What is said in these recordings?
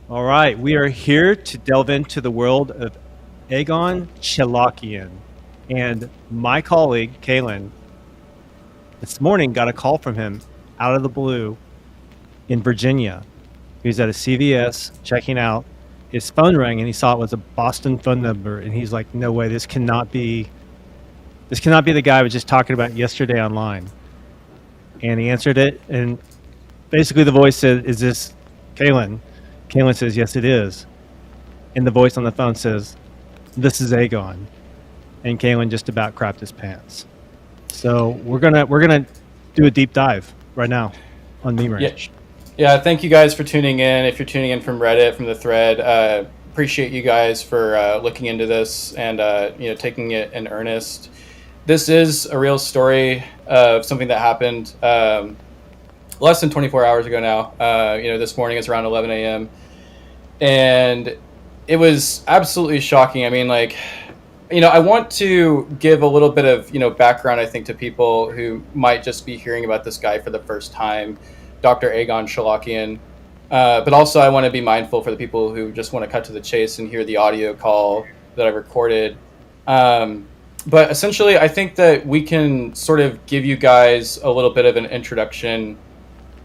All right, we are here to delve into the world of Egon Cholakian. And my colleague, Kaylin, this morning got a call from him out of the blue in Virginia. He was at a CVS checking out. His phone rang and he saw it was a Boston phone number. And he's like, no way, this cannot be the guy I was just talking about yesterday online. And he answered it. And basically the voice said, is this Kaylin? Kaylin says, yes, it is. And the voice on the phone says, this is Egon. And Kaylin just about crapped his pants. So we're gonna do a deep dive right now on Meme Ranch. Yeah, thank you guys for tuning in. If you're tuning in from Reddit, from the thread, appreciate you guys for looking into this and taking it in earnest. This is a real story of something that happened less than 24 hours ago now. This morning is around 11 a.m. And it was absolutely shocking. I mean, I want to give a little bit of, background, I think, to people who might just be hearing about this guy for the first time, Dr. Egon Cholakian. But also I want to be mindful for the people who just want to cut to the chase and hear the audio call that I recorded. But essentially, I think that we can sort of give you guys a little bit of an introduction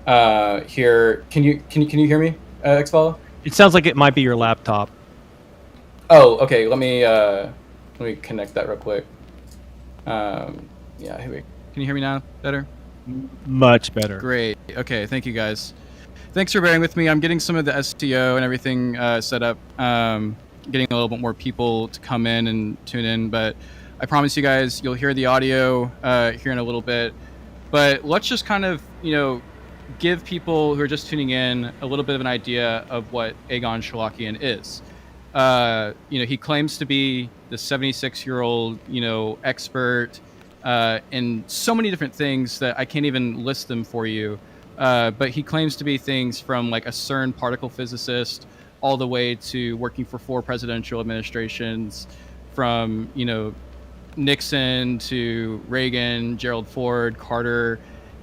here. Can you hear me, Xvala? It sounds like it might be your laptop. Oh, okay. Let me connect that real quick. Here we go. Can you hear me now better? Much better. Great. Okay, thank you guys. Thanks for bearing with me. I'm getting some of the SEO and everything set up, getting a little bit more people to come in and tune in, but I promise you guys you'll hear the audio here in a little bit. But let's just kind of, give people who are just tuning in a little bit of an idea of what Egon Cholakian is. He claims to be the 76-year-old, expert in so many different things that I can't even list them for you. But he claims to be things from like a CERN particle physicist all the way to working for 4 presidential administrations, from, Nixon to Reagan, Gerald Ford, Carter,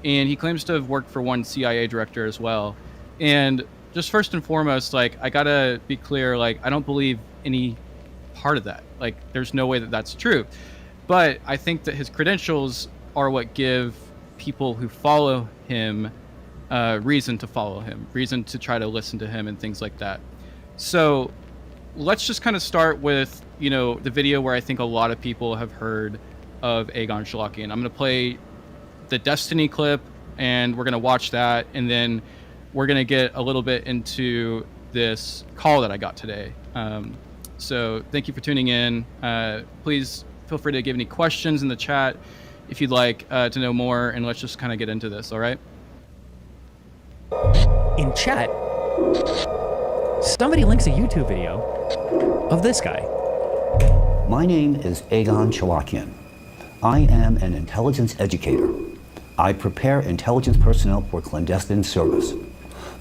and he claims to have worked for one CIA director as well. And just first and foremost, I gotta be clear, I don't believe any part of that. There's no way that that's true. But I think that his credentials are what give people who follow him reason to follow him, reason to try to listen to him and things like that. So let's just kind of start with, the video where I think a lot of people have heard of Egon Cholakian. I'm going to play the Destiny clip, and we're going to watch that, and then we're going to get a little bit into this call that I got today. So thank you for tuning in. Please feel free to give any questions in the chat if you'd like to know more, and let's just kind of get into this, all right? In chat, somebody links a YouTube video of this guy. My name is Egon Cholakian. I am an intelligence educator. I prepare intelligence personnel for clandestine service.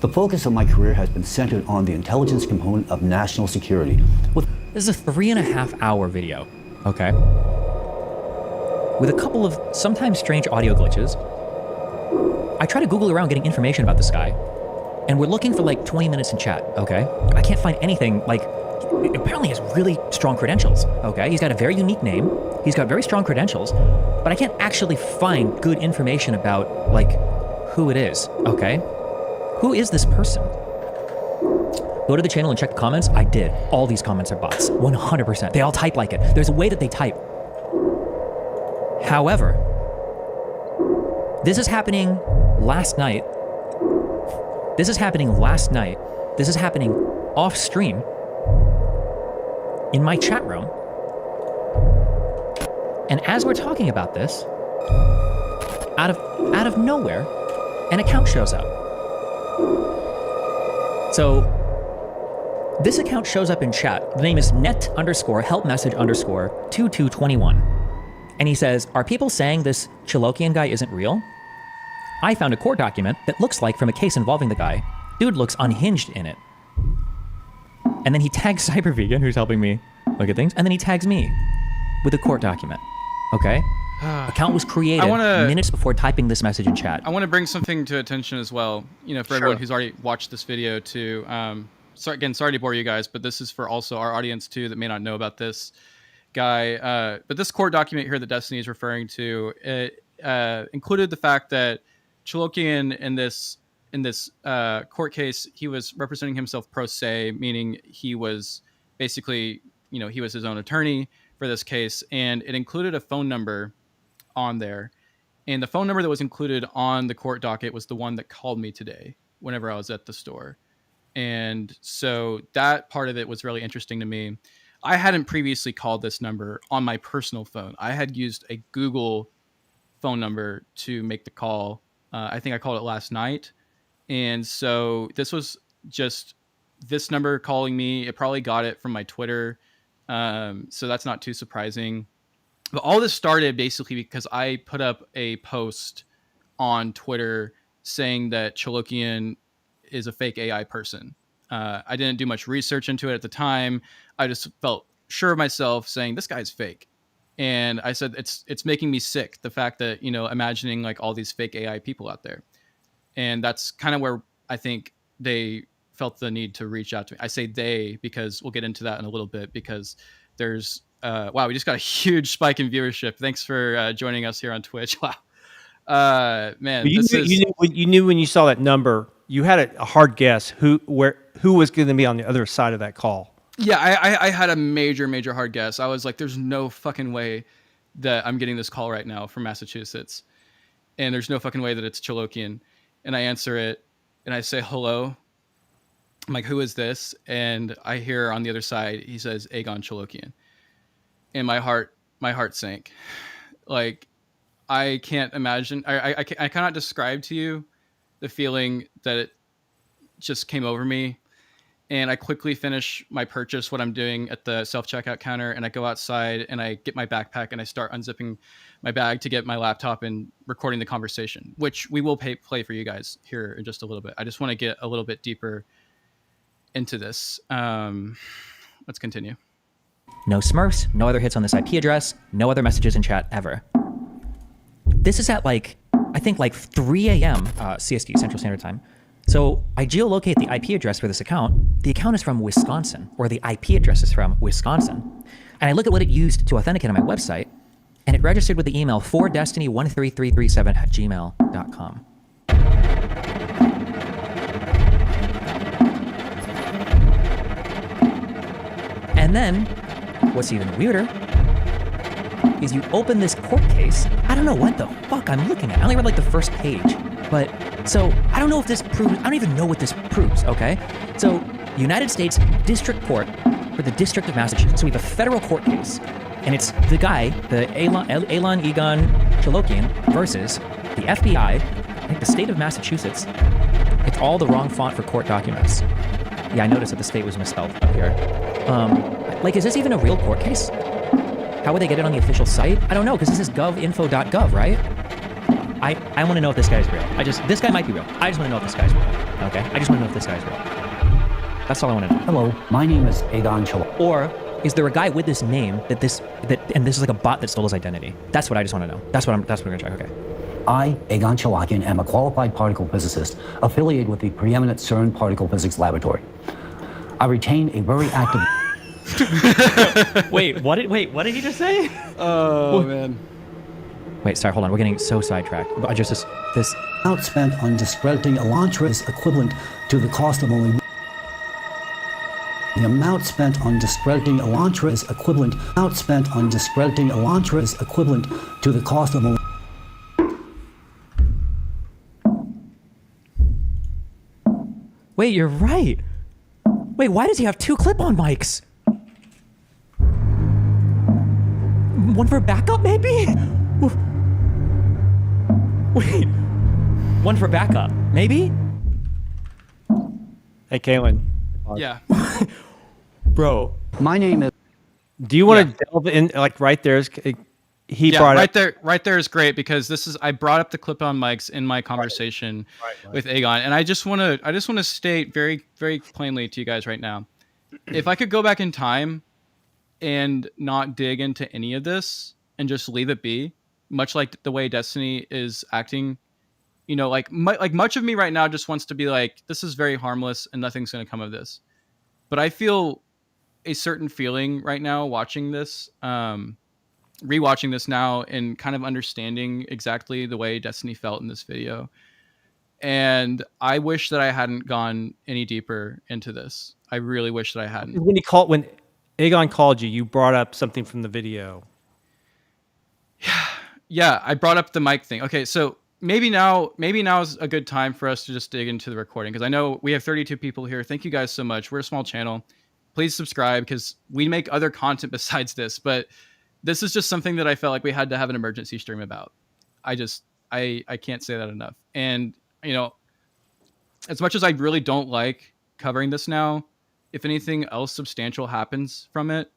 The focus of my career has been centered on the intelligence component of national security. This is a 3.5-hour video, okay? With a couple of sometimes strange audio glitches. I try to Google around getting information about this guy, and we're looking for 20 minutes in chat, okay? I can't find anything, apparently he has really strong credentials, okay? He's got a very unique name, he's got very strong credentials, but I can't actually find good information about, who it is, okay? Who is this person? Go to the channel and check the comments. I did. All these comments are bots, 100%. They all type like it. There's a way that they type. However, this is happening last night. This is happening off stream in my chat room. And as we're talking about this, out of nowhere, an account shows up. So this account shows up in chat. The name is net_helpmessage_2221. And he says, are people saying this Cholakian guy isn't real? I found a court document that looks like from a case involving the guy. Dude looks unhinged in it. And then he tags Cybervegan, who's helping me look at things, and then he tags me with a court document. Okay? Account was created minutes before typing this message in chat. I want to bring something to attention as well, for everyone who's already watched this video too. sorry to bore you guys, but this is for also our audience too that may not know about this guy. But this court document here that Destiny is referring to, it included the fact that Cholakian in this court case, he was representing himself pro se, meaning he was basically, he was his own attorney for this case, and it included a phone number on there. And the phone number that was included on the court docket was the one that called me today whenever I was at the store. And so that part of it was really interesting to me. I hadn't previously called this number on my personal phone. I had used a Google phone number to make the call. I think I called it last night. And so this was just this number calling me. It probably got it from my Twitter. So that's not too surprising. But all this started basically because I put up a post on Twitter saying that Cholakian is a fake AI person. I didn't do much research into it at the time. I just felt sure of myself saying this guy's fake. And I said, it's making me sick. The fact that, imagining like all these fake AI people out there. And that's kind of where I think they felt the need to reach out to me. I say they, because we'll get into that in a little bit, because there's, wow, we just got a huge spike in viewership. Thanks for joining us here on Twitch. Wow. Man, you knew when you saw that number, you had a hard guess who was going to be on the other side of that call. Yeah, I had a major hard guess. I was like, there's no fucking way that I'm getting this call right now from Massachusetts. And there's no fucking way that it's Cholakian. And I answer it and I say, hello. I'm like, who is this? And I hear on the other side, he says, Egon Cholakian. And my heart sank. Like, I can't imagine. I cannot describe to you the feeling that it just came over me. And I quickly finish my purchase, what I'm doing at the self-checkout counter. And I go outside and I get my backpack and I start unzipping my bag to get my laptop and recording the conversation, which we will play for you guys here in just a little bit. I just want to get a little bit deeper into this. Let's continue. No Smurfs, no other hits on this IP address, no other messages in chat ever. This is at I think 3 a.m. CST, Central Standard Time. So I geolocate the IP address for this account. The account is from Wisconsin, or the IP address is from Wisconsin. And I look at what it used to authenticate on my website, and it registered with the email 4destiny13337@gmail.com. And then, what's even weirder is you open this court case. I don't know what the fuck I'm looking at. I only read the first page. But, so, I don't know if this proves, I don't even know what this proves, okay? So, United States District Court for the District of Massachusetts. So we have a federal court case. And it's the guy, the Egon Cholakian versus the FBI, I think the state of Massachusetts. It's all the wrong font for court documents. Yeah, I noticed that the state was misspelled up here. Is this even a real court case? How would they get it on the official site? I don't know, because this is govinfo.gov, right? I want to know if this guy's real. This guy might be real. I just want to know if this guy's real. Okay? I just want to know if this guy's real. That's all I want to know. Hello, my name is Egon Cholakian. Or is there a guy with this name and this is like a bot that stole his identity? That's what I just want to know. That's what we're going to check. Okay. I, Egon Cholakian, am a qualified particle physicist affiliated with the preeminent CERN particle physics laboratory. I retain a very active... Wait, what did he just say? Oh, man. Wait, sorry, hold on. We're getting so sidetracked. This amount spent on discrediting ALLATRA is equivalent to the cost of only... The amount spent on discrediting ALLATRA is equivalent... amount spent on discrediting ALLATRA is equivalent to the cost of only... Wait, you're right. Wait, why does he have two clip-on mics? One for backup, maybe? Wait. One for backup, maybe? Hey, Kaylin. Yeah. Bro. My name is... Do you want to delve in, right there? Right there is great, because I brought up the clip-on mics in my conversation with Egon, and I just want to state very, very plainly to you guys right now, if I could go back in time and not dig into any of this and just leave it be, much like the way Destiny is acting, much of me right now just wants to be like, this is very harmless and nothing's going to come of this. But I feel a certain feeling right now watching this, rewatching this now, and kind of understanding exactly the way Destiny felt in this video. And I wish that I hadn't gone any deeper into this. I really wish that I hadn't. When Egon called you, you brought up something from the video. Yeah, I brought up the mic thing. Okay, so maybe now is a good time for us to just dig into the recording, because I know we have 32 people here. Thank you guys so much. We're a small channel. Please subscribe, because we make other content besides this, but this is just something that I felt like we had to have an emergency stream about. I can't say that enough. And, you know, as much as I really don't like covering this now, if anything else substantial happens from it,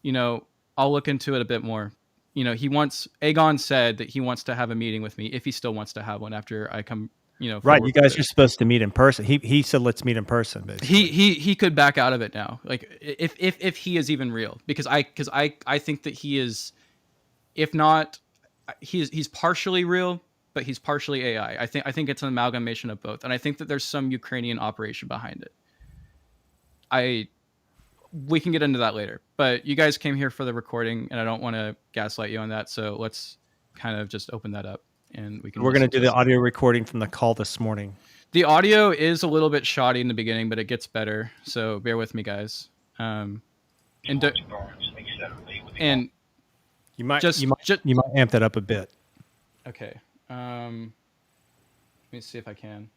you know, I'll look into it a bit more. You know, Egon said that he wants to have a meeting with me, if he still wants to have one after I come, you know. Right, you guys are supposed to meet in person. He said let's meet in person. Basically. He could back out of it now, like if he is even real, because I think that he is, if not, he's partially real, but he's partially AI. I think it's an amalgamation of both, and I think that there's some Ukrainian operation behind it. We can get into that later, but you guys came here for the recording, and I don't want to gaslight you on that. So let's kind of just open that up, and we're going to do the audio recording from the call this morning. The audio is a little bit shoddy in the beginning, but it gets better. So bear with me, guys. And you might amp that up a bit. Okay. Let me see if I can.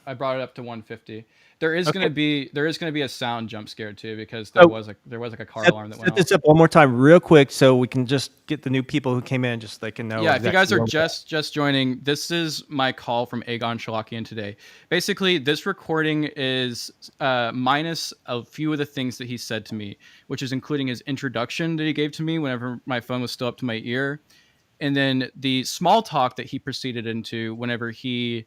I brought it up to 150. There is going to be a sound jump scare too, because there was like a car alarm that went off. Set this up one more time real quick so we can just get the new people who came in, just so they can know. Yeah, if you guys are just joining, this is my call from Egon Cholakian today. Basically, this recording is minus a few of the things that he said to me, which is including his introduction that he gave to me whenever my phone was still up to my ear, and then the small talk that he proceeded into whenever he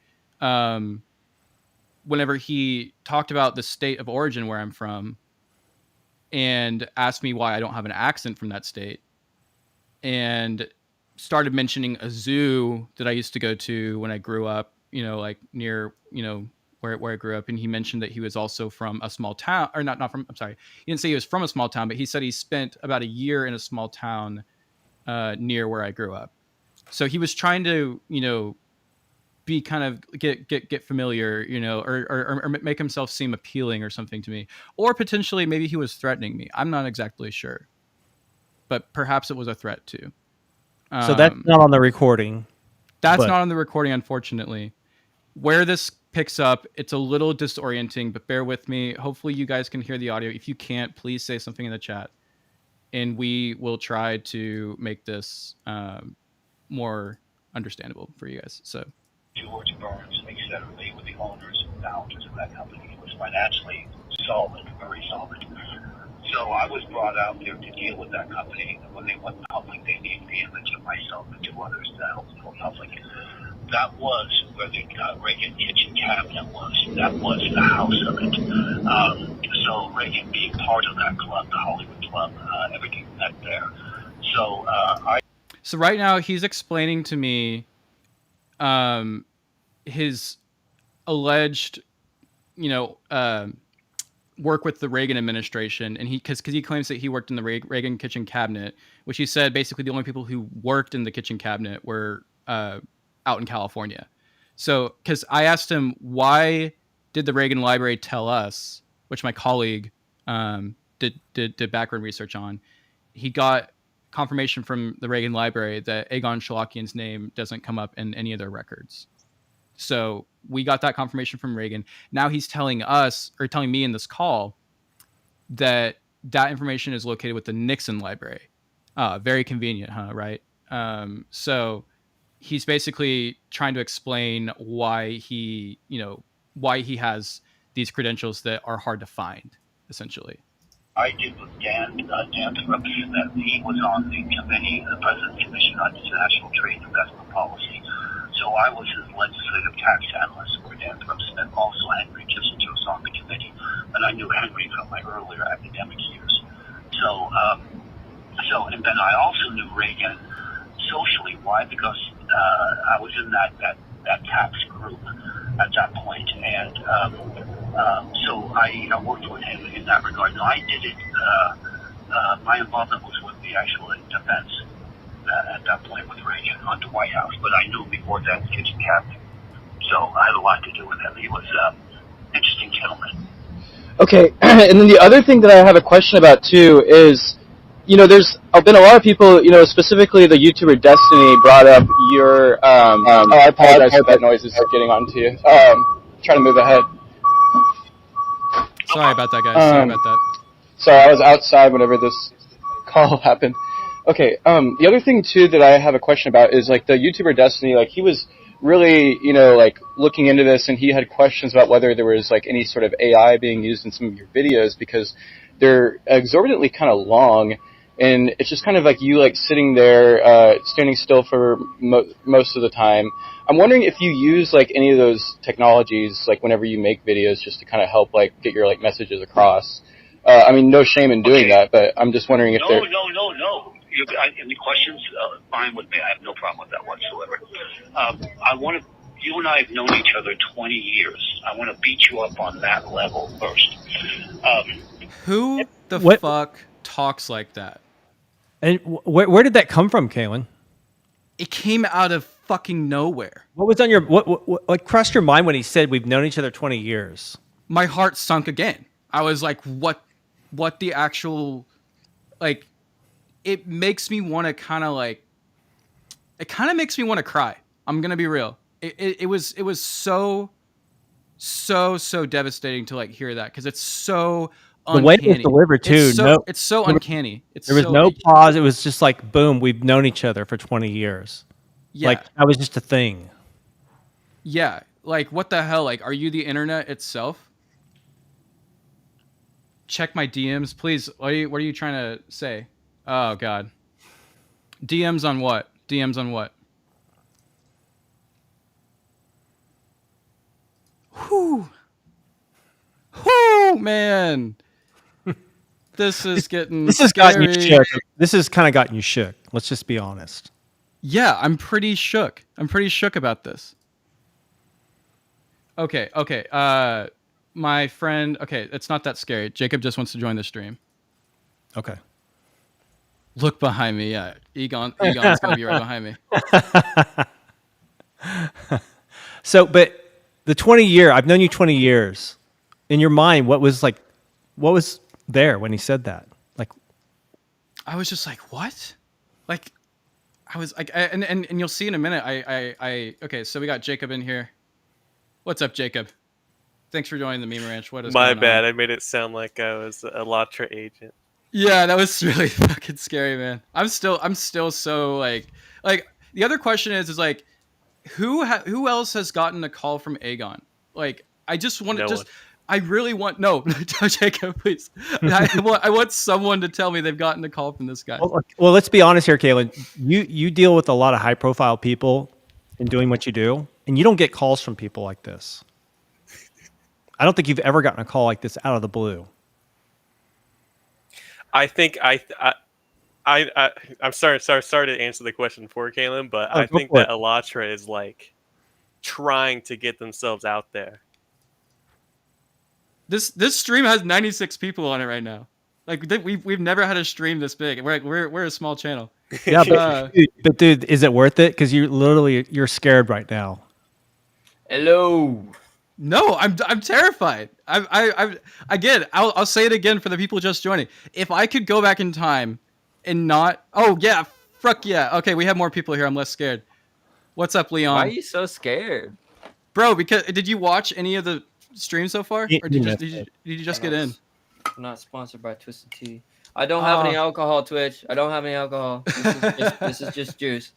talked about the state of origin where I'm from, and asked me why I don't have an accent from that state, and started mentioning a zoo that I used to go to when I grew up, you know, like near, you know, where I grew up. And he mentioned that he was also from a small town, or not from, I'm sorry, he didn't say he was from a small town, but he said he spent about a year in a small town near where I grew up. So he was trying to, you know, be kind of get familiar, you know, or make himself seem appealing or something to me, or potentially maybe he was threatening me. I'm not exactly sure, but perhaps it was a threat too. So that's not on the recording. That's not on the recording, unfortunately. Where this picks up, it's a little disorienting, but bear with me. Hopefully you guys can hear the audio. If you can't, please say something in the chat, and we will try to make this more understandable for you guys. So George Burns extensively with the owners and founders of that company. It was financially solid, very solid. So I was brought out there to deal with that company. And when they went public, they needed the image of myself and 2 others to help them go public. That was where the Reagan kitchen cabinet was. That was the house of it. So Reagan being part of that club, the Hollywood Club, everything met there. So right now he's explaining to me his alleged, you know, work with the Reagan administration, and because he claims that he worked in the Reagan kitchen cabinet, which he said basically the only people who worked in the kitchen cabinet were out in California. So because I asked him, why did the Reagan Library tell us, which my colleague did background research on, he got confirmation from the Reagan Library that Egon Cholakian's name doesn't come up in any of their records. So we got that confirmation from Reagan. Now he's telling us, or telling me in this call, that information is located with the Nixon Library. Very convenient, huh? Right? So he's basically trying to explain why he has these credentials that are hard to find, essentially. I did with Dan Brooks, that he was on the committee, the President's Commission on International Trade and Investment Policy. So I was his legislative tax analyst for Dan Brooks, and also Henry Kissinger was on the committee. And I knew Henry from my earlier academic years. And then I also knew Reagan socially. Why? Because I was in that tax group at that point. And so I worked with him in that regard. No, I did it. My involvement was with the actual defense at that point with Reagan on the White House, but I knew him before that as kitchen captain. So I had a lot to do with him. He was an interesting gentleman. Okay, and then the other thing that I have a question about too is, there's been a lot of people, specifically the YouTuber Destiny brought up your. I apologize for that noise. It's getting onto you. Trying to move ahead. Sorry about that, guys. Sorry about that. Sorry, I was outside whenever this call happened. Okay, the other thing too that I have a question about is like the YouTuber Destiny, like he was really, like looking into this, and he had questions about whether there was like any sort of AI being used in some of your videos because they're exorbitantly kind of long, and it's just kind of like you like sitting there, standing still for most of the time. I'm wondering if you use like any of those technologies, like whenever you make videos, just to kind of help like get your like messages across. I mean, no shame in doing that, but I'm just wondering if No. Any questions? Fine with me. I have no problem with that whatsoever. You and I have known each other 20 years. I want to beat you up on that level first. Who the fuck talks like that? And where did that come from, Kalen? It came out of fucking nowhere. What was on your what crossed your mind when he said we've known each other 20 years? My heart sunk again. I was like, what the actual, like, it makes me want to kind of makes me want to cry. I'm going to be real. It was so devastating to like hear that. Cause it's so uncanny. The way it was delivered too. It's so uncanny. There was no pause. It was just like, boom, we've known each other for 20 years. Yeah. Like that was just a thing. Yeah. Like what the hell? Like, are you the internet itself? Check my DMs, please. What are you trying to say? Oh God. DMs on what? DMs on what? Whew, man. This is getting. This has gotten you shook. This has kind of gotten you shook. Let's just be honest. Yeah, I'm pretty shook. I'm pretty shook about this. Okay. My friend. Okay, it's not that scary. Jacob just wants to join the stream. Okay. Look behind me. Yeah, Egon's gonna be right behind me. So, but the 20-year, I've known you 20 years. In your mind, what was there when he said that? Like, I was just like, what? Like, I was like, and you'll see in a minute. Okay, so we got Jacob in here. What's up, Jacob? Thanks for joining the Meme Ranch. What is my going bad? on? I made it sound like I was a ALLATRA agent. Yeah, that was really fucking scary, man. I'm still so like the other question is like, who else has gotten a call from Egon? Like, I just want to I really want no, Jacob, please. I want someone to tell me they've gotten a call from this guy. Well, let's be honest here, Kalen. You deal with a lot of high-profile people in doing what you do, and you don't get calls from people like this. I don't think you've ever gotten a call like this out of the blue. I think I'm sorry to answer the question for Kalen, but I think that ALLATRA is like trying to get themselves out there. This stream has 96 people on it right now. Like we've never had a stream this big. We're a small channel. Yeah, but dude, is it worth it? Because you're scared right now. Hello. No, I'm terrified. I'll say it again for the people just joining. If I could go back in time and not, oh yeah, fuck yeah. Okay, we have more people here. I'm less scared. What's up, Leon? Why are you so scared, bro? Because did you watch any of the streams so far, or did you just get in? I'm not sponsored by Twisted Tea. I don't have any alcohol, Twitch. I don't have any alcohol. This is just juice.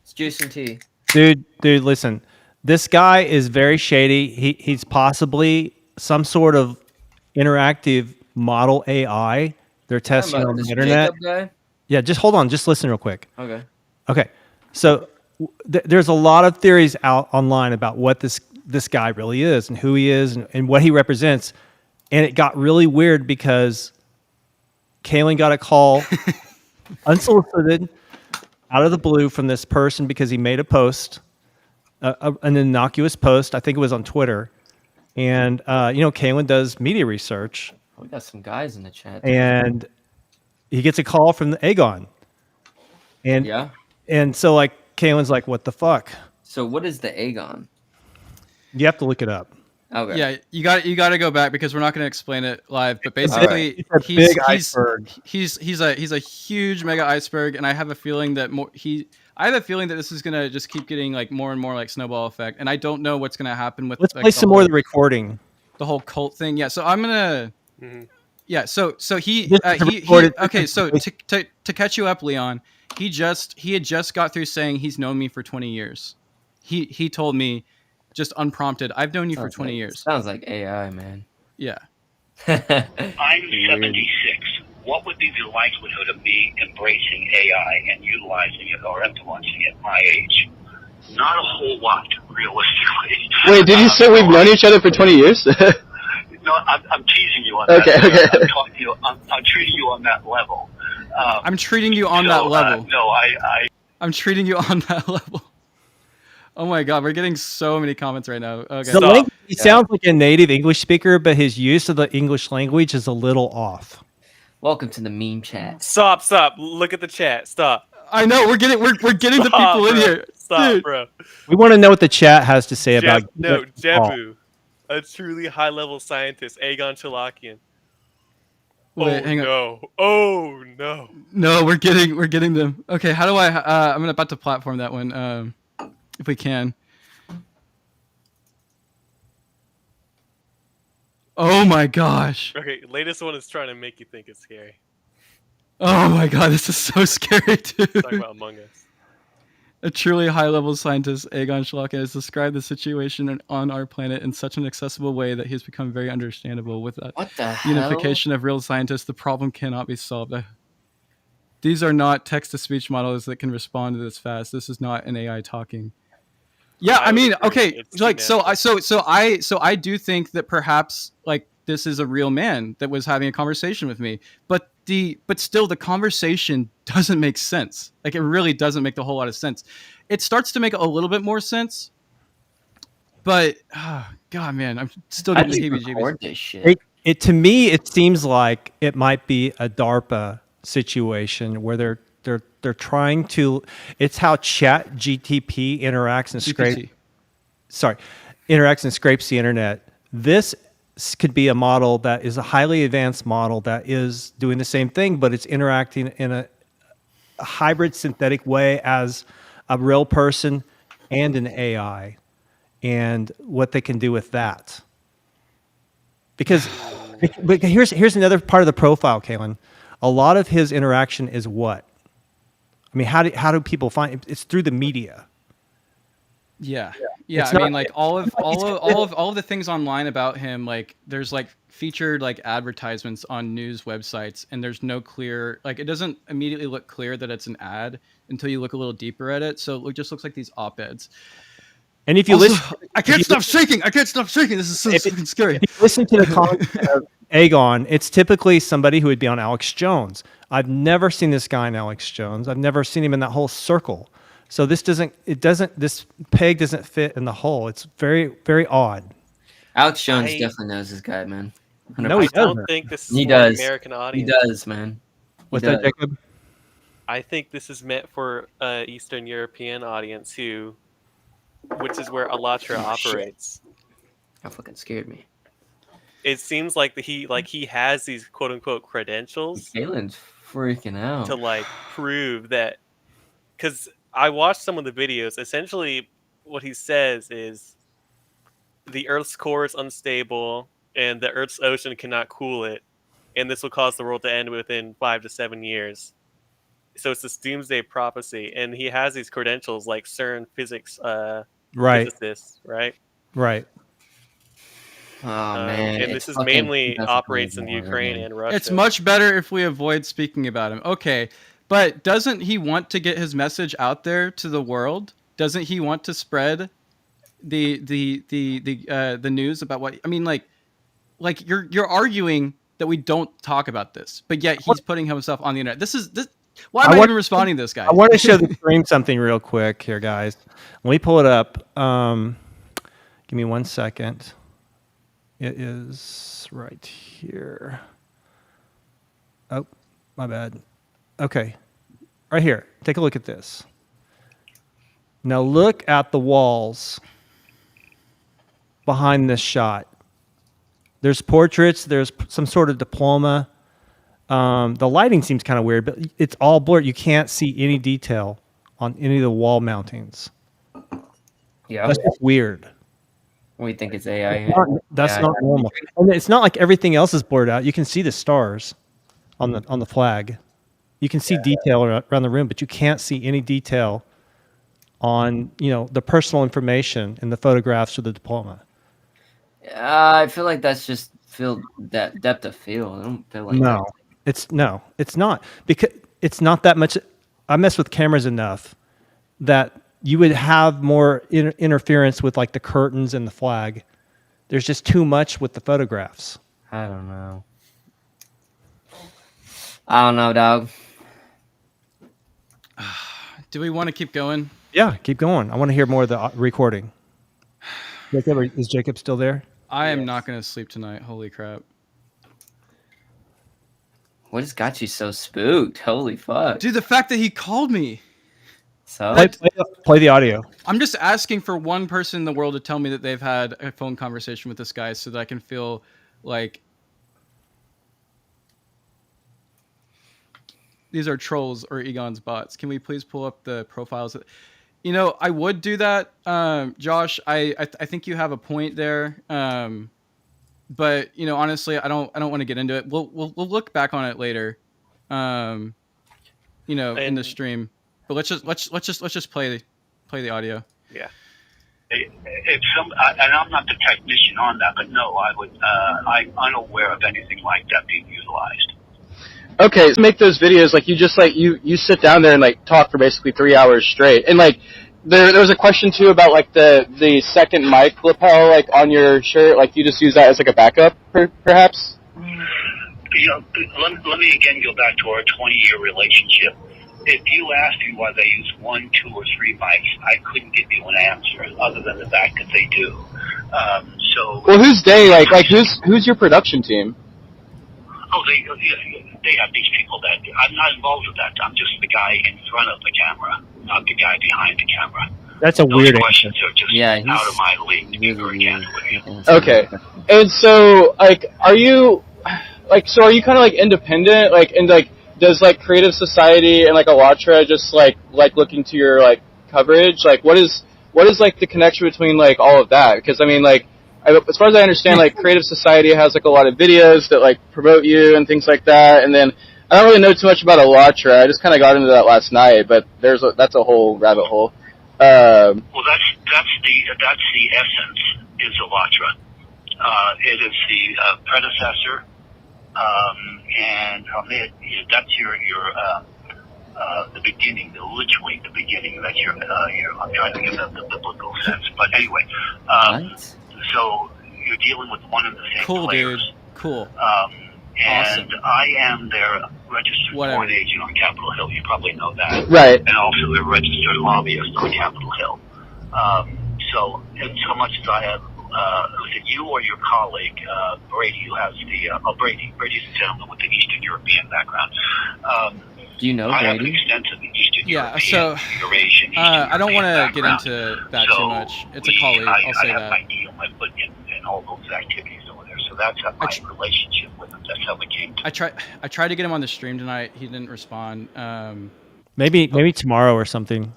It's juice and tea. Dude, listen. This guy is very shady. He's possibly some sort of interactive model AI. They're testing on the internet. Yeah, just hold on. Just listen real quick. Okay. So there's a lot of theories out online about what this guy really is and who he is and what he represents. And it got really weird because Kalen got a call unsolicited out of the blue from this person because he made a post. An innocuous post, I think it was on Twitter, And Kalen does media research, We got some guys in the chat. and he gets a call from the Egon, and Yeah. and so like Kalen's like, what the fuck? So what is the Aegon? You have to look it up. Okay. Yeah, you got to go back because we're not going to explain it live. But It's basically, a big iceberg. he's a huge mega iceberg, and I have a feeling that this is gonna just keep getting like more and more like snowball effect, and I don't know what's gonna happen with. Let's like, play some more of the recording. The whole cult thing. Yeah, so I'm gonna. Mhm. Yeah, so he This is he recorded. okay. So to catch you up, Leon, he had just got through saying he's known me for 20 years. He told me, just unprompted, I've known you for 20 years. Sounds like AI, man. Yeah. I'm 76. What would be the likelihood of me embracing AI and utilizing it or influencing it at my age? Not a whole lot, realistically. Wait, did you say we've known each other for 20 years? No, I'm teasing you on Okay, that. okay. I'm talking to you. I'm treating you on that level. I'm treating you on that level. No, I'm treating you on that level. Oh my god, we're getting so many comments right now. Okay. He sounds like a native English speaker, but his use of the English language is a little off. Welcome to the meme chat. Stop. Look at the chat. Stop. I know we're getting the people in here. Stop, Dude. bro. We want to know what the chat has to say about. Jebu, a truly high-level scientist, Egon Cholakian. Wait, hang on. No. Oh no. No, we're getting them. Okay, how do I? I'm about to platform that one. If we can. Oh my gosh. Okay, latest one is trying to make you think it's scary. Oh my god, this is so scary, dude. Talking about Among Us. A truly high-level scientist, Egon Cholakian, has described the situation on our planet in such an accessible way that he has become very understandable. With that What the hell? unification of real scientists, the problem cannot be solved. These are not text-to-speech models that can respond to this fast. This is not an AI talking. Yeah, I mean, okay, like so I do think that perhaps like this is a real man that was having a conversation with me, but still the conversation doesn't make sense. Like it really doesn't make a whole lot of sense. It starts to make a little bit more sense, but God, man, I'm still getting the heebie-jeebies. This shit. It to me, it seems like it might be a DARPA situation where they're trying to. It's how Chat GTP interacts and scrapes the internet. This could be a model that is a highly advanced model that is doing the same thing, but it's interacting in a hybrid synthetic way as a real person and an AI, and what they can do with that. Because here's another part of the profile, Kalen. A lot of his interaction is what? I mean, how do people find it? It's through the media. Yeah. It's I not- mean, like all of the things online about him, like there's like featured like advertisements on news websites, and there's no clear, like it doesn't immediately look clear that it's an ad until you look a little deeper at it. So it just looks like these op-eds. And if you Also, listen, I can't stop shaking. This is so fucking scary. if you listen to the comments of Egon, it's typically somebody who would be on Alex Jones. I've never seen this guy in Alex Jones. I've never seen him in that whole circle. So this peg doesn't fit in the hole. It's very, very odd. Alex Jones definitely knows this guy, man. 100%. No, he I don't doesn't. think this is He for does. the American He audience. does, man. What's that, Jacob? I think this is meant for Eastern European audience which is where ALLATRA operates. That fucking scared me. It seems like he has these quote unquote credentials Kalen's freaking out. to like prove that, because I watched some of the videos. Essentially, what he says is the Earth's core is unstable and the Earth's ocean cannot cool it, and this will cause the world to end within 5 to 7 years. So it's this doomsday prophecy, and he has these credentials like CERN physics physicist, right? Right. Oh man! And this is mainly operates in Ukraine and Russia. It's much better if we avoid speaking about him. Okay, but doesn't he want to get his message out there to the world? Doesn't he want to spread the news about what? I mean, like you're arguing that we don't talk about this, but yet he's putting himself on the internet. This. Why am I even responding to this guy? I want to show the stream something real quick here, guys. Let me pull it up. Give me 1 second. It is right here. Oh, my bad. Okay. Right here. Take a look at this. Now look at the walls behind this shot. There's portraits. There's some sort of diploma. The lighting seems kind of weird, but it's all blurred. You can't see any detail on any of the wall mountings. Yeah. That's just weird. We think it's AI. That's AI. not normal. And it's not like everything else is blurred out. You can see the stars on the flag. You can see detail around the room, but you can't see any detail on the personal information in the photographs or the diploma. I feel like that's just that depth of field. I don't feel like No, it's not, because it's not that much. I mess with cameras enough that you would have more interference with like the curtains and the flag. There's just too much with the photographs. I don't know. I don't know, dog. Do we want to keep going? Yeah, keep going. I want to hear more of the recording. Jacob, is Jacob still there? I am not going to sleep tonight. Holy crap. What has got you so spooked? Holy fuck. Dude, the fact that he called me. So Play the audio. I'm just asking for one person in the world to tell me that they've had a phone conversation with this guy so that I can feel like these are trolls or Egon's bots. Can we please pull up the profiles? I would do that, Josh. I think you have a point there. But honestly, I don't want to get into it. We'll look back on it later. In the stream. But let's just play the audio. Yeah. If and I'm not the technician on that, but no, I'm unaware of anything like that being utilized. Okay, let's make those videos like you sit down there and like talk for basically 3 hours straight, and like there was a question too about like the second mic lapel like on your shirt, like you just use that as like a backup perhaps. Let me again go back to our 20-year relationship. If you asked me why they use 1, 2, or 3 mics, I couldn't give you an answer other than the fact that they do. Well, who's they? Like who's your production team? Oh, they have these people that I'm not involved with that. I'm just the guy in front of the camera, not the guy behind the camera. That's a Those weird questions are just he's out of my league, to be very candid with you. Okay, and so like, are you kind of like independent, like, and like, does like Creative Society and like ALLATRA just like looking to your like coverage? Like, what is like the connection between like all of that? Because I mean, like, as far as I understand, like Creative Society has like a lot of videos that like promote you and things like that, and then I don't really know too much about ALLATRA. I just kind of got into that last night, but that's a whole rabbit hole. Well, that's the essence is ALLATRA. It is the predecessor, and that's your the beginning, literally the beginning. That's your I'm trying to give the biblical sense, but anyway. So you're dealing with one of the same players. Dude. Cool. And awesome. I am their registered foreign agent on Capitol Hill. You probably know that. Right. And also their registered lobbyist on Capitol Hill. So much as I have, was it you or your colleague, Brady, who has Brady's a gentleman with an Eastern European background. Do you know Brady? I have an extensive Eastern European, so Eurasian, I don't want to get background. into that too much. It's a colleague. I'll say I have that. my deal, my foot in all those activities over there. So that's my relationship with him. That's how we came to. I tried to get him on the stream tonight. He didn't respond. Maybe tomorrow or something.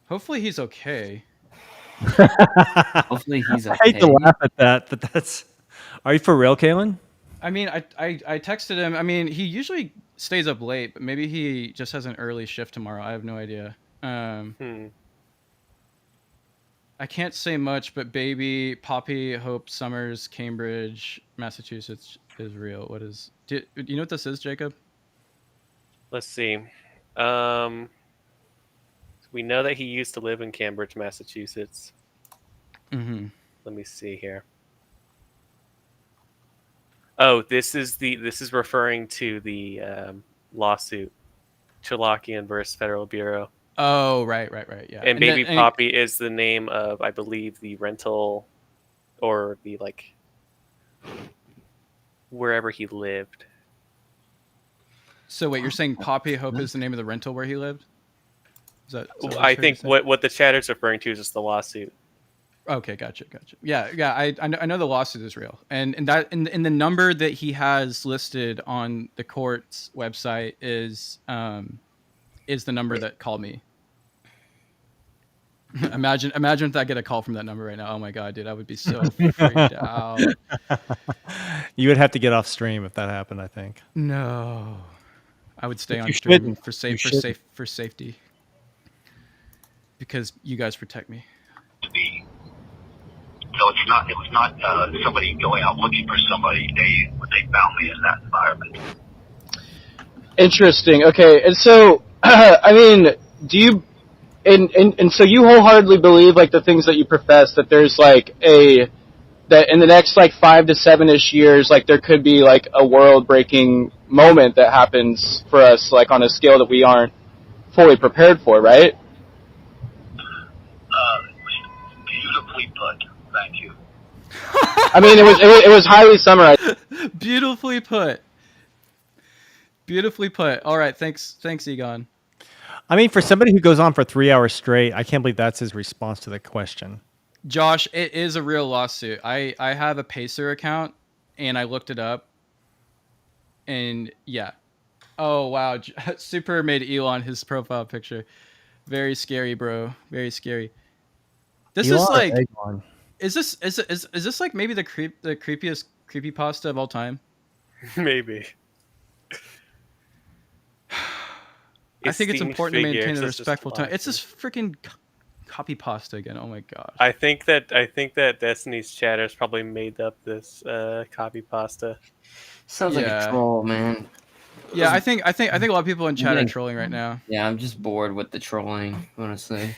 Hopefully he's okay. Hopefully he's okay. I hate to laugh at that, but that's. Are you for real, Kalen? I mean, I texted him. I mean, he usually stays up late, but maybe he just has an early shift tomorrow. I have no idea. I can't say much, but baby, Poppy, Hope, Summers, Cambridge, Massachusetts is real. What is... Do you know what this is, Jacob? Let's see. We know that he used to live in Cambridge, Massachusetts. Mm-hmm. Let me see here. Oh, this is referring to the lawsuit, Cholakian versus Federal Bureau. Oh, right, yeah. And Baby Poppy is the name of, I believe, the rental or the wherever he lived. So wait, you're saying Poppy Hope is the name of the rental where he lived? Is that what I heard you think say? what the chatter's referring to is just the lawsuit. Okay, gotcha. Yeah. I know the lawsuit is real, and that in the number that he has listed on the court's website is the number that called me. Imagine if I get a call from that number right now. Oh my god, dude, I would be so freaked out. You would have to get off stream if that happened, I think. No, I would stay You on stream shouldn't. for You shouldn't. safety, because you guys protect me. To be. So it was not somebody going out looking for somebody. They found me in that environment. Interesting. Okay, and so I mean, do you and so you wholeheartedly believe like the things that you profess, that there's like that in the next like 5 to 7-ish years, like there could be like a world breaking moment that happens for us, like on a scale that we aren't fully prepared for, right? Beautifully put. Thank you. I mean, it was highly summarized. Beautifully put. All right, thanks, Egon. I mean, for somebody who goes on for 3 hours straight, I can't believe that's his response to the question. Josh, it is a real lawsuit. I have a Pacer account, and I looked it up, and yeah. Oh, wow. Super made Elon his profile picture. Very scary, bro. Very scary. This Elon is like... Egon. Is this like maybe the creepiest creepypasta of all time? Maybe. I think it's important to maintain a That's just respectful tone. It's awesome. this freaking copy pasta again. Oh my gosh. I think that Destiny's chatters probably made up this copy pasta. Sounds like a troll, man. Yeah, I think a lot of people in chat are getting- trolling right now. Yeah, I'm just bored with the trolling, honestly.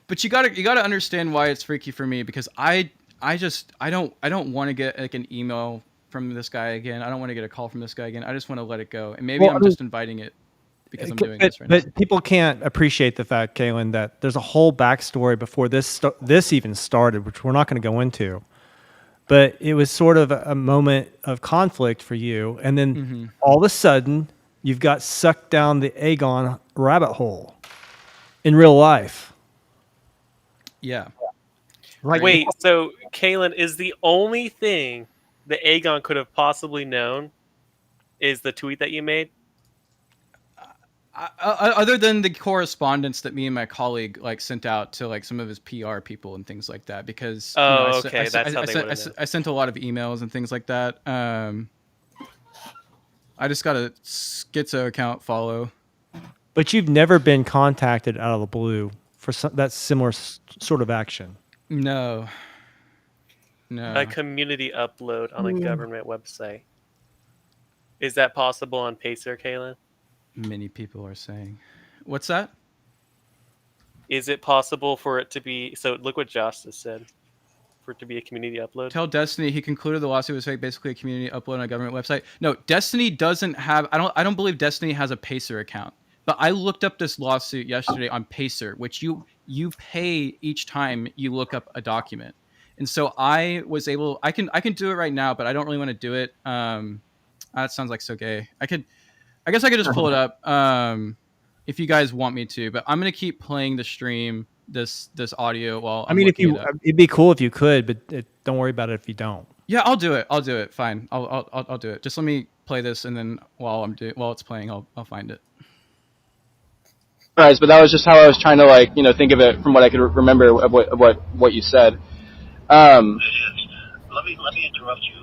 But you gotta understand why it's freaky for me, because I don't want to get like an email from this guy again. I don't want to get a call from this guy again. I just want to let it go. And maybe I'm just inviting it because I'm doing this right now. But people can't appreciate the fact, Kaylin, that there's a whole backstory before this even started, which we're not going to go into. But it was sort of a moment of conflict for you, and then all of a sudden you've got sucked down the Egon rabbit hole in real life. Yeah. Like, Wait, so Kaylin, is the only thing that Aegon could have possibly known is the tweet that you made? Other than the correspondence that me and my colleague like sent out to like some of his PR people and things like that, because I sent a lot of emails and things like that. I just got a Schizo account follow. But you've never been contacted out of the blue for that similar sort of action. No. A community upload on a government website. Is that possible on Pacer, Kaylin? Many people are saying. What's that? Is it possible for it to be... So look what Josh just said. For it to be a community upload? Tell Destiny he concluded the lawsuit was fake, basically a community upload on a government website. No, Destiny doesn't have... I don't believe Destiny has a Pacer account. But I looked up this lawsuit yesterday on Pacer, which you pay each time you look up a document. And so I was able... I can do it right now, but I don't really want to do it. That sounds like so gay. I guess I could just pull it up if you guys want me to, but I'm gonna keep playing the stream, this audio while I'm looking it up. It'd be cool if you could, but don't worry about it if you don't. Yeah, I'll do it. Fine, I'll do it. Just let me play this, and then while it's playing, I'll find it. But that was just how I was trying to think of it from what I could remember of what you said. Let me interrupt you.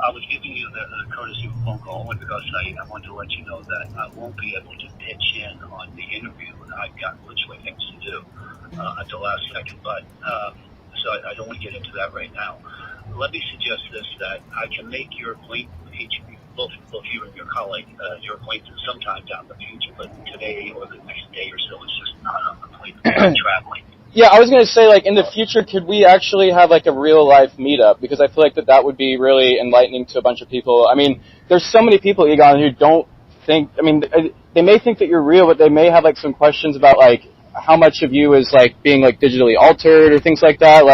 I was giving you the courtesy of a phone call only because I wanted to let you know that I won't be able to pitch in on the interview. I've got literally things to do at the last second, but so I don't want to get into that right now. Let me suggest this, that I can make your acquaintance, both you and your colleague, your acquaintance sometime down the future, but today or the next day or so, it's just not on the plate of traveling. Yeah, I was going to say, in the future, could we actually have, a real-life meetup? Because I feel like that would be really enlightening to a bunch of people. I mean, there's so many people, Egon, who don't think... I mean, they may think that you're real, but they may have, some questions about, how much of you is, being, digitally altered or things like that.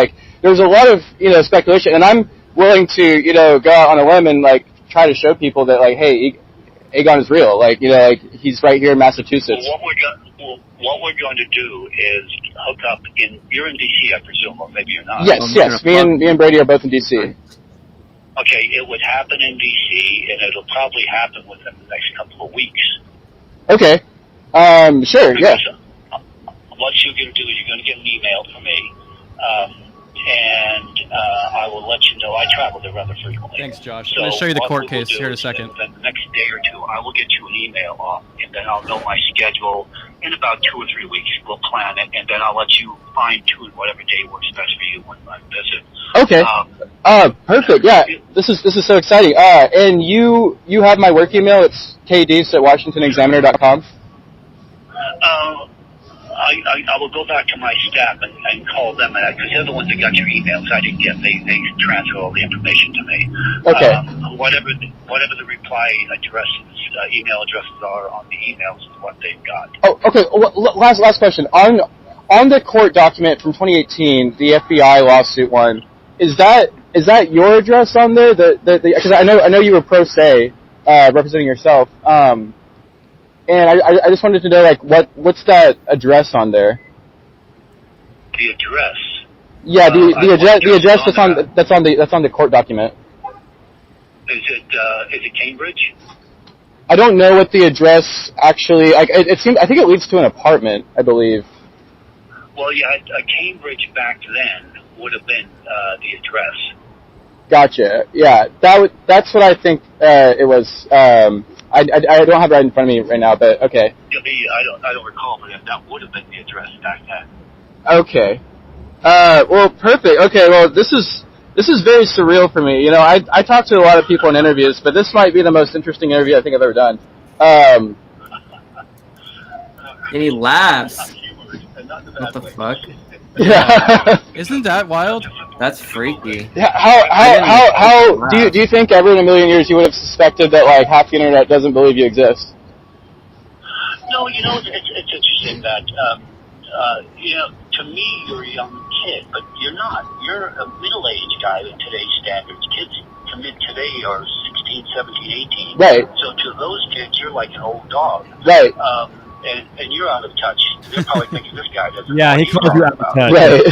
There's a lot of, speculation. And willing to, go out on a limb and like try to show people that like, hey, Egon is real. Like, like he's right here in Massachusetts. What we're going to do is hook up you're in DC, I presume, or maybe you're not. Yes. Me and Brady are both in DC. Okay, it would happen in DC, and it'll probably happen within the next couple of weeks. Okay. Sure. Because, yeah. What you're going to do is you're going to get an email from me, and I will let you know. I travel there rather frequently. Thanks, Josh. So I'm going to show you the what court we'll case do here in a is second. that the next day or two, I will get you an email off, and then I'll know my schedule. In about 2 or 3 weeks, we'll plan it, and then I'll let you fine-tune whatever day works best for you when I visit. Okay. Perfect. Yeah. This is so exciting. And you have my work email. It's kdeese@washingtonexaminer.com. I will go back to my staff and call them, because they're the ones that got your emails. I didn't get. They transfer all the information to me. Okay. Whatever the reply addresses, email addresses are on the emails is what they've got. Oh, okay. Last question. On the court document from 2018, the FBI lawsuit one, is that your address on there? Because I know you were pro se, representing yourself. And I just wanted to know, like, what's that address on there? The address. Yeah, the address that's on the court document. Is it Cambridge? I don't know what the address actually. Like, it seems. I think it leads to an apartment, I believe. Well, yeah, Cambridge back then would have been the address. Gotcha. Yeah, that's what I think it was. I don't have it right in front of me right now, but okay. I don't recall, but that would have been the address back then. Okay. Well, perfect. Okay. Well, this is very surreal for me. I talk to a lot of people in interviews, but this might be the most interesting interview I think I've ever done. And he laughs. What the fuck? Yeah. Isn't that wild? That's freaky. Yeah, how do you think ever in a million years you would have suspected that like half the internet doesn't believe you exist? No, it's interesting that to me you're a young kid, but you're not. You're a middle-aged guy in today's standards. Kids today are 16, 17, 18. Right. So to those kids, you're like an old dog. Right. And you're out of touch. They're probably thinking this guy doesn't. Yeah, he calls you out of touch. Right.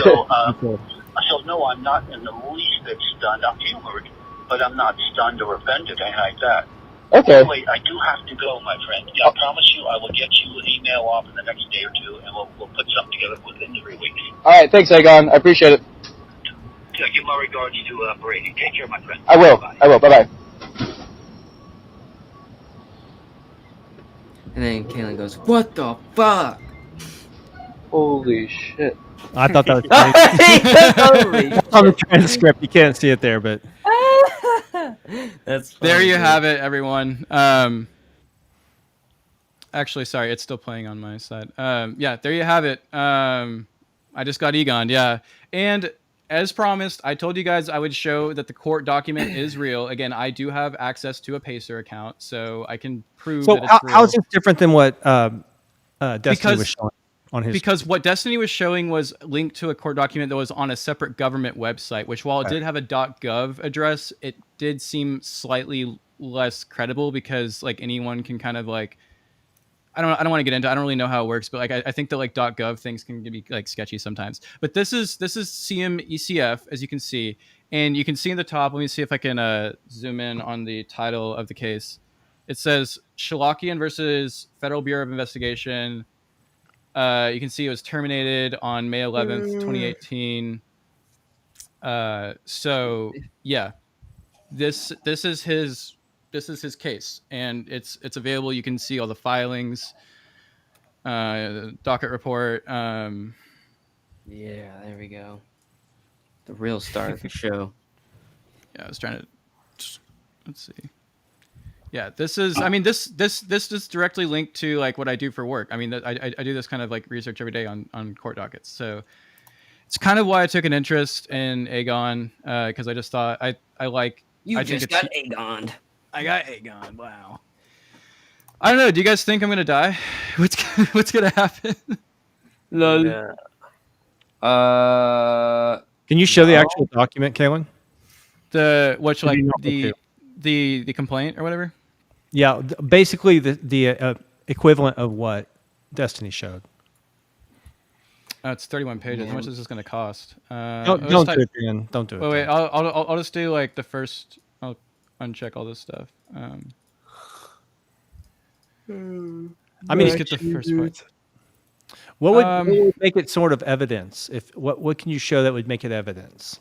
So no, I'm not in the least bit stunned. I'm humored, but I'm not stunned or offended, anything like that. Okay. Anyway, I do have to go, my friend. I promise you, I will get you an email off in the next day or two, and we'll put something together within 3 weeks. All right. Thanks, Egon. I appreciate it. Give my regards to Brady. Take care, my friend. I will. Bye. I will. Bye-bye. And then Kaylin goes, "What the fuck?" Holy shit. I thought that was Holy on the transcript. You can't see it there, but That's funny, There you dude. have it, everyone. Actually, sorry, it's still playing on my side. Yeah, there you have it. I just got Egon, yeah. And as promised, I told you guys I would show that the court document is real. Again, I do have access to a Pacer account, so I can prove that it's real. How is this different than what Destiny was showing on his? Because what Destiny was showing was linked to a court document that was on a separate government website, which while it did have a .gov address, it did seem slightly less credible because like anyone can kind of like, I don't want to get into. I don't really know how it works, but like I think that like .gov things can be like sketchy sometimes. But this is CM-ECF, as you can see, and you can see in the top. Let me see if I can zoom in on the title of the case. It says Cholakian versus Federal Bureau of Investigation. You can see it was terminated on May 11th, 2018. So yeah, this is his case, and it's available. You can see all the filings, docket report. Yeah, there we go. The real star of the show. Yeah, I was trying to. Let's see. Yeah, this is. I mean, this is directly linked to like what I do for work. I mean, I do this kind of like research every day on court dockets. So it's kind of why I took an interest in Egon, because I just thought I like. You I just think got Egoned. I got Egon. Wow. I don't know. Do you guys think I'm gonna die? What's gonna happen? Lol. Can you show the actual document, Kaylin? The what Who do like you not look the complaint or whatever. Yeah, basically the equivalent of what Destiny showed. It's 31 pages. How Yeah. much is this going to cost? Don't let's do type- it, Dan. Don't do it. Wait, Dan. I'll just do like the first. I'll uncheck all this stuff. I mean, just get the first part. what would make it sort of evidence? If what can you show that would make it evidence?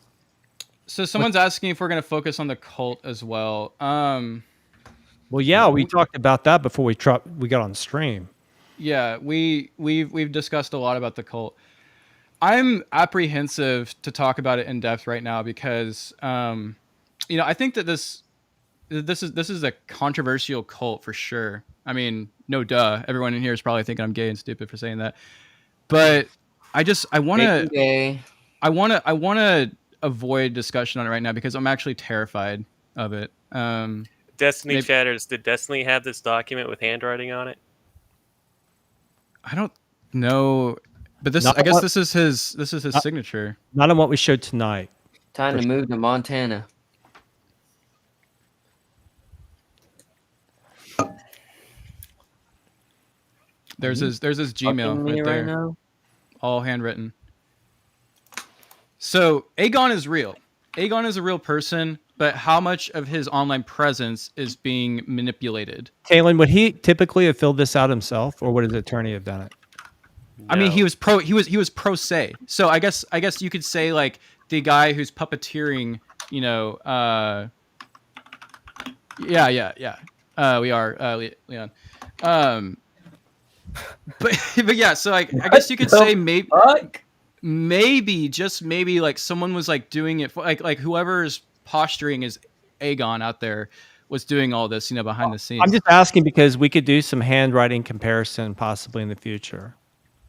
So someone's asking if we're going to focus on the cult as well. Well, yeah, we talked about that before we got on stream. Yeah, we've discussed a lot about the cult. I'm apprehensive to talk about it in depth right now because, I think that this is a controversial cult for sure. I mean, no duh. Everyone in here is probably thinking I'm gay and stupid for saying that, but I want to avoid discussion on it right now because I'm actually terrified of it. Destiny chatters. Did Destiny have this document with handwriting on it? I don't know, but this is his signature. Not on what we showed tonight. Time to move to Montana. There's his Gmail right there, now? all handwritten. So Egon is real. Egon is a real person, but how much of his online presence is being manipulated? Kalen, would he typically have filled this out himself, or would his attorney have done it? I mean, he was pro se. So I guess you could say like the guy who's puppeteering, we are Leon. But yeah, so I guess you could say maybe just maybe like someone was like doing it for like whoever's posturing is Egon out there was doing all this, behind the scenes. I'm just asking because we could do some handwriting comparison possibly in the future,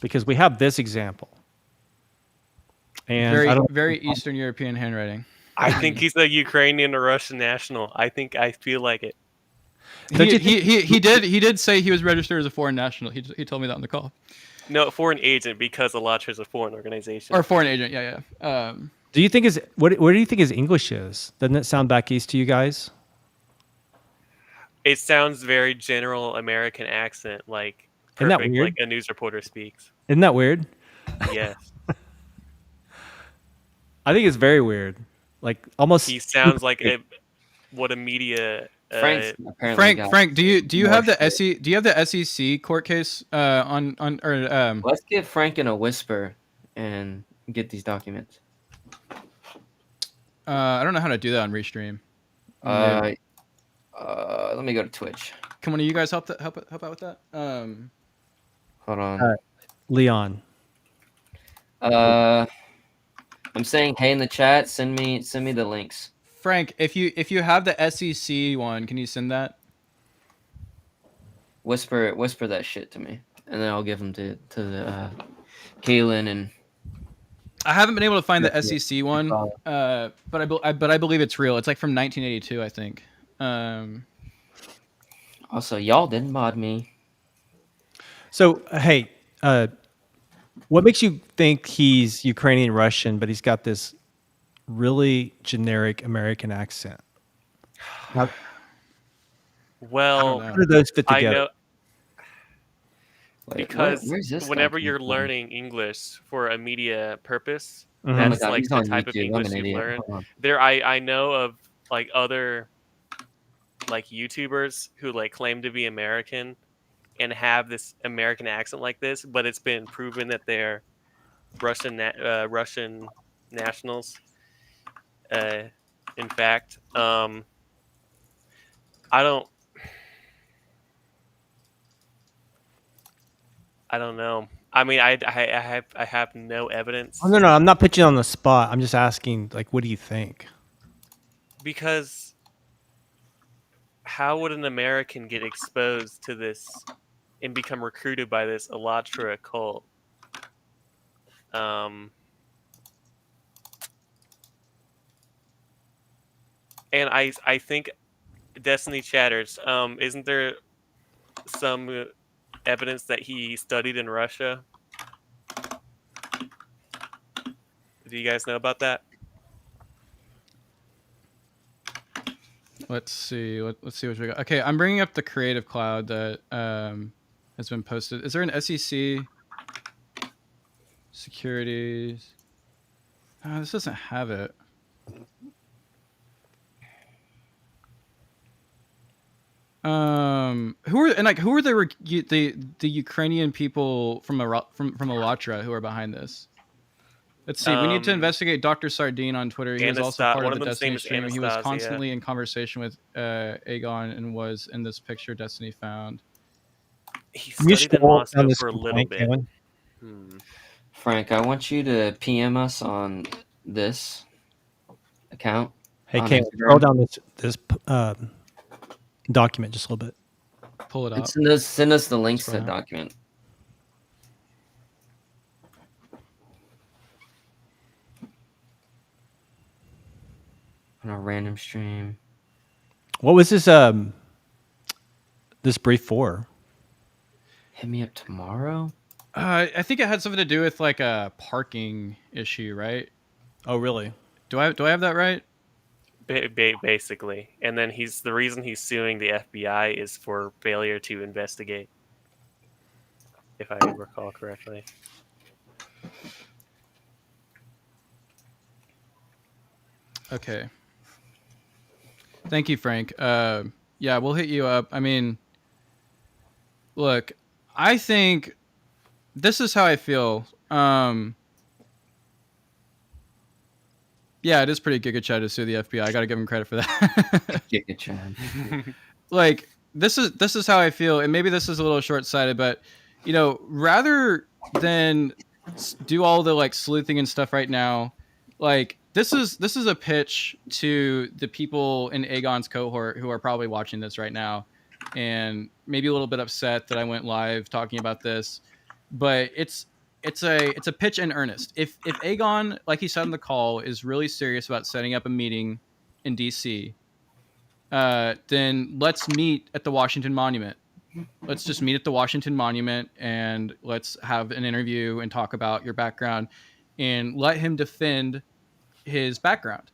because we have this example. And very Eastern European handwriting. I think he's a Ukrainian or Russian national. I feel like it. He did say he was registered as a foreign national. He told me that on the call. No, foreign agent, because ALLATRA is a foreign organization. Or foreign agent, yeah. Do you think what do you think his English is? Doesn't it sound back east to you guys? It sounds very general American accent, like Isn't that perfect, weird? like a news reporter speaks. Isn't that weird? Yes. I think it's very weird. Like almost. He sounds like what a media. Frank, do you have the SEC court case on? Let's get Frank in a whisper and get these documents. I don't know how to do that on Restream. Let me go to Twitch. Can one of you guys help out with that? Hold on. Leon. I'm saying hey in the chat. Send me the links. Frank, if you have the SEC one, can you send that? Whisper that shit to me, and then I'll give them to the Kaylin and. I haven't been able to find the SEC one, but I believe it's real. It's like from 1982, I think. Also, y'all didn't mod me. So hey, what makes you think he's Ukrainian Russian, but he's got this really generic American accent? Well, how do those fit together? I know, Wait, because where's this whenever guy you're from? learning English for a media purpose, Mhm. that's Oh my God, like he's the on type of YouTube. I'm English an you idiot. learn. Hold on. There, I know of like other like YouTubers who like claim to be American and have this American accent like this, but it's been proven that they're Russian nationals. In fact, I don't know. I mean, I have no evidence. Oh, no, I'm not putting you on the spot. I'm just asking, like, what do you think? Because how would an American get exposed to this and become recruited by this ALLATRA cult? And I think Destiny chatters. Isn't there some evidence that he studied in Russia? Do you guys know about that? Let's see. Let's see what we got. Okay, I'm bringing up the Creative Cloud that has been posted. Is there an SEC securities? This doesn't have it. Who are the Ukrainian people from ALLATRA who are behind this? Let's see. We need to investigate Dr. Sardine on Twitter. He was also part of the Destiny stream. He was constantly in conversation with Egon and was in this picture Destiny found. He studied in Moscow for a little bit. Frank, I want you to PM us on this account. Hey, Kate, scroll down this document just a little bit. Pull it up. Send us the links to the document. On a random stream. What was this this brief for? Hit me up tomorrow. I think it had something to do with like a parking issue, right? Oh, really? Do I have that right? Basically, and then the reason he's suing the FBI is for failure to investigate, if I recall correctly. Okay. Thank you, Frank. Yeah, we'll hit you up. I mean, look, I think this is how I feel. Yeah, it is pretty Giga Chad to sue the FBI. I got to give him credit for that. Giga Chad. Like, this is how I feel, and maybe this is a little short-sighted, but you know, rather than do all the like sleuthing and stuff right now, like this is a pitch to the people in Aegon's cohort who are probably watching this right now, and maybe a little bit upset that I went live talking about this, but it's a pitch in earnest. If Aegon, like he said in the call, is really serious about setting up a meeting in DC, then let's meet at the Washington Monument. Let's just meet at the Washington Monument and let's have an interview and talk about your background and let him defend his background.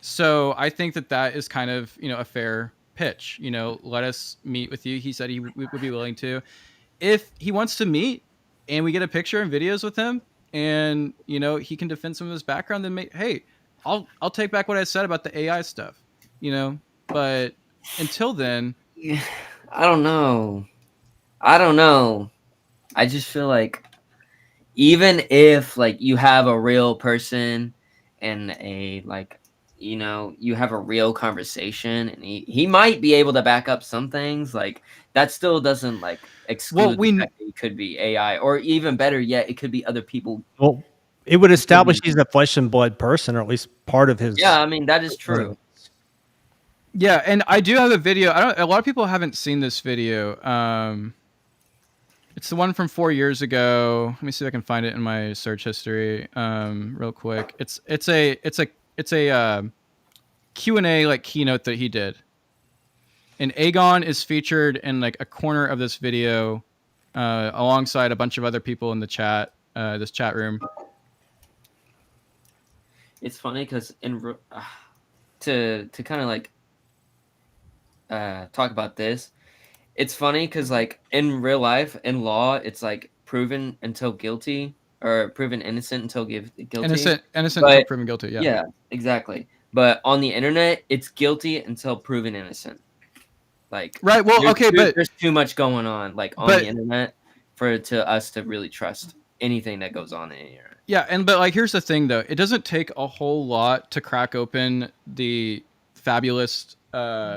So I think that is kind of, you know, a fair pitch. You know, let us meet with you. He said he would be willing to. If he wants to meet and we get a picture and videos with him and, you know, he can defend some of his background, then hey, I'll take back what I said about the AI stuff, you know, but until then, I don't know. I just feel like even if like you have a real person and a like, you know, you have a real conversation and he might be able to back up some things, like that still doesn't like exclude the fact that it could be AI, or even better yet, it could be other people. Well, it would establish he's a flesh and blood person, or at least part of his. Yeah, I mean that is true. Yeah, and I do have a video. A lot of people haven't seen this video. It's the one from 4 years ago. Let me see if I can find it in my search history, real quick. It's a Q&A like keynote that he did, and Aegon is featured in like a corner of this video, alongside a bunch of other people in the chat, this chat room. It's funny because to kind of like talk about this, it's funny because like in real life, in law, it's like proven until guilty or proven innocent until guilty. Innocent until proven guilty. Yeah. Yeah, exactly. But on the internet, it's guilty until proven innocent. Like right. Well, okay, but there's too much going on like on the internet for us to really trust anything that goes on in the internet. Yeah, but like here's the thing though, it doesn't take a whole lot to crack open the fabulous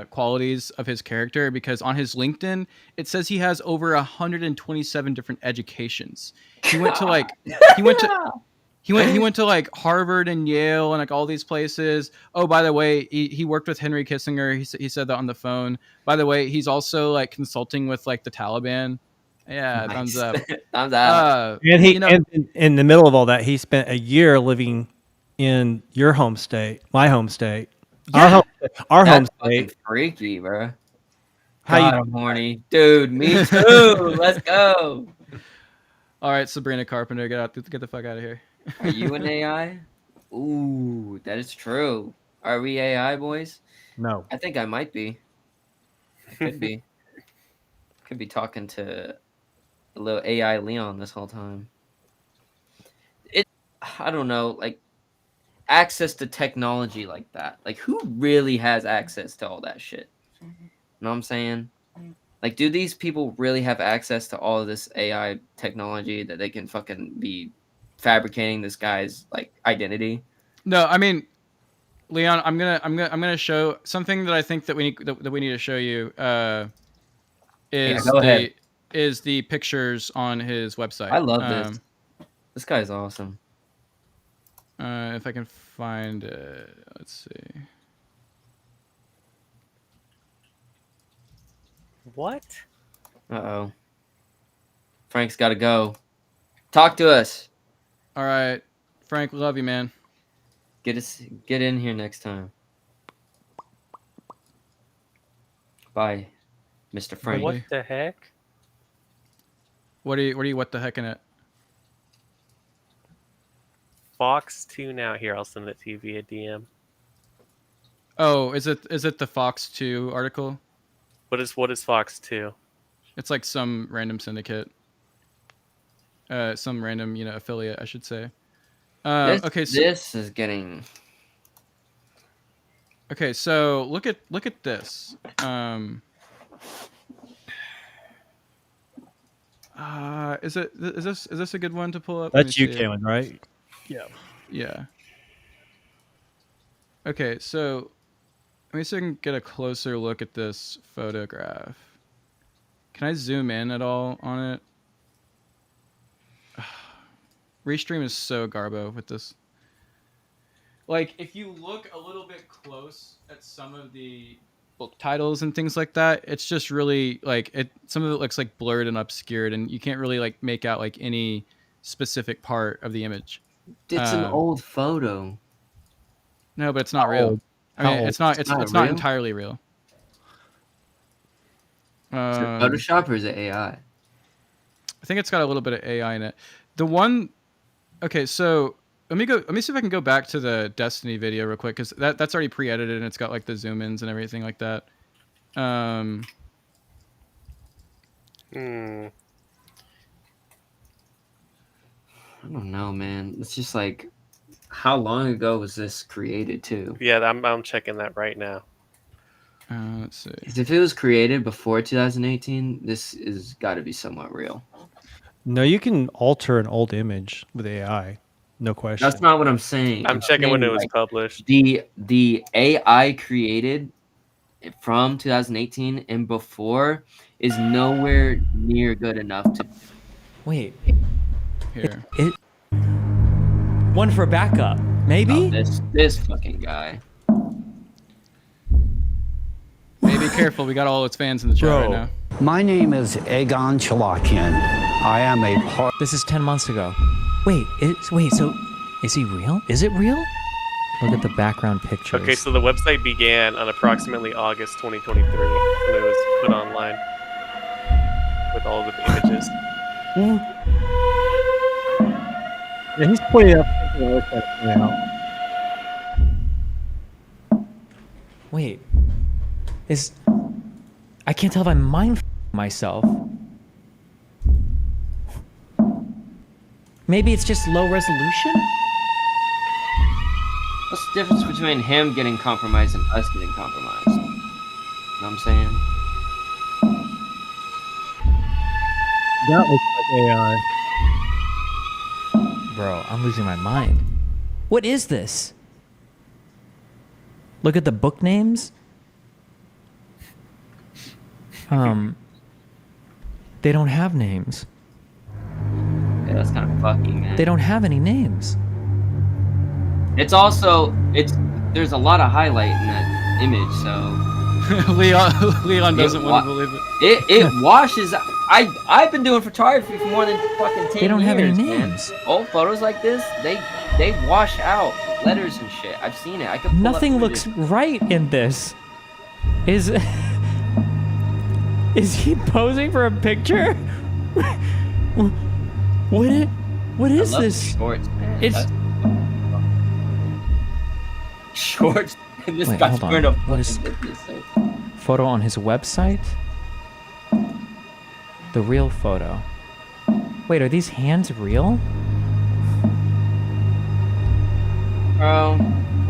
qualities of his character, because on his LinkedIn it says he has over 127 different educations. He went to like he went to like Harvard and Yale and like all these places. Oh, by the way, he worked with Henry Kissinger. He said that on the phone. By the way, he's also like consulting with like the Taliban. Yeah, nice. Thumbs up. Thumbs up. And and in the middle of all that, he spent a year living in your home state, my home state, yeah. our home state. Freaky, bro. I'm horny, dude. Me too. Let's go. All right, Sabrina Carpenter, get the fuck out of here. Are you an AI? Ooh, that is true. Are we AI boys? No. I think I might be. I could be. Could be talking to a little AI Leon this whole time. I don't know, like access to technology like that. Like who really has access to all that shit? You know what I'm saying? Like, do these people really have access to all of this AI technology that they can fucking be fabricating this guy's like identity? No, I mean, Leon, I'm gonna show something that I think that we need to show you. Is go ahead. the pictures on his website. I love this. This guy's awesome. If I can find it, let's see. What? Uh-oh. Frank's got to go. Talk to us. All right, Frank, we love you, man. Get in here next time. Bye, Mr. Frank. What the heck? What are you what the heck in it? Fox 2 now. Here, I'll send it to you via DM. Oh, is it the Fox 2 article? What is Fox 2? It's like some random syndicate. Some random, affiliate, I should say. Okay, so this is getting. Okay, so look at this. Is this a good one to pull up? That's you, Kalen, right? Yeah. Yeah. Okay, so let me see if I can get a closer look at this photograph. Can I zoom in at all on it? Restream is so garbo with this. Like, if you look a little bit close at some of the book titles and things like that, it's just really like some of it looks like blurred and obscured, and you can't really like make out like any specific part of the image. It's an old photo. No, but it's not real. I mean, it's not entirely real. Is it Photoshop or is it AI? I think it's got a little bit of AI in it. The one, okay, so let me see if I can go back to the Destiny video real quick, because that's already pre-edited and it's got like the zoom ins and everything like that. I don't know, man. It's just like, how long ago was this created too? Yeah, I'm checking that right now. Let's see. If it was created before 2018, this is got to be somewhat real. No, you can alter an old image with AI. No question. That's not what I'm saying. I'm checking when it was published. The AI created from 2018 and before is nowhere near good enough to. Wait. Here. One for backup, maybe? Oh, this fucking guy. Hey, be careful. We got all its fans in the chat right now. My name is Egon Cholakian. I am a part. This is 10 months ago. Wait, so is he real? Is it real? Look at the background pictures. Okay, so the website began on approximately August 2023 when it was put online with all of the images. Yeah, he's pointing up. Wait, I can't tell if I'm mind myself. Maybe it's just low resolution? What's the difference between him getting compromised and us getting compromised? You know what I'm saying? That looks like AI. Bro, I'm losing my mind. What is this? Look at the book names. They don't have names. Yeah, that's kind of fucking, man. They don't have any names. There's a lot of highlight in that image, so Leon doesn't want to believe it. It washes. I've been doing photography for more than fucking 10 years. They don't have any man. names. Old photos like this, they wash out letters and shit. I've seen it. I could pull Nothing up looks images. right in this. Is he posing for a picture? What is I love this? Shorts, man. It's Shorts. This Wait, guy's hold on. wearing a What is photo on his website? The real photo. Wait, are these hands real?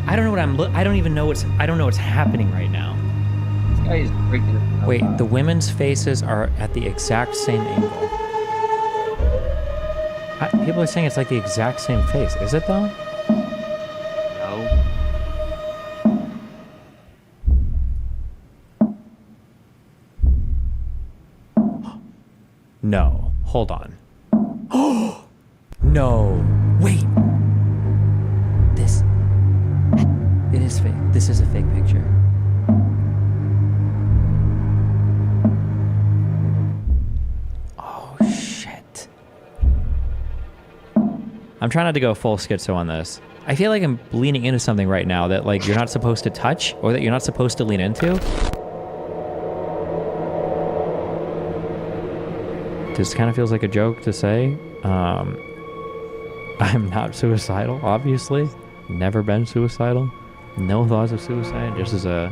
I don't know what I don't even know I don't know what's happening right now. This guy is freaking out. Wait, the women's faces are at the exact same angle. People are saying it's like the exact same face. Is it though? No. No. Hold on. Oh no. Wait. It is fake. This is a fake picture. Oh shit. I'm trying not to go full schizo on this. I feel like I'm leaning into something right now that like you're not supposed to touch or that you're not supposed to lean into. This kind of feels like a joke to say. I'm not suicidal, obviously. Never been suicidal. No thoughts of suicide, just as a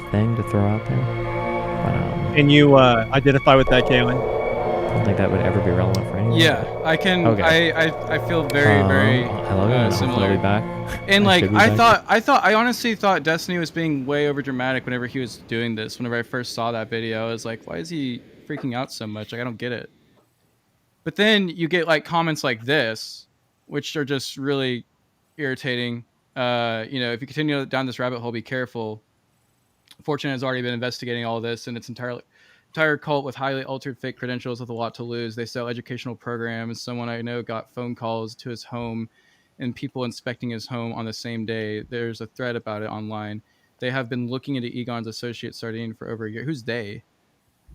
thing to throw out there. But, And you identify with that, Galen? I don't think that would ever be relevant for anyone. Yeah, I can. Okay. I feel very hello, similar. I'll be back. And like should be back. I honestly thought Destiny was being way over dramatic whenever he was doing this. Whenever I first saw that video, I was like, why is he freaking out so much? Like, I don't get it. But then you get like comments like this, which are just really irritating. If you continue down this rabbit hole, be careful. Fortune has already been investigating all this, and its entire cult with highly altered fake credentials with a lot to lose. They sell educational programs. Someone I know got phone calls to his home and people inspecting his home on the same day. There's a thread about it online. They have been looking into Egon's associate sardine for over a year. Who's they?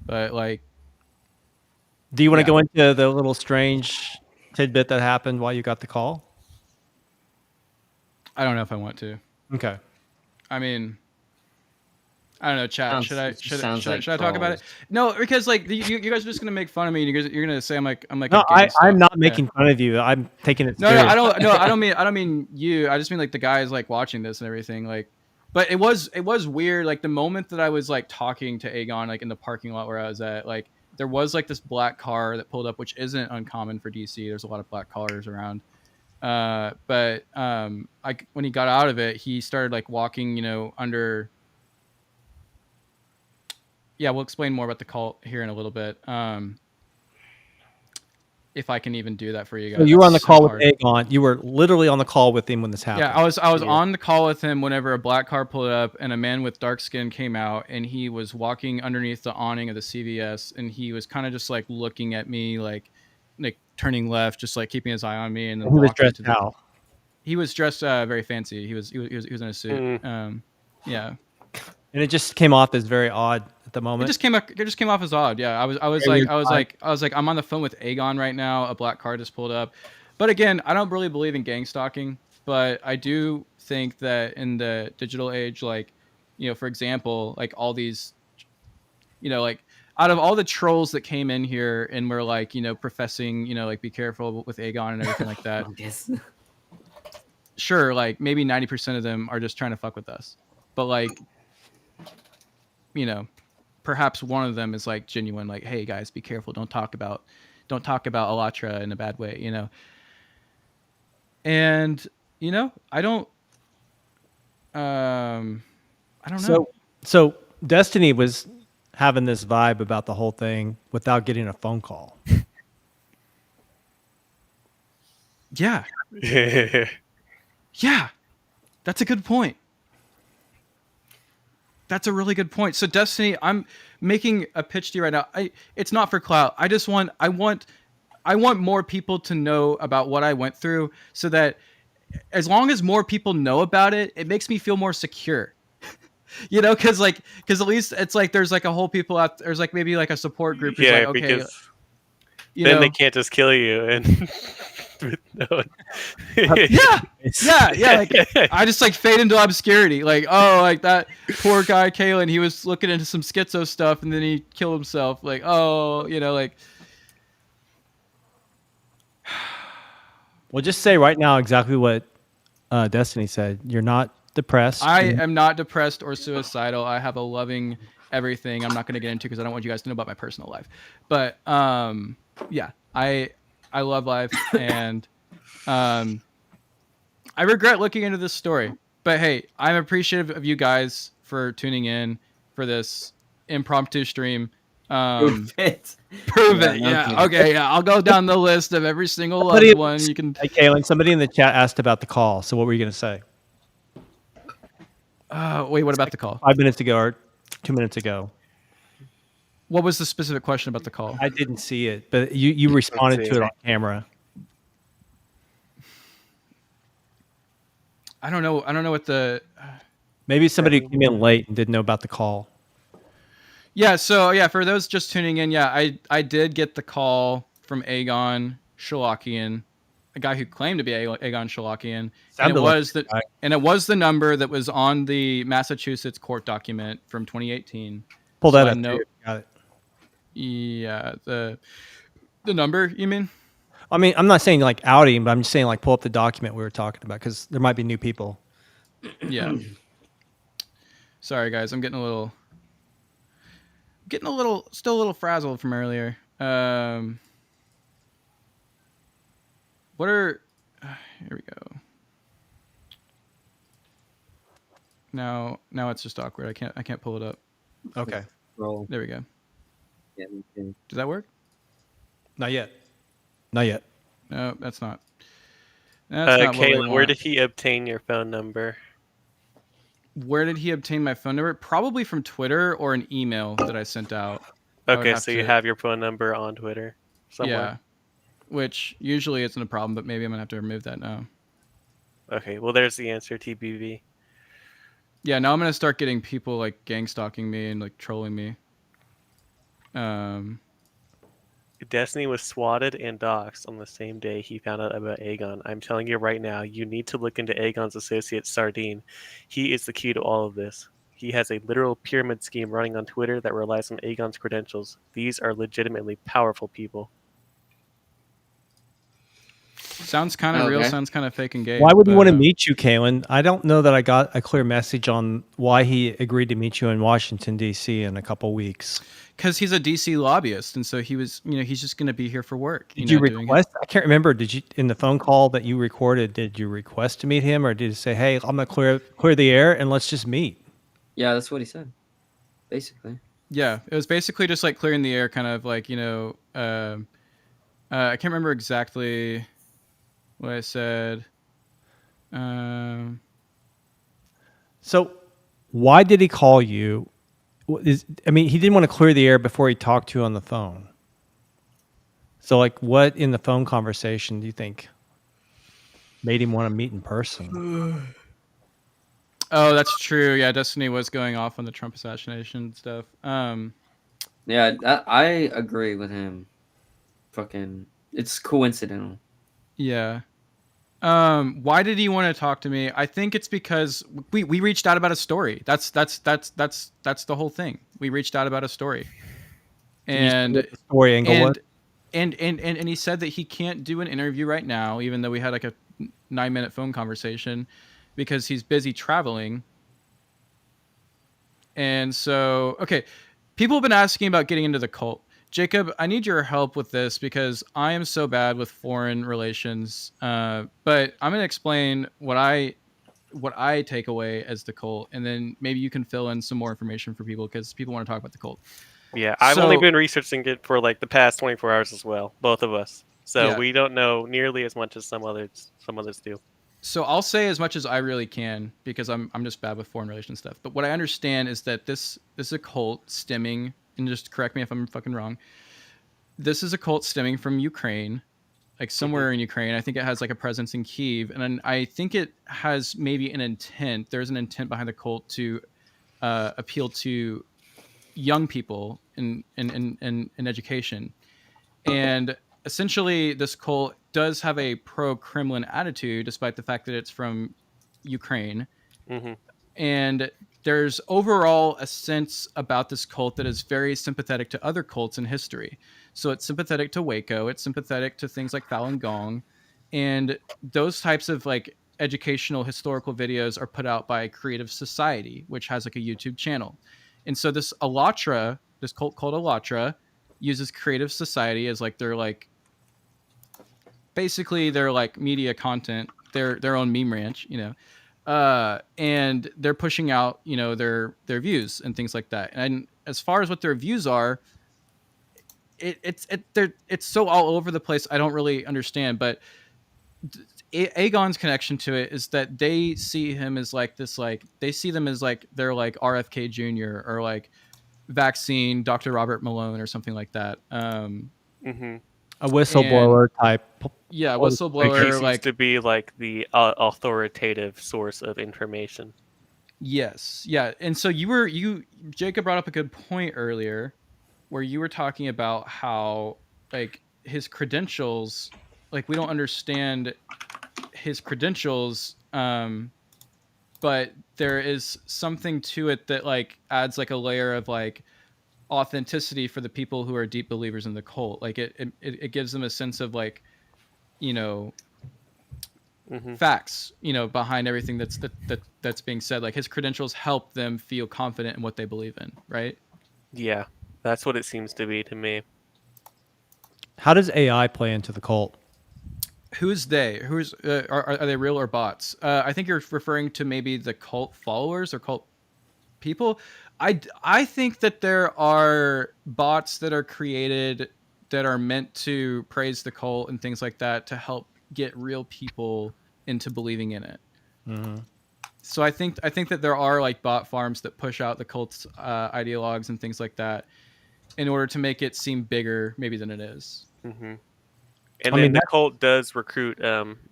But like, Do you want to go into the little strange tidbit that happened while you got the call? I don't know if I want to. Okay. I mean, I don't know, chat. Should I talk about it? trolls. No, because like you guys are just gonna make fun of me. And you're gonna say I'm like No, a gangsta. I'm not making fun of you. I'm taking it No, serious. I don't mean you. I just mean like the guys like watching this and everything. Like, but it was weird. Like the moment that I was like talking to Egon, like in the parking lot where I was at, like there was like this black car that pulled up, which isn't uncommon for DC. There's a lot of black cars around. But when he got out of it, he started like walking, under. Yeah, we'll explain more about the cult here in a little bit. If I can even do that for you guys. So you were on the That's call so with hard. Egon. You were literally on the call with him when this happened. Yeah, I was on the call with him whenever a black car pulled up and a man with dark skin came out, and he was walking underneath the awning of the CVS, and he was kind of just like looking at me, like turning left, just like keeping his eye on me, and then He was walking dressed to how? He was dressed very fancy. He was in a suit. Yeah. And it just came off as very odd at the moment. It just came off as odd. Yeah, I was like, I'm on the phone with Egon right now. A black car just pulled up. But again, I don't really believe in gang stalking, but I do think that in the digital age, like, for example, like all these, like out of all the trolls that came in here and were like, professing, like be careful with Egon and everything like that. Sure, like maybe 90% of them are just trying to fuck with us, but like, perhaps one of them is like genuine, like, hey guys, be careful, don't talk about ALLATRA in a bad way, and I don't know. So Destiny was having this vibe about the whole thing without getting a phone call. Yeah, that's a good point. That's a really good point. So Destiny, I'm making a pitch to you right now. It's not for clout. I want more people to know about what I went through, so that as long as more people know about it, it makes me feel more secure. Because at least it's like there's like a whole people out there's like maybe like a support group who's like, okay, because then they can't just kill you and yeah. Like I just like fade into obscurity. Like, oh, like that poor guy Kalen, he was looking into some schizo stuff and then he killed himself. Like, oh, like. Well, just say right now exactly what Destiny said. You're not depressed. I am not depressed or suicidal. I have a loving everything. I'm not going to get into because I don't want you guys to know about my personal life. But yeah, I love life, and I regret looking into this story. But hey, I'm appreciative of you guys for tuning in for this impromptu stream. Prove it. Prove Yeah, it. no Yeah. kidding. Okay. Yeah. I'll go down the list of every single Somebody- loved one. You can. Hey, Kaylin, somebody in the chat asked about the call. So what were you going to say? Wait. What about the call? 5 minutes ago or 2 minutes ago? What was the specific question about the call? I didn't see it, but you responded see to it. it on camera. I don't know. I don't know what the. Maybe somebody came in late and didn't know about the call. Yeah. So yeah, for those just tuning in, yeah, I did get the call from Egon Cholakian, a guy who claimed to be Egon Cholakian, and Sounded it like was that guy. and it was the number that was on the Massachusetts court document from 2018. Pull So that I up. know- Too. Got it. Yeah, the number you mean? I mean, I'm not saying like outing, but I'm just saying like pull up the document we were talking about because there might be new people. Yeah. Sorry guys, I'm getting a little, still a little frazzled from earlier. What are? Here we go. Now it's just awkward. I can't pull it up. Okay. Roll. There we go. Yeah, me too. Does that work? Not yet. Not yet. No, that's not. That's not what we Kaylin, where want. did he obtain your phone number? Where did he obtain my phone number? Probably from Twitter or an email that I sent out. I would Okay, have so you to- have your phone number on Twitter somewhere. Yeah. Which usually isn't a problem, but maybe I'm gonna have to remove that now. Okay, well, there's the answer, TBV. Yeah, now I'm gonna start getting people like gang stalking me and like trolling me. Destiny was swatted and doxxed on the same day he found out about Aegon. I'm telling you right now, you need to look into Aegon's associate Sardine. He is the key to all of this. He has a literal pyramid scheme running on Twitter that relies on Aegon's credentials. These are legitimately powerful people. Sounds kind of real. Okay. Sounds kind of fake and gay. Why would he but, want to meet you, Kaylin? I don't know that I got a clear message on why he agreed to meet you in Washington, D.C. in a couple weeks. Because he's a DC lobbyist, and so he was, he's just going to be here for work. Did you doing request? I can't remember. Did you in the phone call that you recorded? Did you request to meet him, or did you say, "Hey, I'm gonna clear the air and let's just meet"? Yeah, that's what he said. Basically. Yeah, it was basically just like clearing the air, kind of like I can't remember exactly what I said. So, why did he call you? I mean, he didn't want to clear the air before he talked to you on the phone. So, like, what in the phone conversation do you think made him want to meet in person? Oh, that's true. Yeah, Destiny was going off on the Trump assassination stuff. Yeah, I agree with him. Fucking, it's coincidental. Yeah. Why did he want to talk to me? I think it's because we reached out about a story. That's the whole thing. We reached out about a story. And The story angle was? and he said that he can't do an interview right now, even though we had like a 9-minute phone conversation, because he's busy traveling. And so, okay, people have been asking about getting into the cult. Jacob, I need your help with this because I am so bad with foreign relations. But I'm going to explain what I take away as the cult, and then maybe you can fill in some more information for people because people want to talk about the cult. Yeah, I've only So- been researching it for like the past 24 hours as well, both of us. So Yeah. we don't know nearly as much as some others do. So I'll say as much as I really can because I'm just bad with foreign relations stuff. But what I understand is that this is a cult stemming, and just correct me if I'm fucking wrong. This is a cult stemming from Ukraine, like somewhere in Ukraine. I think it has like a presence in Kyiv, and then I think it has maybe an intent. There's an intent behind the cult to appeal to young people in education, and essentially this cult does have a pro-Kremlin attitude, despite the fact that it's from Ukraine. Hmm. And there's overall a sense about this cult that is very sympathetic to other cults in history. So it's sympathetic to Waco. It's sympathetic to things like Falun Gong, and those types of like educational historical videos are put out by Creative Society, which has like a YouTube channel. And so this ALLATRA, this cult called ALLATRA, uses Creative Society as like their like basically their like media content, their own meme ranch, and they're pushing out their views and things like that. And as far as what their views are, it's so all over the place. I don't really understand, but Aegon's connection to it is that they see him as like this, like they see them as like they're like RFK Jr. or like vaccine Dr. Robert Malone or something like that. Mm-hmm. A whistleblower type. Yeah, Like he whistleblower. seems Like to be like the authoritative source of information. yes, yeah. And so Jacob brought up a good point earlier, where you were talking about how like his credentials, like we don't understand his credentials, but there is something to it that like adds like a layer of like authenticity for the people who are deep believers in the cult. Like it gives them a sense of like facts behind everything that's being said. Like his credentials help them feel confident in what they believe in, right? Yeah, that's what it seems to be to me. How does AI play into the cult? Who's they? Who's are they real or bots? I think you're referring to maybe the cult followers or cult people. I think that there are bots that are created that are meant to praise the cult and things like that to help get real people into believing in it. Mm-hmm. So I think that there are like bot farms that push out the cult's ideologues and things like that in order to make it seem bigger maybe than it is. Mm-hmm. And then the cult does recruit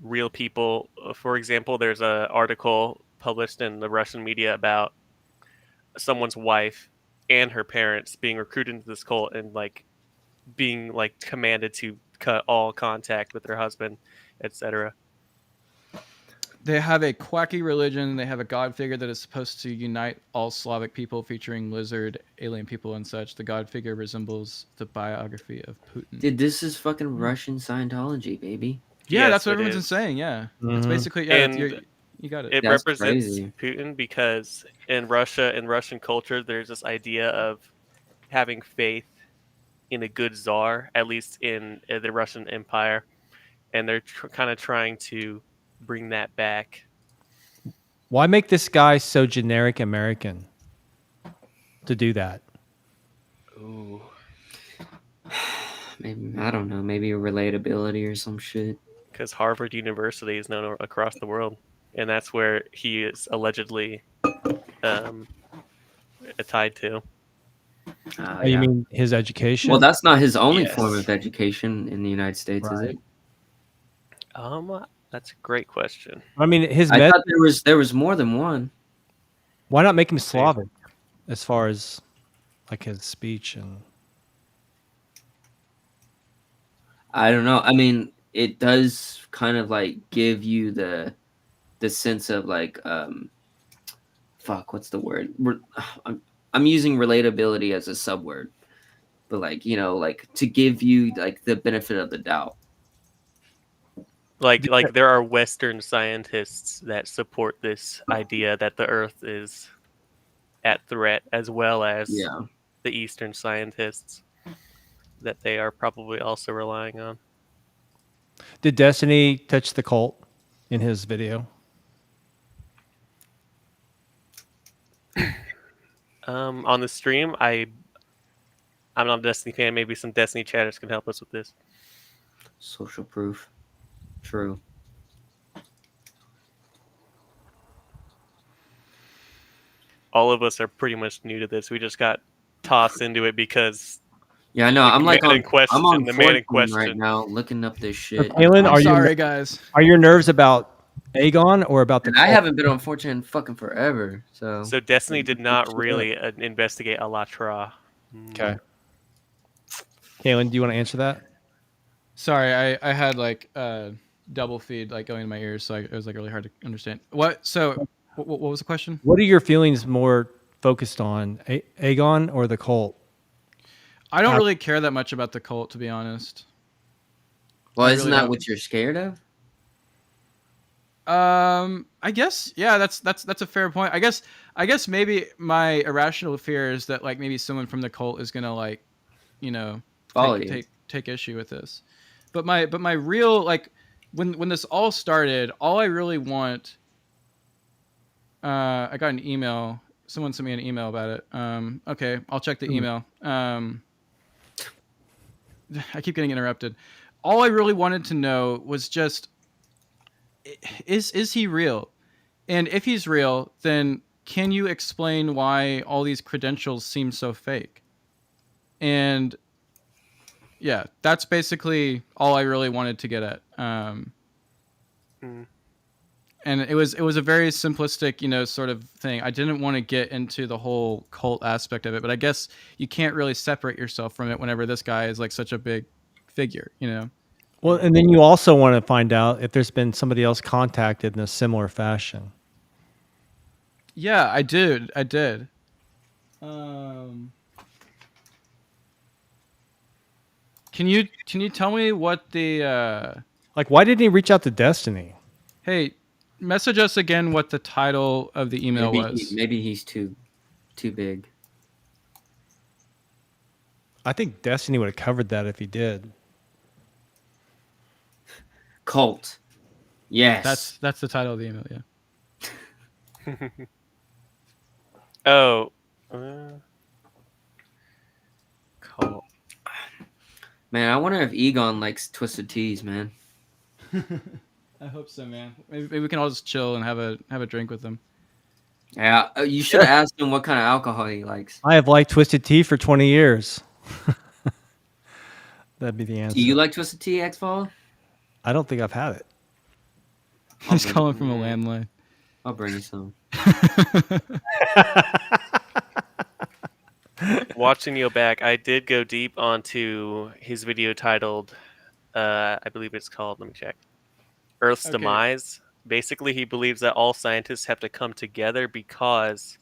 real people. For example, there's an article published in the Russian media about someone's wife and her parents being recruited into this cult and like being like commanded to cut all contact with their husband, etc. They have a quacky religion. They have a god figure that is supposed to unite all Slavic people, featuring lizard, alien people, and such. The god figure resembles the biography of Putin. Dude, this is fucking Russian Scientology, baby. Yeah, Yes, that's what it everyone's is. saying. Yeah, Mm-hmm. it's basically you got it. It That's represents crazy. Putin because in Russia, in Russian culture, there's this idea of having faith in a good czar, at least in the Russian Empire, and they're kind of trying to bring that back. Why make this guy so generic American to do that? Ooh. Maybe, I don't know, maybe a relatability or some shit. Because Harvard University is known across the world, and that's where he is allegedly tied to. Oh, you mean his education? Well, that's not his only Yes. form of education in the United States, is it? That's a great question. I mean, his I thought there was more than one. Why not make him Slavic, as far as like his speech and? I don't know. I mean, it does kind of like give you the sense of like fuck, what's the word? I'm using relatability as a subword, but like like to give you like the benefit of the doubt. Like there are Western scientists that support this idea that the Earth is at threat, as well as the Eastern scientists that they are probably also relying on. Did Destiny touch the cult in his video? On the stream, I'm not a Destiny fan. Maybe some Destiny chatters can help us with this. Social proof. True. All of us are pretty much new to this. We just got tossed into it because I know. I'm like man in question, I'm on the man in 14 question right now, looking up this shit. Kaylin, I'm sorry, guys. Are your nerves about Aegon or about the And cult? I haven't been on 4chan in fucking forever. So Destiny did not really investigate ALLATRA. Okay. Kaylin, do you want to answer that? Sorry, I had like double feed like going in my ears, so it was like really hard to understand. What was the question? What are your feelings more focused on, Aegon or the cult? I don't really care that much about the cult, to be honest. Well, isn't that what you're scared of? I guess that's a fair point. I guess maybe my irrational fear is that like maybe someone from the cult is gonna like, you know, Follow you. take issue with this. But my real like when this all started, all I really want. I got an email. Someone sent me an email about it. Okay, I'll check the email. I keep getting interrupted. All I really wanted to know was just is he real? And if he's real, then can you explain why all these credentials seem so fake? And yeah, that's basically all I really wanted to get at. And it was a very simplistic, sort of thing. I didn't want to get into the whole cult aspect of it, but I guess you can't really separate yourself from it whenever this guy is like such a big figure, Well, and then you also want to find out if there's been somebody else contacted in a similar fashion. Yeah, I did. Can you tell me what the Like, why didn't he reach out to Destiny? Hey, message us again what the title of the email was. Maybe he's too big. I think Destiny would have covered that if he did. Cult. Yes. That's the title of the email, yeah. Oh. Cult. Man, I wonder if Egon likes twisted teas, man. I hope so, man. Maybe we can all just chill and have a drink with him. Yeah, you should have asked him what kind of alcohol he likes. I have liked Twisted Tea for 20 years. That'd be the answer. Do you like twisted tea, X-Fall? I don't think I've had it. He's calling from a landline. I'll bring you some. Watching you back, I did go deep onto his video titled, I believe it's called, let me check, Earth's Demise. Basically, he believes that all scientists have to come together because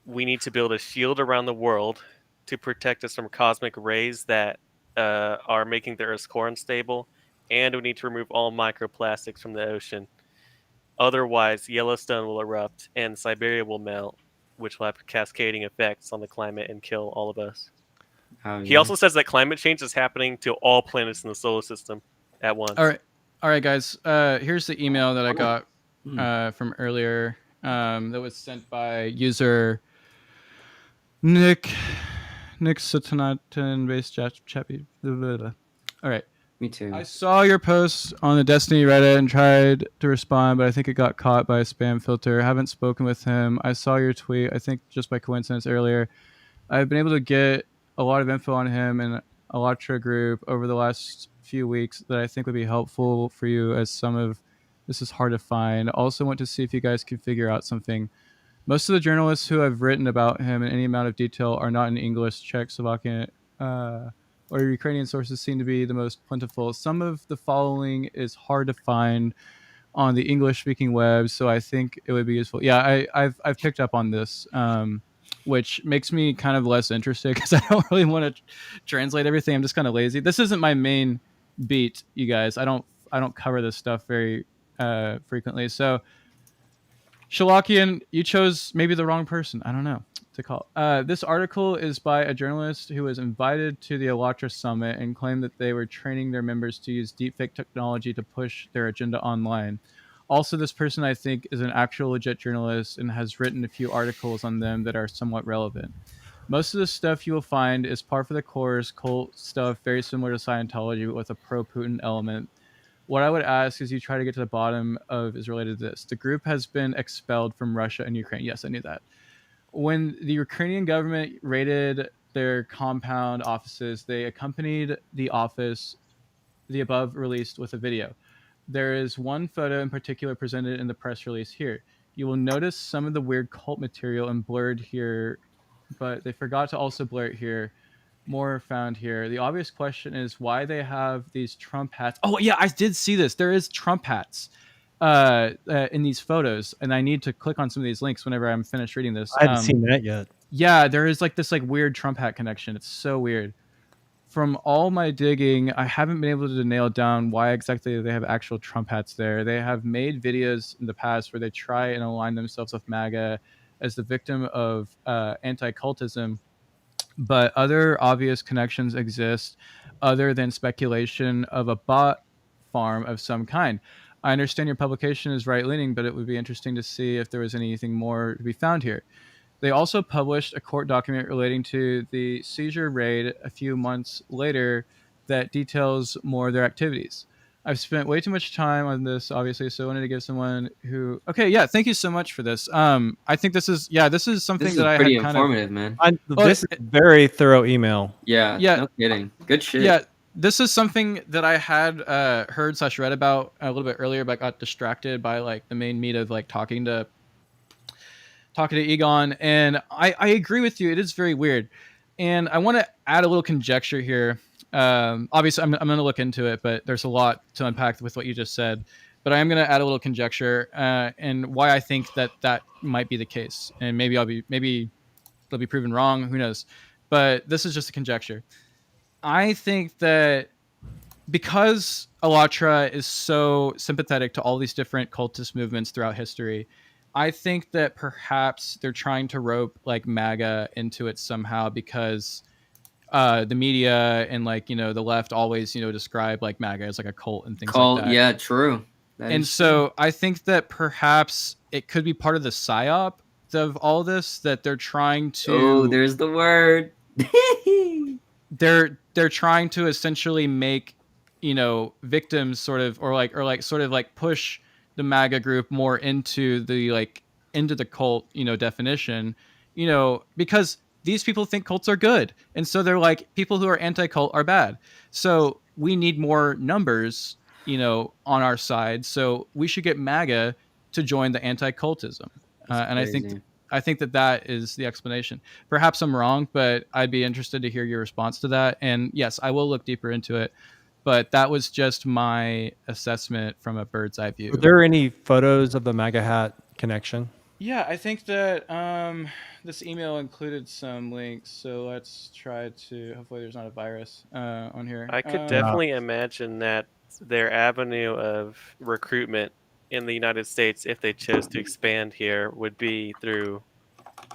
we need to build a shield around the world to protect us from cosmic rays that are making the Earth's core unstable, and we need to remove all microplastics from the ocean. Otherwise, Yellowstone will erupt and Siberia will melt, which will have cascading effects on the climate and kill all of us. He also says that climate change is happening to all planets in the solar system at once. All right, guys. Here's the email that I got from earlier that was sent by user Nick Satanatan based Chappy. All right. Me too. I saw your post on the Destiny Reddit and tried to respond, but I think it got caught by a spam filter. I haven't spoken with him. I saw your tweet, I think just by coincidence earlier. I've been able to get a lot of info on him in ALLATRA group over the last few weeks that I think would be helpful for you, as some of this is hard to find. Also want to see if you guys can figure out something. Most of the journalists who have written about him in any amount of detail are not in English. Czech, Slovakian, or Ukrainian sources seem to be the most plentiful. Some of the following is hard to find on the English-speaking web, so I think it would be useful. Yeah, I've picked up on this, which makes me kind of less interested because I don't really want to translate everything. I'm just kind of lazy. This isn't my main beat, you guys. I don't cover this stuff very frequently. So, Cholakian, you chose maybe the wrong person. I don't know to call. This article is by a journalist who was invited to the ALLATRA summit and claimed that they were training their members to use deepfake technology to push their agenda online. Also, this person, I think, is an actual legit journalist and has written a few articles on them that are somewhat relevant. Most of the stuff you will find is par for the course, cult stuff, very similar to Scientology, but with a pro-Putin element. What I would ask is you try to get to the bottom of is related to this. The group has been expelled from Russia and Ukraine. Yes, I knew that. When the Ukrainian government raided their compound offices, they accompanied the above released with a video. There is one photo in particular presented in the press release here. You will notice some of the weird cult material and blurred here, but they forgot to also blur it here. More found here. The obvious question is why they have these Trump hats. Oh yeah, I did see this. There is Trump hats in these photos, and I need to click on some of these links whenever I'm finished reading this. I haven't seen that yet. Yeah, there is like this like weird Trump hat connection. It's so weird. from all my digging, I haven't been able to nail down why exactly they have actual Trump hats there. They have made videos in the past where they try and align themselves with MAGA as the victim of anti-cultism, but other obvious connections exist other than speculation of a bot farm of some kind. I understand your publication is right-leaning, but it would be interesting to see if there was anything more to be found here. They also published a court document relating to the seizure raid a few months later that details more of their activities. I've spent way too much time on this, obviously, so I wanted to give someone who. Okay, yeah, thank you so much for this. I think this is something This is that I pretty had kind informative, man. This is a very thorough email. Yeah, Yeah. no kidding. Good shit. Yeah, this is something that I had heard/read about a little bit earlier, but got distracted by like the main meat of like talking to Egon, and I agree with you. It is very weird, and I want to add a little conjecture here. Obviously, I'm going to look into it, but there's a lot to unpack with what you just said. But I am going to add a little conjecture and why I think that might be the case, and maybe it'll be proven wrong. Who knows? But this is just a conjecture. I think that because ALLATRA is so sympathetic to all these different cultist movements throughout history, I think that perhaps they're trying to rope like MAGA into it somehow because the media and like the left always describe like MAGA as like a cult and things like that. Yeah, true. And so I think that perhaps it could be part of the psyop of all this, that they're trying to. Oh, there's the word. they're trying to essentially make victims sort of or push the MAGA group more into the cult definition, because these people think cults are good, and so they're like, people who are anti-cult are bad, so we need more numbers on our side, so we should get MAGA to join the anti-cultism. And I think that is the explanation. Perhaps I'm wrong, but I'd be interested to hear your response to that. And yes, I will look deeper into it. But that was just my assessment from a bird's eye view. Are there any photos of the MAGA hat connection? Yeah, I think that this email included some links. So let's try to. Hopefully, there's not a virus on here. I could definitely imagine that their avenue of recruitment in the United States, if they chose to expand here, would be through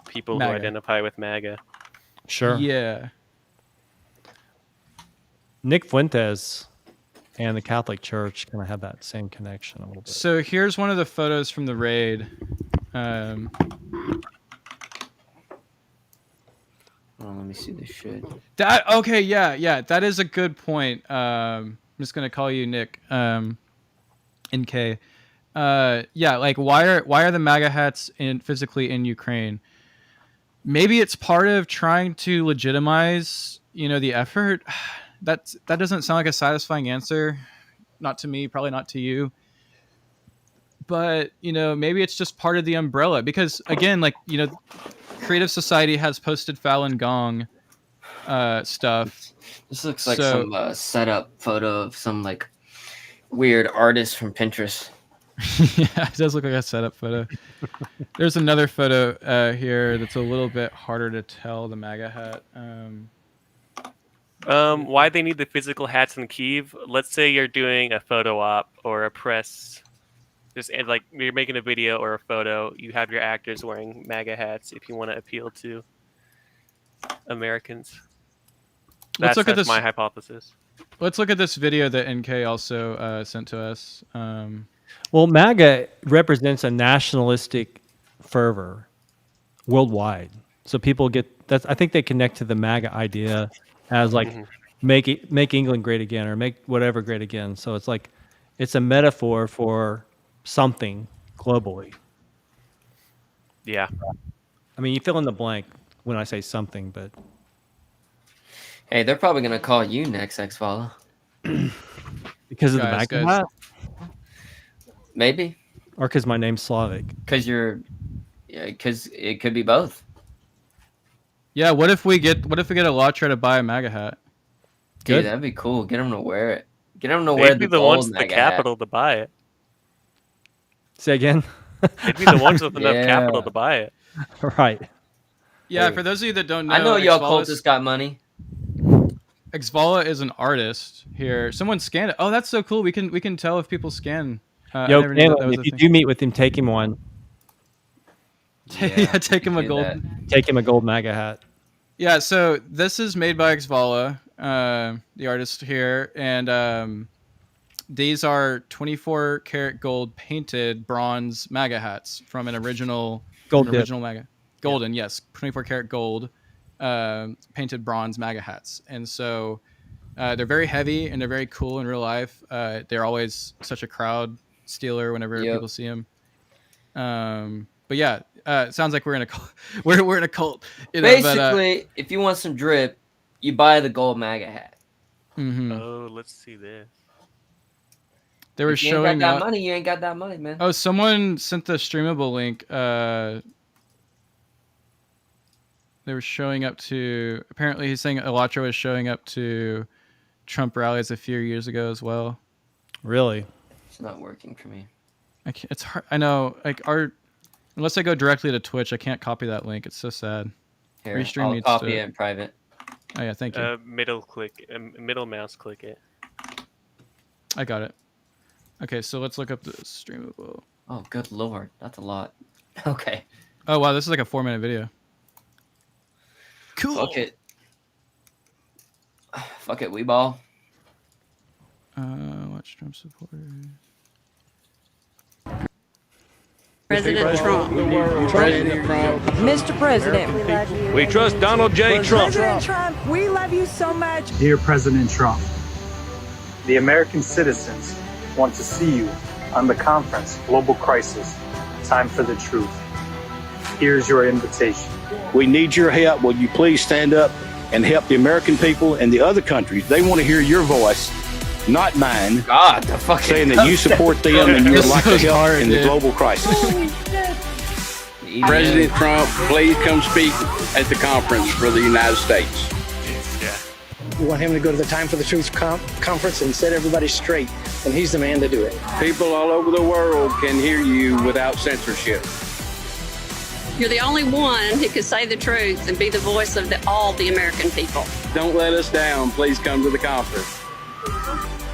people MAGA. who identify with MAGA. Sure. Yeah. Nick Fuentes and the Catholic Church kind of have that same connection a little bit. So here's one of the photos from the raid. Oh, let me see this shit. That is a good point. I'm just gonna call you Nick. NK. Like why are the MAGA hats physically in Ukraine? Maybe it's part of trying to legitimize, the effort. That doesn't sound like a satisfying answer. Not to me, probably not to you. But, maybe it's just part of the umbrella, because again, Creative Society has posted Falun Gong stuff. This looks like some setup photo of some weird artist from Pinterest. Yeah, it does look like a setup photo. There's another photo here that's a little bit harder to tell, the MAGA hat. Why they need the physical hats in Kyiv? Let's say you're doing a photo op or a press, you're making a video or a photo. You have your actors wearing MAGA hats if you want to appeal to Americans. That's my hypothesis. Let's look at this video that NK also sent to us. Well, MAGA represents a nationalistic fervor worldwide. So people get that. I think they connect to the MAGA idea as make England great again, or make whatever great again. So it's a metaphor for something globally. Yeah. I mean, you fill in the blank when I say something, but hey, they're probably gonna call you next, X-Follow. Because of the MAGA hat? Maybe. Or because my name's Slavic. Because it could be both. Yeah, what if we get ALLATRA to buy a MAGA hat? Dude, Good. that'd be cool. Get them to wear it. Get them to They'd wear be the the ones gold with the MAGA hat. capital to buy it. Say again? They'd be the ones with enough capital to buy it. Right. Yeah, Hey. for those of you that don't know, I know y'all X-Follows- cultists got money. Xvala is an artist here. Someone scanned it. Oh, that's so cool. We can tell if people scan. I Yo, never knew that Caleb, was if a you thing. do meet with him, take him one. Yeah, take him a do gold. that. Take him a gold MAGA hat. Yeah, so this is made by Xvala, the artist here, and these are 24 karat gold painted bronze MAGA hats from an original Gold dip. MAGA. Golden, yes, 24 karat gold painted bronze MAGA hats, and so they're very heavy and they're very cool in real life. They're always such a crowd stealer whenever Yep. people see them. But yeah, it sounds like we're in a cult. we're in a cult. You know, Basically, if you want some drip, you buy the gold MAGA hat. Mhm. Oh, let's see this. They were If you ain't showing got that up. money, you ain't got that money, man. Oh, someone sent the streamable link. They were showing up to. Apparently, he's saying ALLATRA was showing up to Trump rallies a few years ago as well. Really? It's not working for me. It's hard. I know. Like unless I go directly to Twitch, I can't copy that link. It's so sad. Here, Restream I'll needs copy to- it in private. Oh yeah, thank you. Middle mouse click it. I got it. Okay, so let's look up the streamable. Oh, good lord, that's a lot. Okay. Oh wow, this is like a 4-minute video. Cool. Fuck it. Fuck it, we ball. Watch Trump supporters. President Trump. President Trump. Mr. President. We trust Donald J. Trump. President Trump, we love you so much. Dear President Trump, the American citizens want to see you on the conference, Global Crisis, Time for the Truth. Here's your invitation. We need your help. Will you please stand up and help the American people and the other countries? They want to hear your voice, not mine, God, the fuck saying that you support them and you would like to help in the global crisis. President Trump, please come speak at the conference for the United States. Yeah. We want him to go to the Time for the Truth conference and set everybody straight, and he's the man to do it. People all over the world can hear you without censorship. You're the only one who can say the truth and be the voice of all the American people. Don't let us down. Please come to the conference.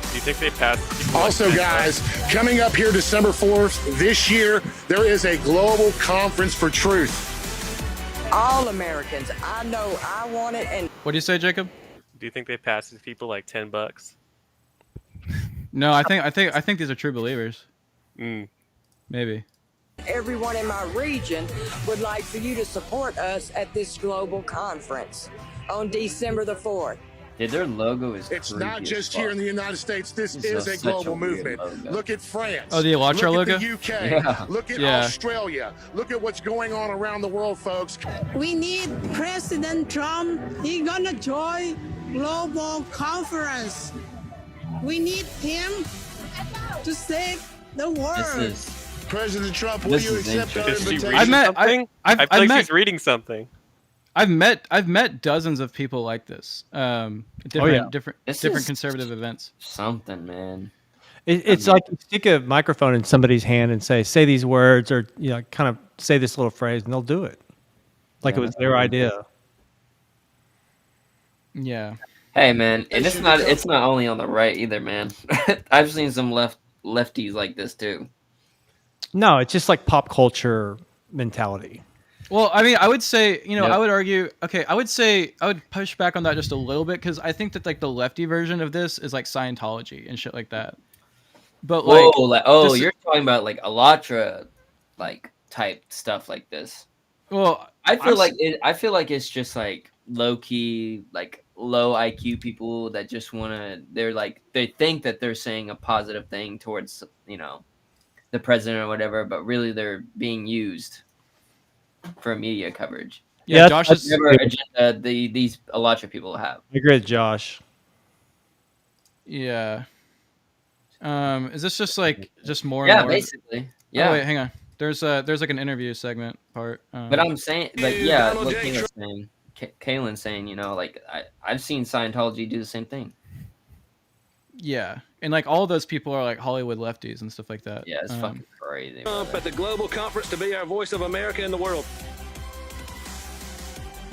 Do you think they passed? Also, guys, coming up here December 4th this year, there is a global conference for truth. All Americans, I know I want it, and What do you say, Jacob? Do you think they passed these people like $10? No, I think these are true believers. Maybe. everyone in my region would like for you to support us at this global conference on December the 4th. Dude, their logo is It's creepy not as just fuck. here in the United States. This It's is a- a such a global weird movement. logo. Look at France. Oh, the ALLATRA Look logo? at the UK. Yeah. Look at Yeah. Australia. Look at what's going on around the world, folks. We need President Trump. He's gonna join global conference. We need him to save the world. This is President Trump, will This you is accept our Is he invitation? reading met- something? I I feel like met- he's reading something. I've met dozens of people like this. Different This different is conservative events. something, man. It's like you stick a microphone in somebody's hand and say these words, or kind of say this little phrase, and they'll do it, like it was their idea. Yeah. Hey, man, and it's not only on the right either, man. I've seen some lefties like this too. No, it's just like pop culture mentality. Well, I mean, I would say, Yep. I would argue, okay, I would push back on that just a little bit, because I think that like the lefty version of this is like Scientology and shit like that. But Whoa, this- you're talking about like ALLATRA, like type stuff like this. well, I feel like it's just like low key, like low IQ people that just they think that they're saying a positive thing towards the president or whatever, but really they're being used for media coverage. yeah, Yeah, Josh is. Whatever agenda these ALLATRA people have. I agree with Josh. Yeah. Is this just like more? Yeah, and more? basically. Oh, Yeah, wait, hang on. There's like an interview segment part. but I'm saying, like, yeah, what Kalen's saying. Kalen's saying, like I've seen Scientology do the same thing. yeah, and like all those people are like Hollywood lefties and stuff like that. Yeah, it's fucking crazy. Trump at the global conference to be our voice of America in the world.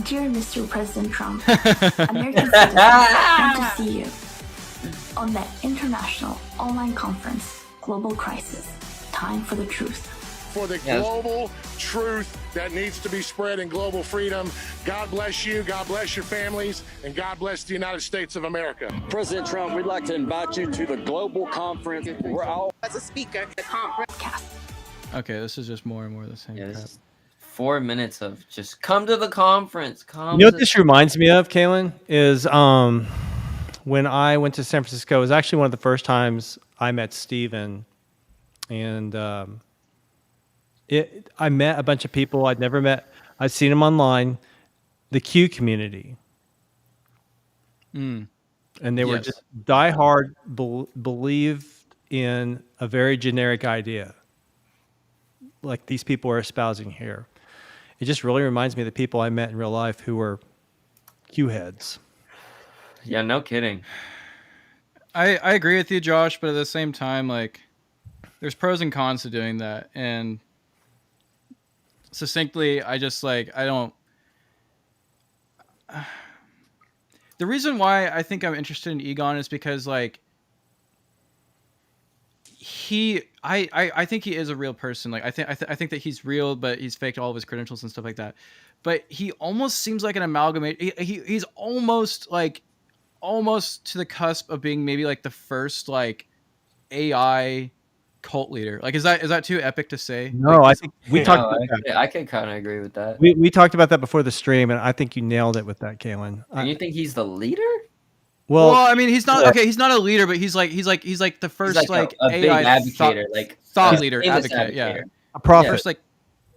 Dear Mr. President Trump, American citizens want to see you on the international online conference, Global Crisis, Time for the Truth. For the global truth that needs to be spread in global freedom. God bless you, God bless your families, and God bless the United States of America. President Trump, we'd like to invite you to the global conference. We're all as a speaker at the conference. Okay, this is just more and more the same Yeah, crap. this is 4 minutes of just come to the conference. Come. You know what to this reminds me of, Kaylin, is when I went to San Francisco. It was actually one of the first times I met Steven. And I met a bunch of people I'd never met. I'd seen them online, the Q community. Mm. And they were just diehard, believed in a very generic idea, like these people are espousing here. It just really reminds me of the people I met in real life who were Q heads. Yeah, no kidding. I agree with you, Josh, but at the same time, like, there's pros and cons to doing that. And succinctly, I just, like, I don't... The reason why I think I'm interested in Egon is because, like, I think he is a real person. Like, I think that he's real, but he's faked all of his credentials and stuff like that. But he almost seems like an amalgamate. He's almost to the cusp of being maybe like the first like AI cult leader. Like, is that too epic to say? No, like, I think we talked about that. I can kind of agree with that. We talked about that before the stream, and I think you nailed it with that, Kaylin. And you think he's the leader? Well, I mean, he's not okay. He's not a leader, but he's like the first like a big AI advocator, thought leader, advocate. advocate. Yeah, a prophet. First, like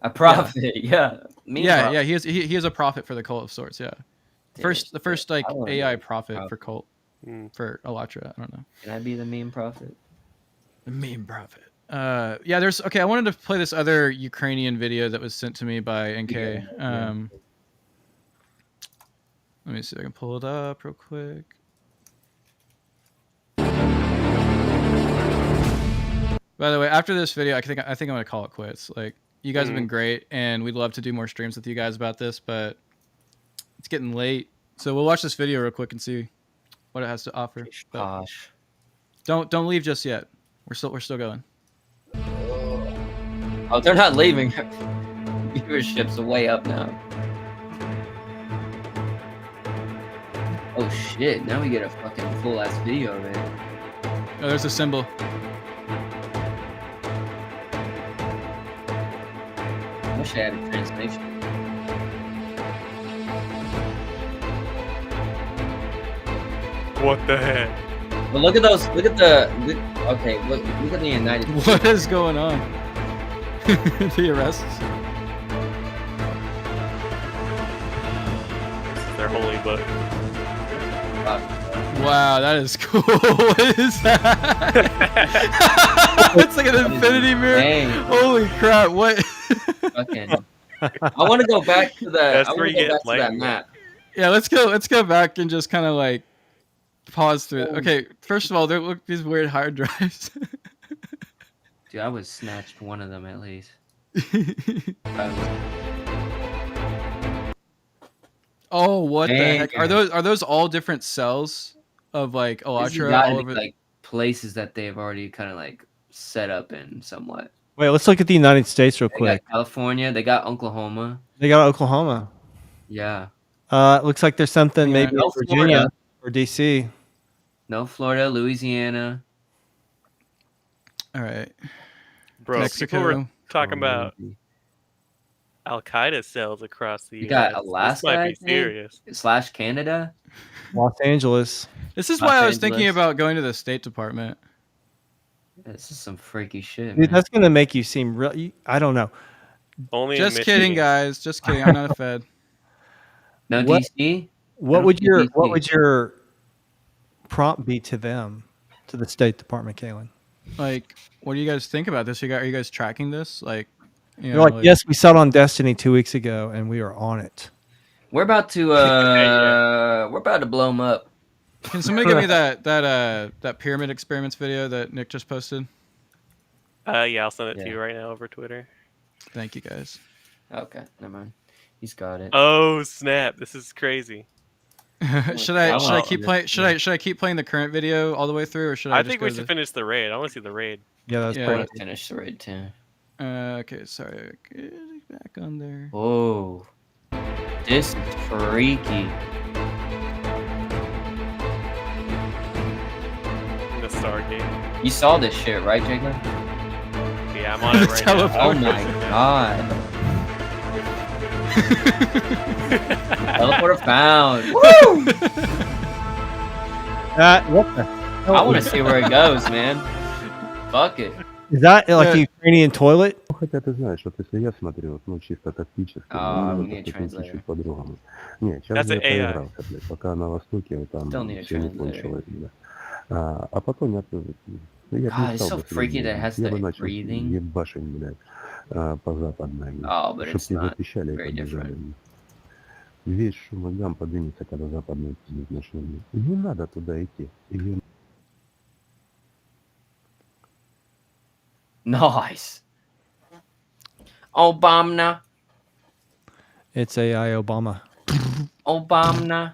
a prophet. Yeah, yeah. He is a prophet for the cult of sorts. Yeah, the first like AI prophet for cult for ALLATRA. I don't know. Can I be the meme prophet? The meme prophet. Yeah. There's okay. I wanted to play this other Ukrainian video that was sent to me by NK. Let me see if I can pull it up real quick. By the way, after this video, I think I'm gonna call it quits. Like, you guys have been great, and we'd love to do more streams with you guys about this, but it's getting late. So we'll watch this video real quick and see what it has to offer. Gosh, don't leave just yet. We're still going. Oh, they're not leaving. Viewership's way up now. Oh shit! Now we get a fucking full ass video, man. Oh, there's a symbol. I wish I had a translation. What the heck? But look at those. Look at the. Okay, look at the United States. What is going on? The arrests. Their holy book. Wow, that is cool. What is that? It's like an infinity mirror. Dang. Holy crap! What? Fucking. I want to go back to that. That's where you get that map. Yeah, let's go back and just kind of like pause through it. Okay, first of all, there look these weird hard drives. Dude, I was snatched one of them at least. Oh, what the Dang. heck? Are those all different cells of like ALLATRA gotta all be, over? like places that they've already kind of like set up in somewhat. Wait, let's look at the United States real They quick. got California. They got Oklahoma. They got Oklahoma. Yeah. It looks like there's something maybe No in Virginia Florida. or DC. No, Florida, Louisiana. All right. Bro, Mexico. people were talking about Al Qaeda cells across the You US. got Alaska. This might I be think, serious. / Canada. Los Angeles. This is Los why I was thinking Angeles. about going to the State Department. This is some freaky shit, Dude, man. that's gonna make you seem real. I don't know. Only in Just Michigan. kidding, guys. Just kidding. I'm not a Fed. No What- DC. What No would your DC. prompt be to them, to the State Department, Kaylin? Like, what do you guys think about this? Are you guys tracking this? Like, you You're know, like, yes, we saw it on Destiny 2 weeks ago, and we are on it. We're about to blow them up. Can somebody give me that pyramid experiments video that Nick just posted? Yeah, I'll send it to Yeah. you right now over Twitter. Thank you, guys. Okay, never mind. He's got it. Oh snap! This is crazy. should I keep playing? Should I keep playing the current video all the way through, or should I? I think we should finish the raid. I want to see the raid. Yeah, that's I pretty. want to finish the raid too. Okay, sorry. Back on there. Oh, this is freaky. The Stargate. You saw this shit, right, Jacob? Yeah, I'm on it right now. Oh my god. Teleporter found. Woo! What the hell? I want to see where it goes, man. Fuck it. Is that like a Ukrainian toilet? Хотя ты знаешь, вот если я смотрю, ну чисто тактически, we ну, need a translator. чуть по-другому. Не, сейчас That's я an AI. поигрался, блядь, пока на Востоке там Still need a все не translator. кончилось, да. А потом я бы God, не it's стал so бы freaky that it has я бы the начал breathing. ебашить, блядь, по западной, Oh, but чтоб it's не not запищали и very побежали. different. Весь шум и гам поднимется, когда западные пиздят начнут. Не надо туда идти. Nice. Obama. It's AI Obama. Obama.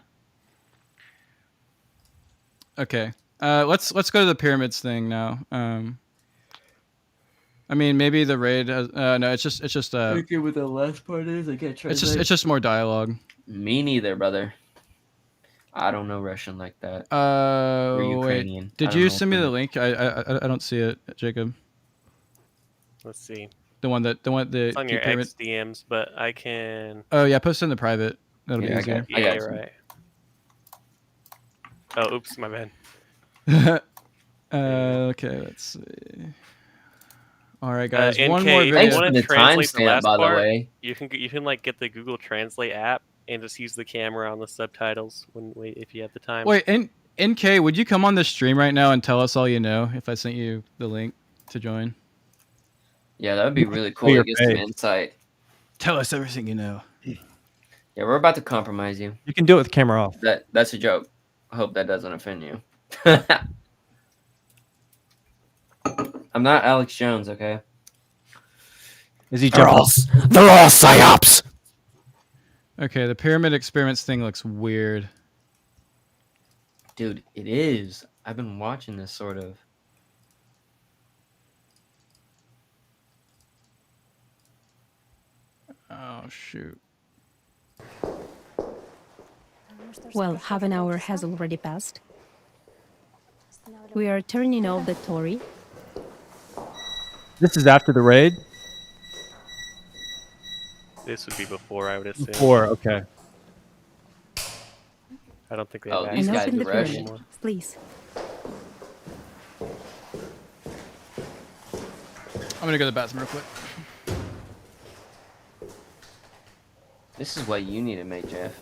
Okay. Let's go to the pyramids thing now. I mean, maybe the raid has, no, it's just Freaky with the last part is I can't translate. it's just more dialogue. Me neither, brother. I don't know Russian like that. Or Ukrainian. Wait. Did you send me the link? I don't see it, Jacob. Let's see. The one It's on your pyramid. X DMs, but I can. Oh yeah, post it in the private. That'll be Yeah, easier. Yeah, you're right. Oh, oops, my bad. Okay, let's see. All right, guys. NK, One more if video. you want to translate the timestamp, last by the part, way. you can like get the Google Translate app and just use the camera on the subtitles if you have the time. Wait, NK, would you come on the stream right now and tell us all you know if I sent you the link to join? Yeah, that would be really cool to get some insight. Tell us everything you know. Yeah, we're about to compromise you. You can do it with the camera off. That's a joke. I hope that doesn't offend you. I'm not Alex Jones, okay? Is he They're all psyops. Okay, the pyramid experiments thing looks weird. Dude, it is. I've been watching this sort of. Oh, shoot. Well, half an hour has already passed. We are turning off the Tory. This is after the raid? This would be before, I would assume. Before, okay. I don't think they have these And guys open are the rushing. pyramid, please. I'm gonna go to the bathroom real quick. This is what you need to make, Jeff.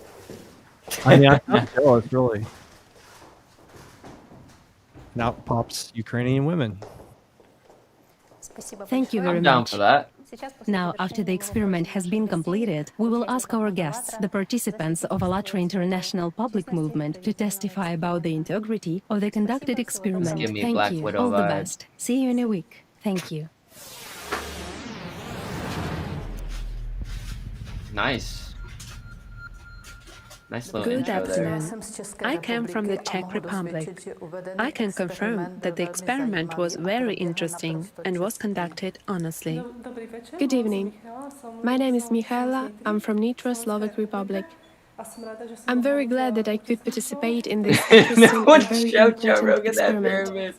I mean, I'm jealous, really. Now pops Ukrainian women. Thank you very I'm down much. for that. Now, after the experiment has been completed, we will ask our guests, the participants of ALLATRA International Public Movement, to testify about the integrity of the conducted experiment. Give me a Thank Black you. Widow All the vibe. best. See you in a week. Thank you. Nice. Nice little Good intro there. afternoon. I came from the Czech Republic. I can confirm that the experiment was very interesting and was conducted honestly. Good evening. My name is Michaela. I'm from Nitra, Slovak Republic. I'm very glad that I could participate in this interesting and very important experiment.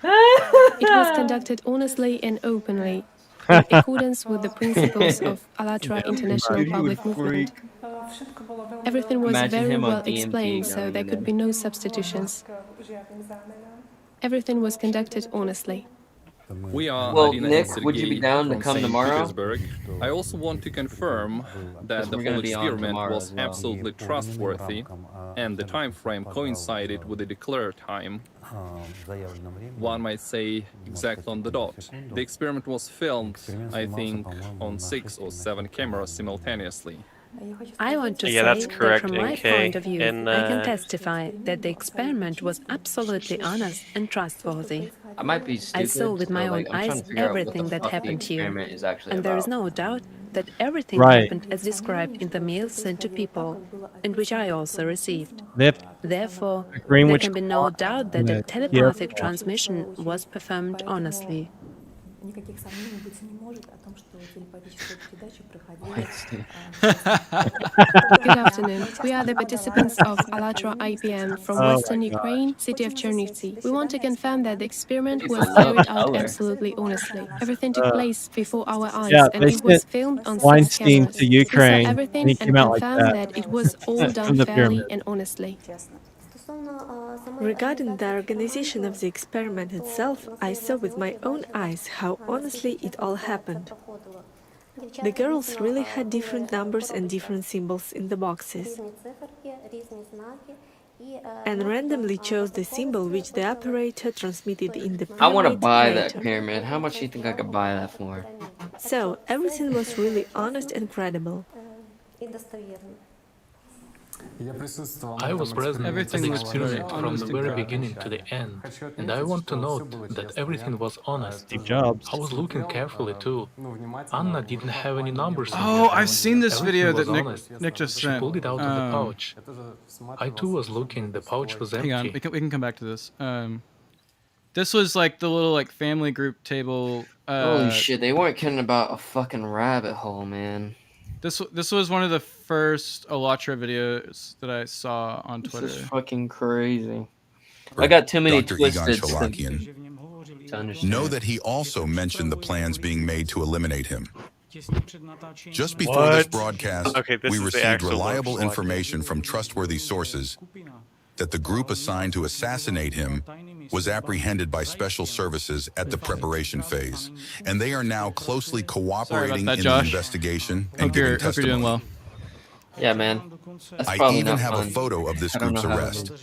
It was conducted honestly and openly, in accordance with the principles of ALLATRA International Public Movement. Everything was Imagine very him on well DMT explained, so going there in could there. be no substitutions. Everything was conducted honestly. We are Well, Alina Nick, and would you be Sergei down to from come St. tomorrow? Petersburg. I also want to confirm that the we're gonna whole be on experiment tomorrow was as well. absolutely trustworthy, and the time frame coincided with the declared time. One might say exactly on the dot. The experiment was filmed, I think, on 6 or 7 cameras simultaneously. I want to Yeah, say that's that correct, from my NK. point of view, And, I can testify that the experiment was absolutely honest and trustworthy. I might be stupid. I saw with my but, own like, I'm trying eyes to figure out what everything the that fuck the happened here, experiment is actually and there is about. no doubt that everything Right. happened as described in the mail sent to people, and which I also received. They have Therefore, agreeing there which can be no doubt that the yeah. telepathic transmission was performed honestly. Никаких сомнений быть не может о том, что телепатическая передача проходила. Good afternoon. We are the participants of ALLATRA IPM from Oh Western my gosh. Ukraine, city of Chernivtsi. We want to confirm that the experiment was People love carried out color. absolutely honestly. Everything took place before our eyes, Yeah, and they it was sent filmed on 6 Weinstein cameras. to We saw Ukraine, and everything he and came out like confirmed that that it was all done from the fairly pyramid. and honestly. Regarding the organization of the experiment itself, I saw with my own eyes how honestly it all happened. The girls really had different numbers and different symbols in the boxes, and randomly chose the symbol which the operator transmitted in the I want to pyramid buy later. that pyramid. How much do you think I could buy that for? So everything was really honest and credible. I was present at Everything the was experiment correct, from honest the and very credible. beginning to the end, and I want to note that everything was honest. Steve Jobs. I was looking carefully too. Anna didn't have any numbers in Oh, her I've hand. seen this Everything video was that honest. Nick just She sent. pulled it out of the pouch. I too was looking, the pouch was empty. Hang on, we can come back to this. This was like the little like family group table. Holy shit, they weren't kidding about a fucking rabbit hole, man. This was one of the first ALLATRA videos that I saw on Twitter. This is fucking crazy. I got too many Dr. Egon twisted Cholakian. to understand. Know that he also mentioned the plans being made to eliminate him. Just before this What? broadcast, Okay, this we is the received actual reliable Cholakian. information from trustworthy sources that the group assigned to assassinate him was apprehended by special services at the preparation phase, and they are now closely cooperating that, in Josh. the investigation and Hope you're giving doing testimony. well. Yeah, man. That's I probably even not have fun. a photo of this I don't group's know how it arrest. is,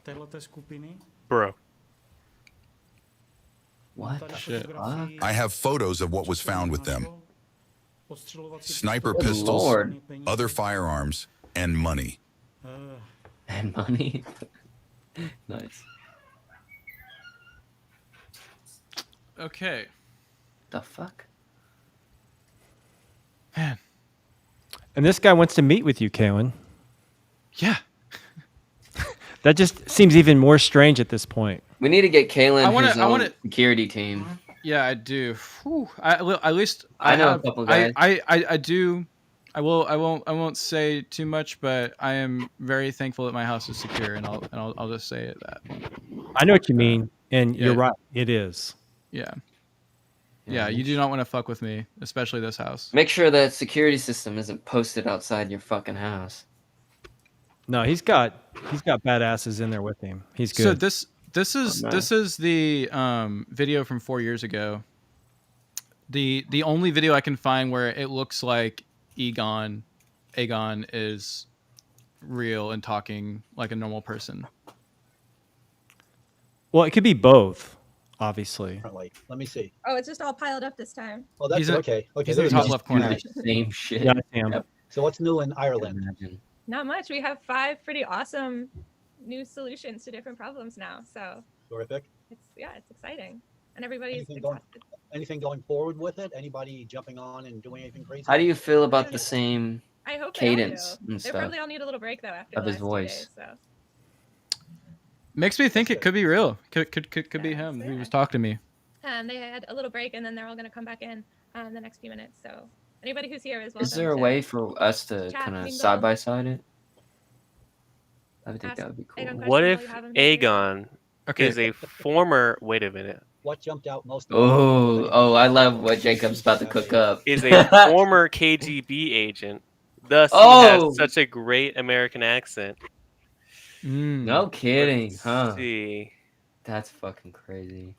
but- Bro. What the Shit. fuck? I have photos of what was found with them. Sniper Good pistols, Lord. other firearms, and money. And money. Nice. Okay. The fuck? Man. And this guy wants to meet with you, Kaylin. Yeah. That just seems even more strange at this point. We need to get Kalen his I own wanna- security team. Yeah, I do. Whew. At least I know a have- couple guys. I do. I won't say too much, but I am very thankful that my house is secure, and I'll just say it that. I know what you mean, and Yeah. you're right. It is. Yeah. Yeah, you do not want to fuck with me, especially this house. Make sure that security system isn't posted outside your fucking house. No, he's got badasses in there with him. He's good. So this is Oh, this is the video from 4 years ago. The only video I can find where it looks like Egon is real and talking like a normal person. Well, it could be both, obviously. Let me see. Oh, it's just all piled up this time. Oh, that's He's in- okay. Okay, he's in there the you top go. left corner. Same shit. Yeah, I am. Yep. So what's new in Ireland? Not much. We have 5 pretty awesome new solutions to different problems now. So Terrific. it's exciting, and everybody's Anything going, exhausted. anything going forward with it? Anybody jumping on and doing anything crazy? How do you feel about the same I hope they all cadence do. and They stuff probably all need a little break though after of the his last 2 voice? days, so. Makes me think it could be real. Could be him. He was talking to me. They had a little break, and then they're all going to come back in the next few minutes. So anybody who's here is welcome. Is there a to way for us to chat, kind of mingle. side by side it? I would think Ask that would be cool. Egon What questions if while you have him here. Aegon Okay. is a former? Wait a minute. What jumped out most? Oh, I love what Jacob's about to cook up. Is a former KGB agent. Thus, he Oh! has such a great American accent. No kidding, Let's huh? see. That's fucking crazy.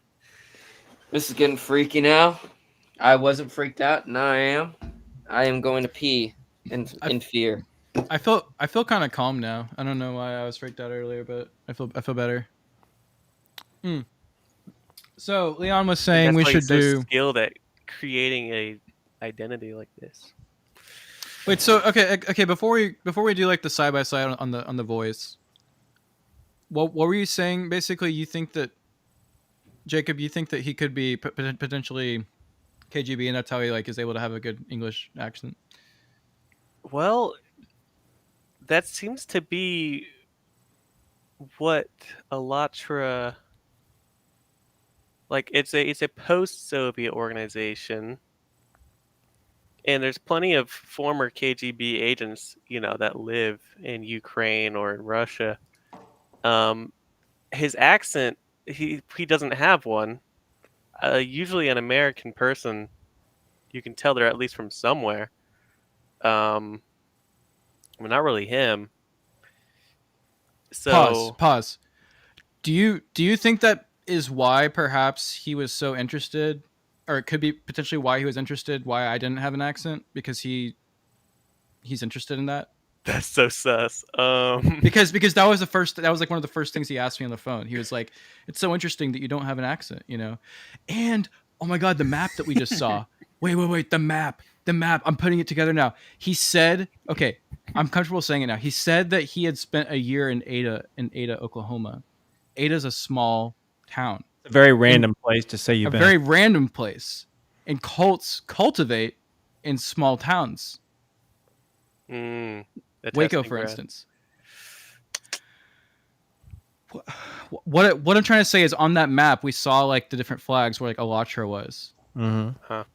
This is getting freaky now. I wasn't freaked out. Now I am. I am going to pee in fear. I feel kind of calm now. I don't know why I was freaked out earlier, but I feel better. So Leon was saying That's we why should he's so do. skilled at creating a identity like this. Wait, so okay. Before we do like the side by side on the voice, what were you saying? Basically, you think that Jacob, you think that he could be potentially KGB, and that's how he like is able to have a good English accent? Well, that seems to be what ALLATRA, like it's a post-Soviet organization, and there's plenty of former KGB agents, that live in Ukraine or in Russia. His accent, he doesn't have one. Usually an American person, you can tell they're at least from somewhere. Well, not really him. So Pause. Do you think that is why perhaps he was so interested, or it could be potentially why he was interested, why I didn't have an accent, because he's interested in that? That's so sus. Because that was like one of the first things he asked me on the phone. He was like, "It's so interesting that you don't have an accent, And oh my god, the map that we just saw. Wait, the map. I'm putting it together now. He said, okay, I'm comfortable saying it now. He said that he had spent a year in Ada, Oklahoma. Ada's a small town. A very random place to say you've been. A very random place. And cults cultivate in small towns. Waco, for instance. What I'm trying to say is, on that map we saw like the different flags where like ALLATRA was. Mm-hmm. Huh.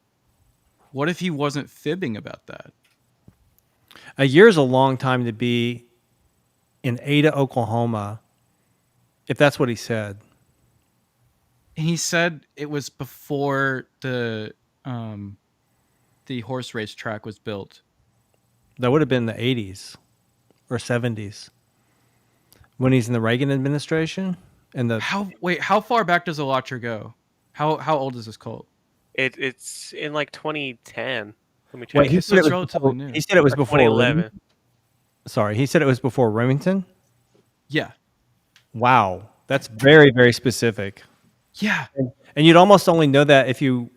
What if he wasn't fibbing about that? A year is a long time to be in Ada, Oklahoma, if that's what he said. And he said it was before the horse race track was built. That would have been the 80s or 70s when he's in the Reagan administration. And how far back does ALLATRA go? How old is this cult? It's in like 2010. Let me check. Wait, he said it was before 2011. Sorry, he said it was before Remington? Yeah. Wow. That's very, very specific. Yeah. And you'd almost only know that if you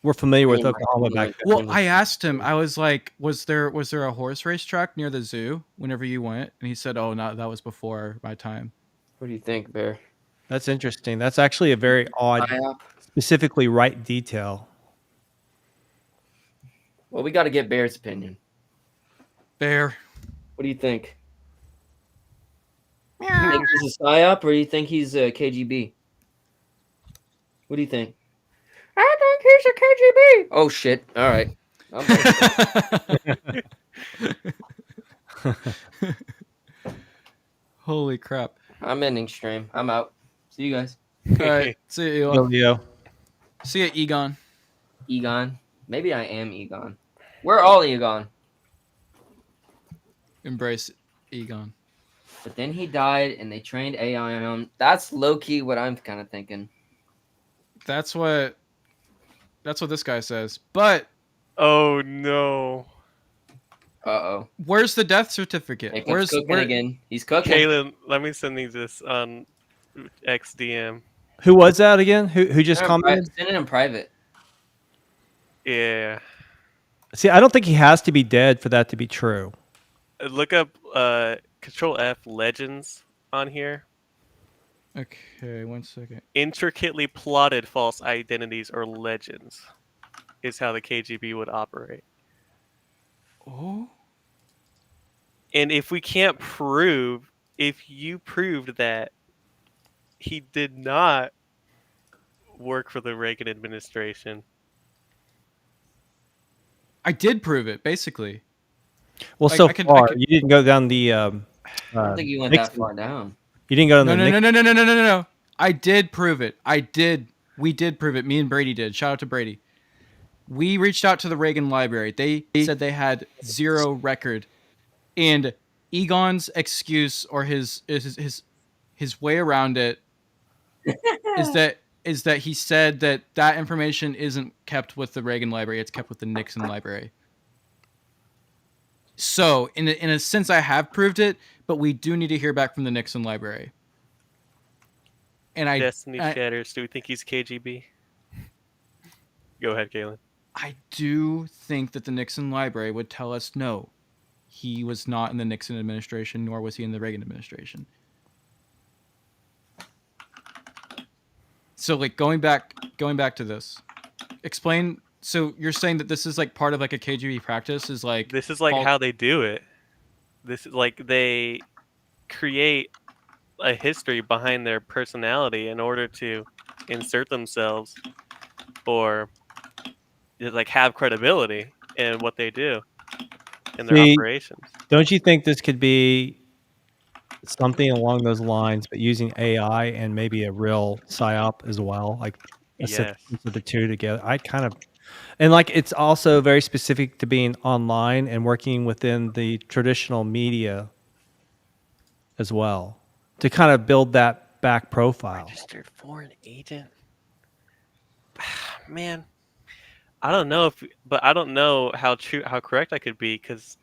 were familiar with Oklahoma back then. Well, I asked him, I was like, was there a horse race track near the zoo whenever you went? And he said, oh, no, that was before my time. What do you think, Bear? That's interesting. That's actually a very odd, specifically right detail. Well, we got to get Bear's opinion. Bear. What do you think? Do you think he's a PSYOP, or do you think he's a KGB? What do you think? I think he's a KGB. Oh, shit. All right. Holy crap. I'm ending stream. I'm out. See you guys. All right. See you, Leo. See you, Egon. Egon. Maybe I am Egon. We're all Egon. Embrace Egon. But then he died, and they trained AI on him. That's low-key what I'm kind of thinking. That's what this guy says. But oh no. Uh-oh. Where's the death certificate? He's cooking again. He's cooking. Kaylin, let me send you this on XDM. Who was that again? Who just commented? Send it in private. Yeah. See, I don't think he has to be dead for that to be true. Look up Control F Legends on here. Okay, 1 second. Intricately plotted false identities or legends is how the KGB would operate. Oh. And if you proved that he did not work for the Reagan administration. I did prove it, basically. Well, you didn't go down the. I don't think you went that far down. You didn't go down No. I did prove it. We did prove it. Me and Brady did. Shout out to Brady. We reached out to the Reagan Library. They said they had zero record, and Egon's excuse or his way around it is that he said that information isn't kept with the Reagan Library. It's kept with the Nixon Library. So, in a sense, I have proved it, but we do need to hear back from the Nixon Library. And Destiny Shatters, do we think he's KGB? Go ahead, Galen. I do think that the Nixon Library would tell us no. He was not in the Nixon administration, nor was he in the Reagan administration. So, like, going back to this, explain So you're saying that this is like part of like a KGB practice? Is like this is like how they do it. This is like they create a history behind their personality in order to insert themselves or like have credibility in what they do in their operations. Don't you think this could be something along those lines, but using AI and maybe a real psyop as well, like a synthesis of the two together? And like it's also very specific to being online and working within the traditional media as well to kind of build that back profile. Registered foreign agent. Man, I don't know but I don't know how correct I could be, because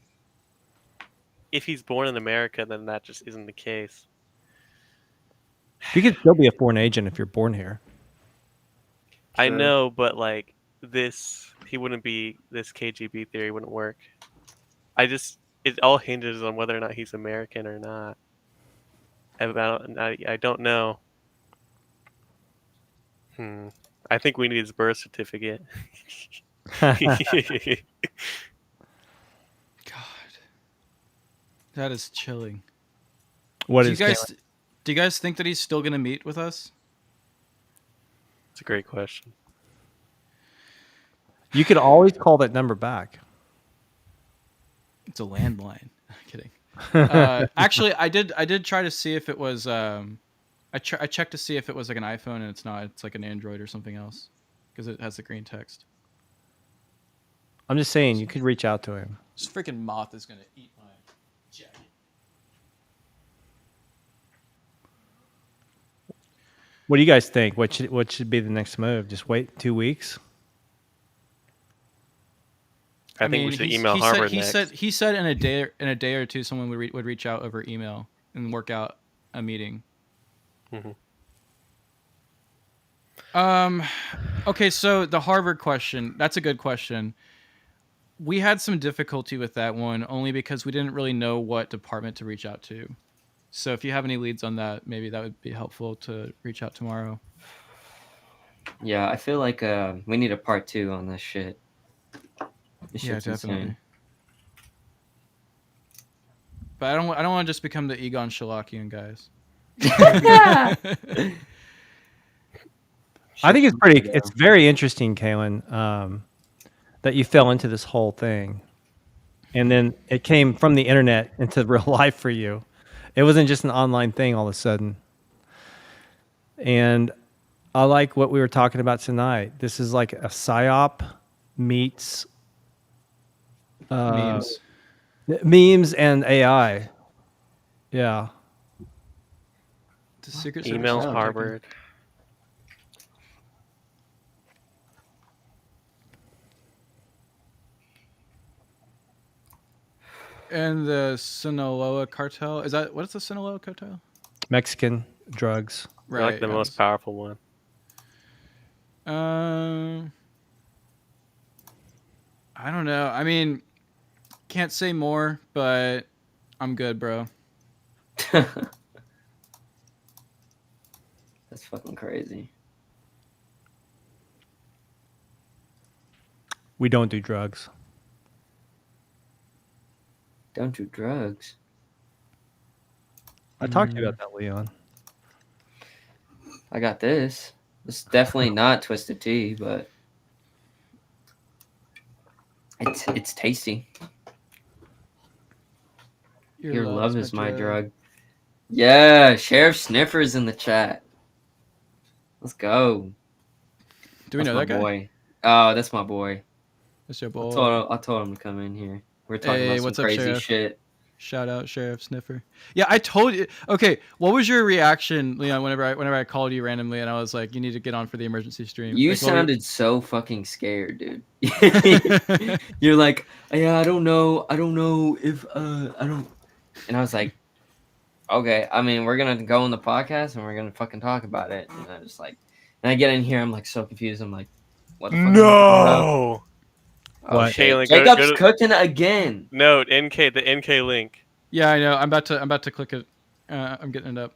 if he's born in America, then that just isn't the case. You could still be a foreign agent if you're born here. I know, but like he wouldn't be, this KGB theory wouldn't work. It all hinges on whether or not he's American or not. I don't know. I think we need his birth certificate. God, that is chilling. Do you guys think that he's still gonna meet with us? It's a great question. You could always call that number back. It's a landline. Kidding. Actually, I did try to see if it was. I checked to see if it was like an iPhone, and it's not. It's like an Android or something else, because it has the green text. I'm just saying, you could reach out to him. This freaking moth is gonna eat my jacket. What do you guys think? What should be the next move? Just wait 2 weeks? I think we should email Harvard next. He said in a day or two, someone would reach out over email and work out a meeting. Okay, so the Harvard question, that's a good question. We had some difficulty with that one only because we didn't really know what department to reach out to. So if you have any leads on that, maybe that would be helpful to reach out tomorrow. Yeah, I feel like we need a part 2 on this shit. This shit's definitely. insane. But I don't want to just become the Egon Cholakian guys. I think it's very interesting, Kalen, that you fell into this whole thing. And then it came from the internet into real life for you. It wasn't just an online thing all of a sudden. And I like what we were talking about tonight. This is like a psyop meets memes and AI. Yeah. The Secret Email Service Harvard. And the Sinaloa cartel. What is the Sinaloa cartel? Mexican drugs. Right. Like the most powerful one. I don't know. I mean, can't say more, but I'm good, bro. That's fucking crazy. We don't do drugs. Don't do drugs. I talked to you about that, Leon. I got this. It's definitely not Twisted Tea, but it's tasty. Your love is my drug. Yeah, Sheriff Sniffer's in the chat. Let's go. Do we know that guy? Boy. Oh, that's my boy. That's your boy. I told him to come in here. We're talking about some crazy shit. Shout out Sheriff Sniffer. Yeah, I told you. Okay, what was your reaction, Leon, whenever I called you randomly and I was like, you need to get on for the emergency stream? You like, sounded so fucking scared, dude. You're like, yeah, I don't know if I don't. And I was like, okay, I mean, we're gonna go on the podcast and we're gonna fucking talk about it. And I just like, and I get in here, I'm like so confused. I'm like, what the fuck? No. Oh, Jacob's cooking again. Note the NK link. Yeah, I know. I'm about to click it. I'm getting it up.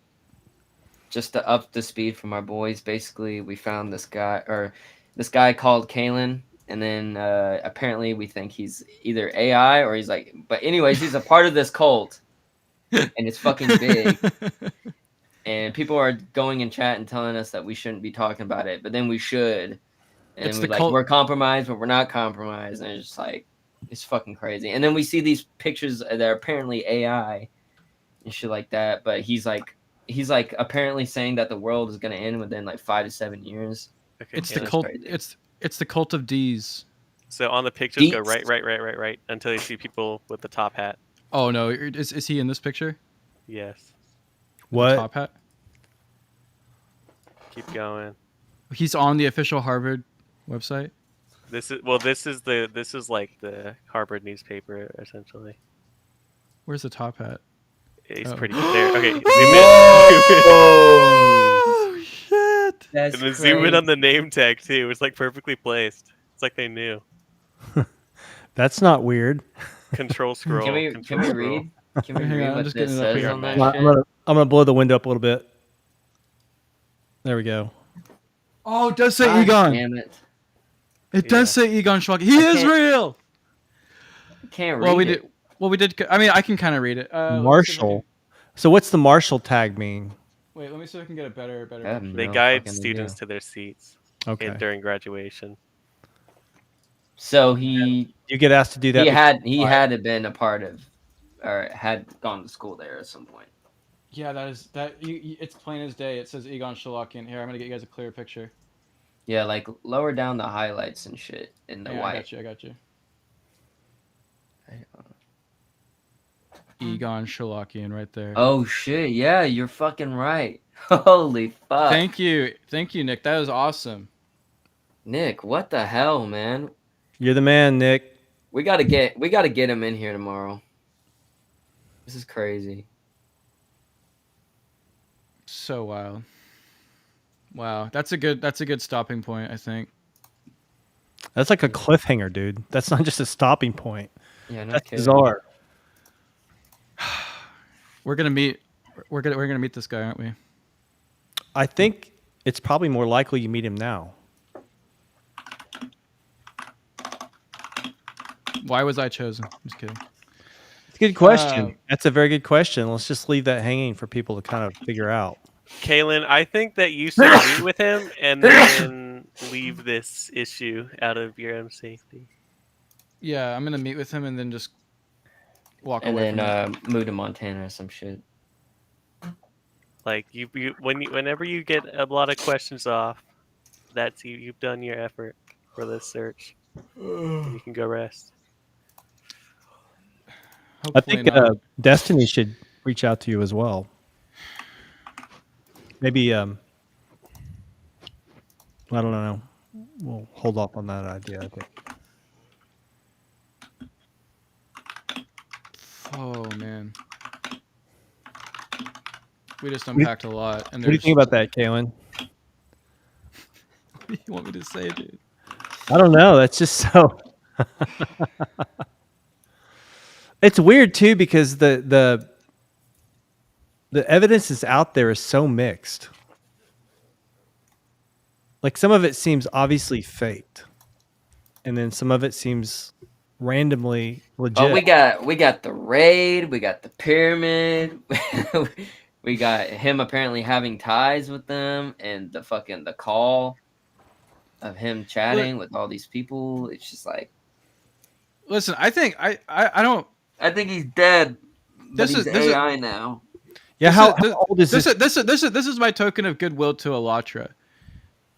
Just to up the speed from our boys. Basically, we found this guy called Kalen, And then apparently we think he's either AI or he's like, but anyways, he's a part of this cult, and it's fucking big. And people are going in chat and telling us that we shouldn't be talking about it, but then we should. And we're compromised, but we're not compromised, and it's just like it's fucking crazy. And then we see these pictures that are apparently AI and shit like that, but he's like apparently saying that the world is gonna end within like 5 to 7 years. Okay, It's the cult. It's the cult of D's. So on the pictures, go right until you see people with the top hat. Oh no, is he in this picture? Yes. What? The top hat. Keep going. He's on the official Harvard website. This is like the Harvard newspaper essentially. Where's the top hat? He's pretty there. Okay, zoom in. Oh shit! That's and then zoom in on the name tag too. It's like perfectly placed. It's like they knew. That's not weird. Control scroll. Can we read? Can we read what this says on that shit? I'm gonna blow the window up a little bit. There we go. Oh, it does say Egon. Damn it! It does say Egon Cholakian. He is real. I can't read it. We did. I mean, I can kind of read it. Marshall. So what's the Marshall tag mean? Wait, let me see if I can get a better. They guide students to their seats. Okay. During graduation. So you get asked to do that. He had been a part of, or had gone to school there at some point. Yeah, it's plain as day. It says Egon Cholakian. Here, I'm gonna get you guys a clear picture. Yeah, like lower down the highlights and shit in the white. I got you. Egon Cholakian right there. Oh shit! Yeah, you're fucking right. Holy fuck! Thank you, Nick. That was awesome. Nick, what the hell, man? You're the man, Nick. We gotta get him in here tomorrow. This is crazy. So wild. Wow, that's a good stopping point, I think. That's like a cliffhanger, dude. That's not just a stopping point. Yeah, no that's kidding. bizarre. We're gonna meet this guy, aren't we? I think it's probably more likely you meet him now. Why was I chosen? Just kidding. It's a good question. That's a very good question. Let's just leave that hanging for people to kind of figure out. Kaylin, I think that you should meet with him and then leave this issue out of your own safety. Yeah, I'm gonna meet with him and then just walk and away. Then move to Montana or some shit. Like whenever you get a lot of questions off, that's you've done your effort for this search. And you can go rest. I think Destiny should reach out to you as well. Maybe I don't know. We'll hold off on that idea, I think. Oh man. We just unpacked a lot. And what do you think about that, Kaylin? What do you want me to say, dude? I don't know. That's just so. It's weird too because the evidence is out there is so mixed. Like some of it seems obviously faked, and then some of it seems randomly legit. Oh, we got the raid, we got the pyramid, we got him apparently having ties with them, and the call of him chatting with all these people. It's just like, listen, I think I think he's dead. This is AI now. Yeah, how old is this? This is my token of goodwill to ALLATRA.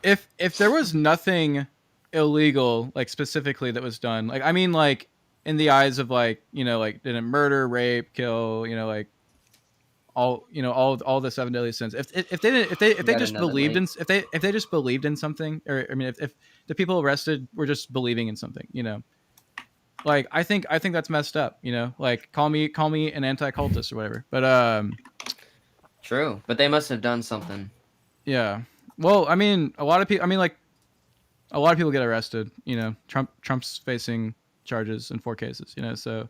If there was nothing illegal, like specifically that was done, like I mean, like in the eyes of like like didn't murder, rape, kill, like all the 7 deadly sins. If they just believed in something, or I mean, if the people arrested were just believing in something, like I think that's messed up, like call me an anti-cultist or whatever. But true, but they must have done something. Yeah. Well, I mean, a lot of people get arrested, Trump's facing charges in 4 cases, so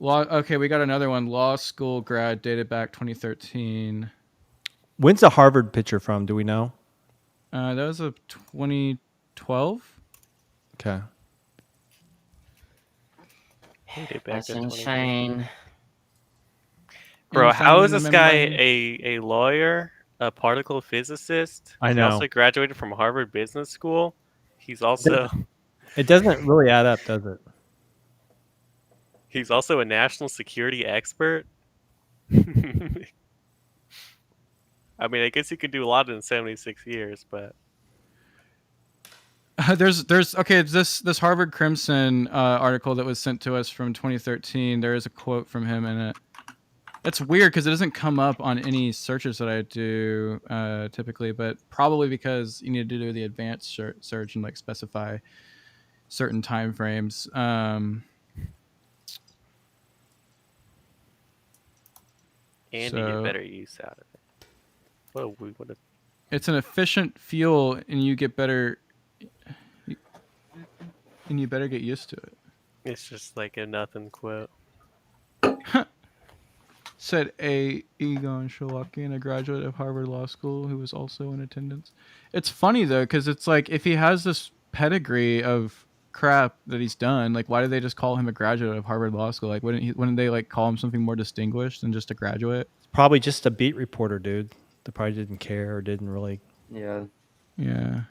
okay, we got another one. Law school grad dated back 2013. When's the Harvard picture from? Do we know? That was a 2012. Okay. That's insane. Bro, how is Infamous this guy membrane. a lawyer, a particle physicist? I He know. also graduated from Harvard Business School. He's also It doesn't really add up, does it? he's also a national security expert. I mean, I guess he could do a lot in 76 years, but There's okay. This Harvard Crimson article that was sent to us from 2013. There is a quote from him in it. It's weird because it doesn't come up on any searches that I do typically, but probably because you need to do the advanced search and like specify certain time frames. and you get better use out of it. Well, we would have. It's an efficient fuel, and you get better. And you better get used to it. It's just like a nothing quote. Said a Egon Cholakian, a graduate of Harvard Law School, who was also in attendance. It's funny though, because it's like if he has this pedigree of crap that he's done, like why did they just call him a graduate of Harvard Law School? Like wouldn't they like call him something more distinguished than just a graduate? Probably just a beat reporter, dude. They probably didn't care or didn't really. Yeah. Yeah.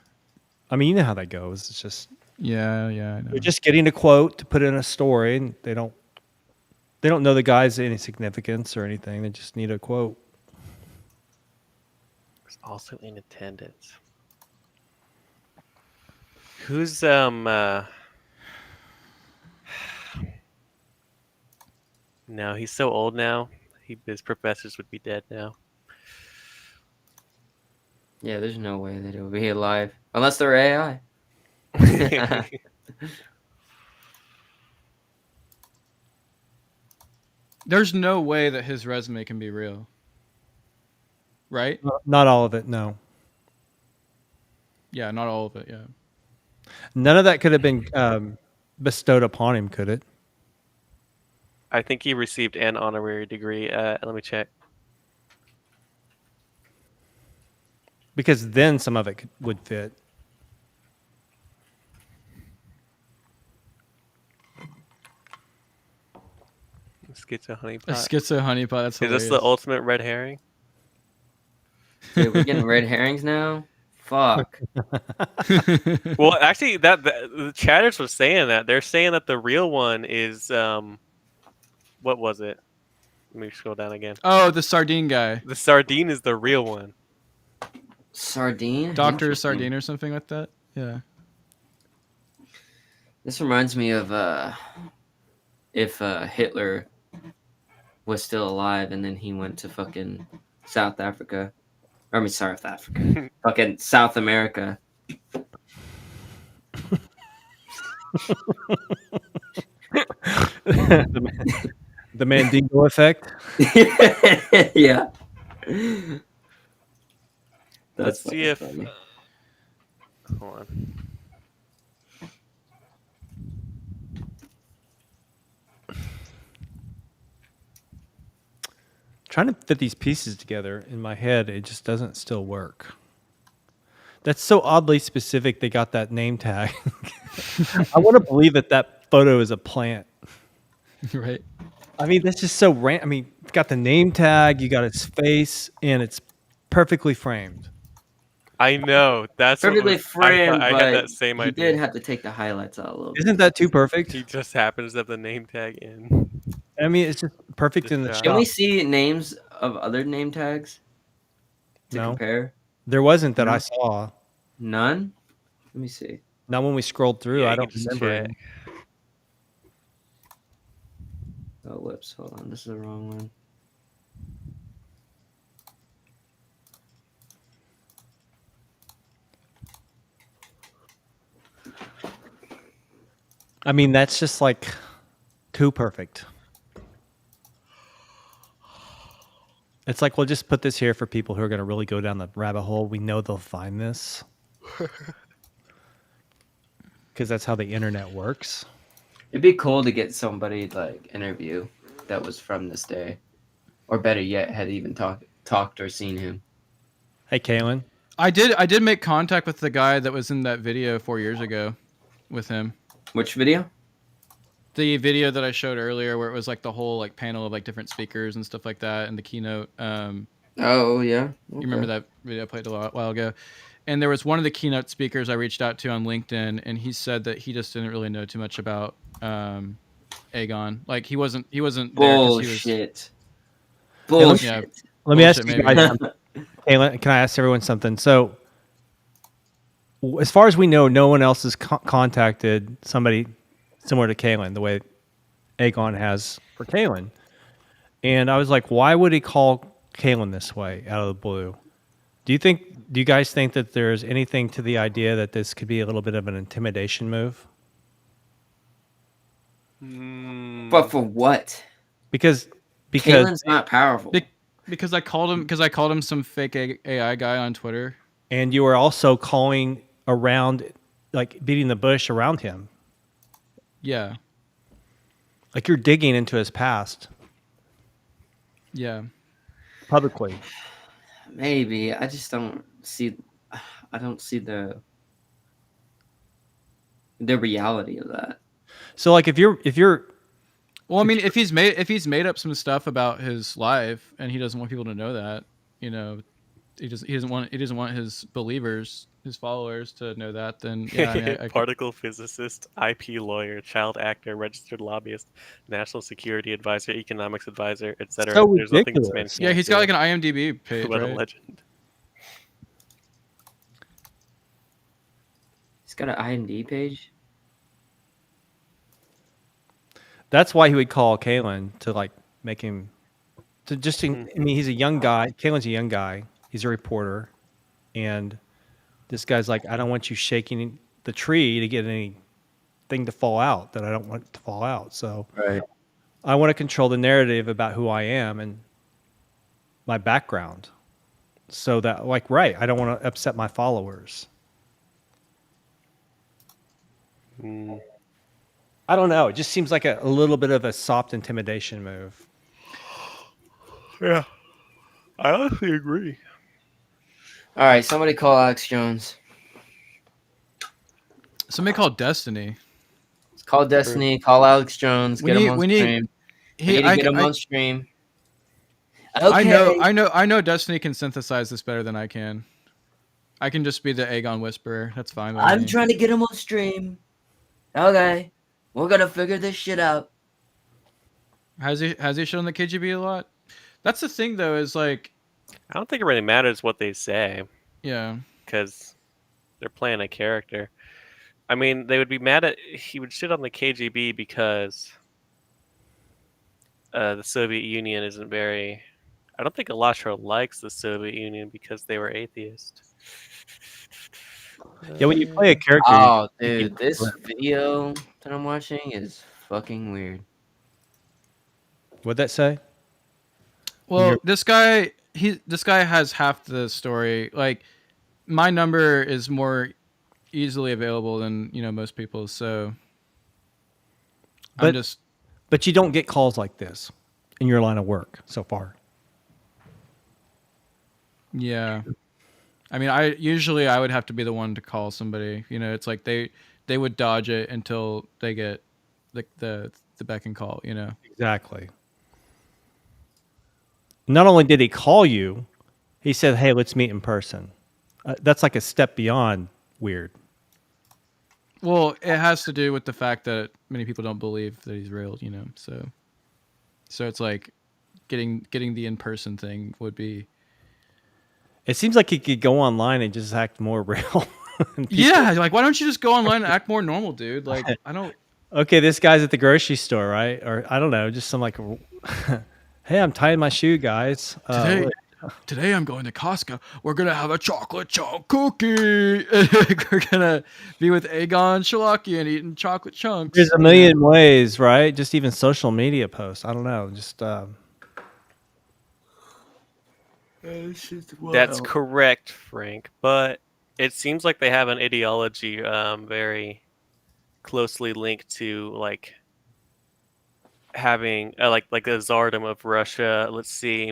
I mean, you know how that goes. It's just. Yeah, I know. They're just getting a quote to put in a story, and they don't know the guy's any significance or anything. They just need a quote. He's also in attendance. Who's No, he's so old now. His professors would be dead now. Yeah, there's no way that it would be alive unless they're AI. There's no way that his resume can be real. Right? Not all of it, no. Yeah, not all of it, yeah. None of that could have been bestowed upon him, could it? I think he received an honorary degree. Let me check. Because then some of it would fit. Schizo honeypot. A schizo honeypot, that's hilarious. Is this the ultimate red herring? Dude, we're getting red herrings now? Fuck. Well, actually, the chatters were saying that. They're saying that the real one is what was it? Let me scroll down again. Oh, the sardine guy. The sardine is the real one. Sardine? Dr. Sardine or something like that? Yeah. This reminds me of if Hitler was still alive and then he went to fucking South Africa. I mean, South Africa. Fucking South America. The Mandingo effect? Yeah. Let's see if... hold on. Trying to fit these pieces together in my head, it just doesn't still work. That's so oddly specific. They got that name tag. I want to believe that photo is a plant. Right. I mean, that's just so random. I mean, it's got the name tag, you got its face, and it's perfectly framed. I know. That's perfectly framed. I had that same idea. He did have to take the highlights out a little bit. Isn't that too perfect? He just happens to have the name tag in. I mean, it's just perfect in the shot. Can we see names of other name tags to No. compare? There wasn't that No? I saw. None? Let me see. Not when we scrolled through. Yeah, I you don't can just remember. check. Oh, whoops. Hold on. This is the wrong one. I mean, that's just like too perfect. It's like, we'll just put this here for people who are going to really go down the rabbit hole. We know they'll find this. Because that's how the internet works. It'd be cool to get somebody like interview that was from this day, or better yet, had even talked or seen him. Hey, Kaylin. I did make contact with the guy that was in that video 4 years ago. with him. Which video? The video that I showed earlier, where it was like the whole like panel of like different speakers and stuff like that, and the keynote. Oh yeah, okay. You remember that video I played a while ago? And there was one of the keynote speakers I reached out to on LinkedIn, and he said that he just didn't really know too much about Egon. Like he wasn't there because he was bullshit. Yeah, let me ask bullshit, you guys something. Hey, can I ask everyone something? So, as far as we know, no one else has contacted somebody similar to Kalen the way Egon has for Kalen. And I was like, why would he call Kalen this way out of the blue? Do you guys think that there's anything to the idea that this could be a little bit of an intimidation move? But for what? Because Kalen's not powerful. Because I called him some fake AI guy on Twitter. And you were also calling around, like beating the bush around him. Yeah. Like you're digging into his past. Yeah. Publicly. Maybe. I just don't see the reality of that. So like if you're well, I mean, if he's made up some stuff about his life and he doesn't want people to know that, you know, he doesn't want his believers, his followers to know that, then yeah, I mean, particle physicist, IP lawyer, child actor, registered lobbyist, national security advisor, economics advisor, etc. So There's nothing this man yeah, he's got like an IMDb page. What right? a legend. He's got an IMDb page. That's why he would call Kalen to like make him to just. I mean, he's a young guy. Kalen's a young guy. He's a reporter, and this guy's like, I don't want you shaking the tree to get anything to fall out that I don't want to fall out. So right. I want to control the narrative about who I am and my background, so that like I don't want to upset my followers. I don't know. It just seems like a little bit of a soft intimidation move. Yeah, I honestly agree. All right, somebody call Alex Jones. Somebody call Destiny. Call Destiny. Call Alex Jones. Get him on stream. We need to get him on stream. Okay. I know. Destiny can synthesize this better than I can. I can just be the Egon whisperer. That's fine. I'm trying to get him on stream. Okay. We're gonna figure this shit out. Has he shown the KGB a lot? That's the thing, though, is like, I don't think it really matters what they say. Yeah. Because they're playing a character. I mean, they would be mad at he would shit on the KGB because the Soviet Union isn't very. I don't think ALLATRA likes the Soviet Union because they were atheist. Yeah, when you play a character. Oh, dude, this video that I'm watching is fucking weird. What'd that say? Well, this guy has half the story. Like, my number is more easily available than most people's. So, but you don't get calls like this in your line of work so far. Yeah. I mean, I would have to be the one to call somebody. It's like they would dodge it until they get the beck and call. Exactly. Not only did he call you, he said, "Hey, let's meet in person." That's like a step beyond weird. Well, it has to do with the fact that many people don't believe that he's real. So it's like getting the in-person thing would be. It seems like he could go online and just act more real. Yeah, like why don't you just go online and act more normal, dude? Like I don't. Okay, this guy's at the grocery store, right? Or I don't know, just some like, hey, I'm tying my shoe, guys. Today I'm going to Costco. We're gonna have a chocolate chunk cookie. We're gonna be with Egon Cholakian eating chocolate chunks. There's a million ways, right? Just even social media posts. I don't know. Just. That's correct, Frank. But it seems like they have an ideology very closely linked to like having like a czardom of Russia. Let's see,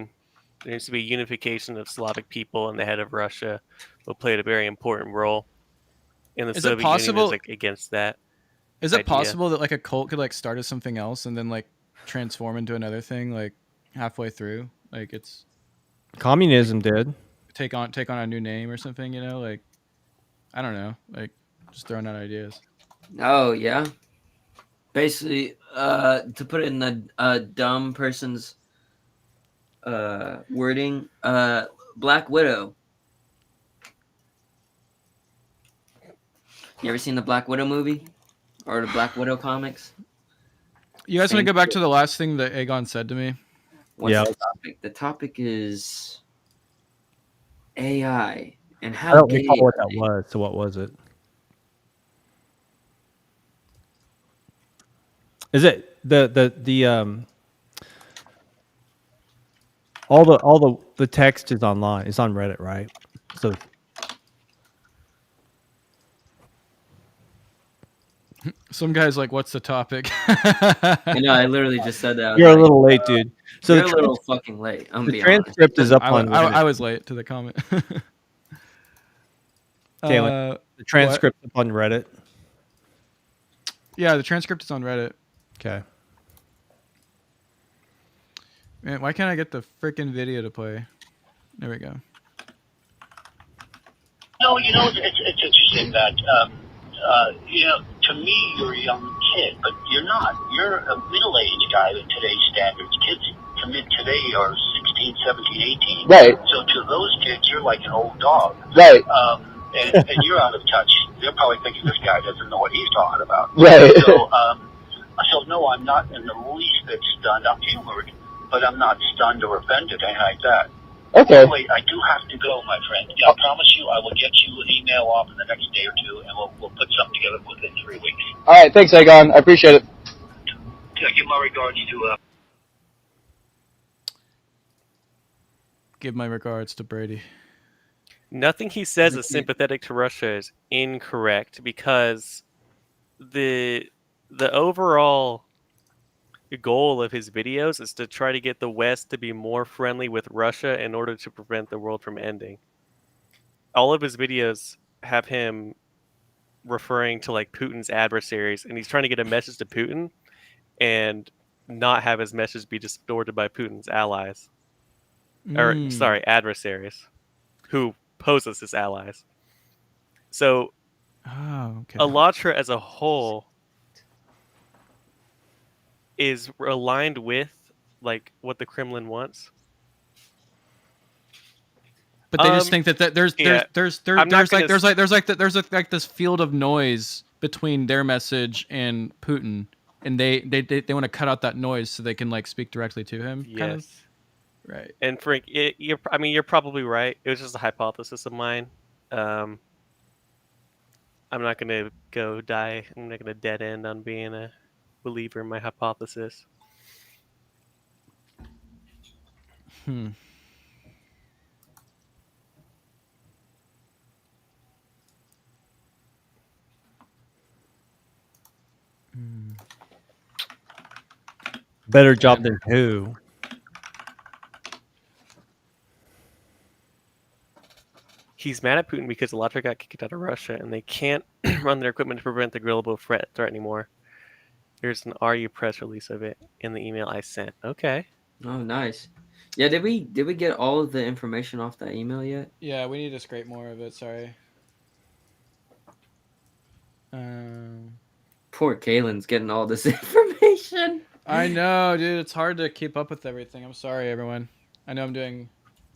there needs to be unification of Slavic people, and the head of Russia will play a very important role. And the Soviet Union is like against that. Is it idea. possible that like a cult could like start as something else and then like transform into another thing like halfway through? Like it's Communism did. take on a new name or something, you know? Like I don't know, like just throwing out ideas. Oh yeah. Basically, to put it in a dumb person's wording, Black Widow. You ever seen the Black Widow movie or the Black Widow comics? You guys want to go back to the last thing that Egon said to me? What's the topic? The topic is AI and how I don't gay recall what are that they? was. So what was it? Is it the all the text is online. It's on Reddit, right? So some guys like, what's the topic? You know, I literally just said that. You're a little late, dude. So you're the a little fucking late. I'm the being transcript honest. is up on Reddit. I was late to the comment. Galen, the transcript up on Reddit. Yeah, the transcript is on Reddit. Okay. Man, why can't I get the freaking video to play? There we go. No, you know, it's interesting that, you know, to me, you're a young kid, but you're not. You're a middle-aged guy with today's standards. Kids today are 16, 17, 18. Right. So to those kids, you're like an old dog. Right. And you're out of touch. They're probably thinking this guy doesn't know what he's talking about. Right. So no, I'm not in the least bit stunned. I'm humored, but I'm not stunned or offended, anything like that. Okay. Wait, I do have to go, my friend. I promise you I will get you an email off in the next day or two, and we'll put something together within 3 weeks. All right. Thanks, Egon. I appreciate it. Yeah, give my regards to... Give my regards to Brady. Nothing he says is sympathetic to Russia is incorrect because the overall goal of his videos is to try to get the West to be more friendly with Russia in order to prevent the world from ending. All of his videos have him referring to like Putin's adversaries, and he's trying to get a message to Putin and not have his message be distorted by Putin's allies. Or sorry, adversaries who pose as his allies. So ALLATRA as a whole is aligned with like what the Kremlin wants. But they just think that there's this field of noise between their message and Putin, and they want to cut out that noise so they can like speak directly to him. Yes. Kind of? Right. And Frank, you're probably right. It was just a hypothesis of mine. I'm not gonna go die. I'm not gonna dead end on being a believer in my hypothesis. Better job than who? He's mad at Putin because ALLATRA got kicked out of Russia and they can't run their equipment to prevent the global threat anymore. Here's an RU press release of it in the email I sent. Okay. Oh, nice. Yeah, did we get all of the information off that email yet? Yeah, we need to scrape more of it. Sorry. Poor Kalen's getting all this information. I know, dude. It's hard to keep up with everything. I'm sorry, everyone. I know I'm doing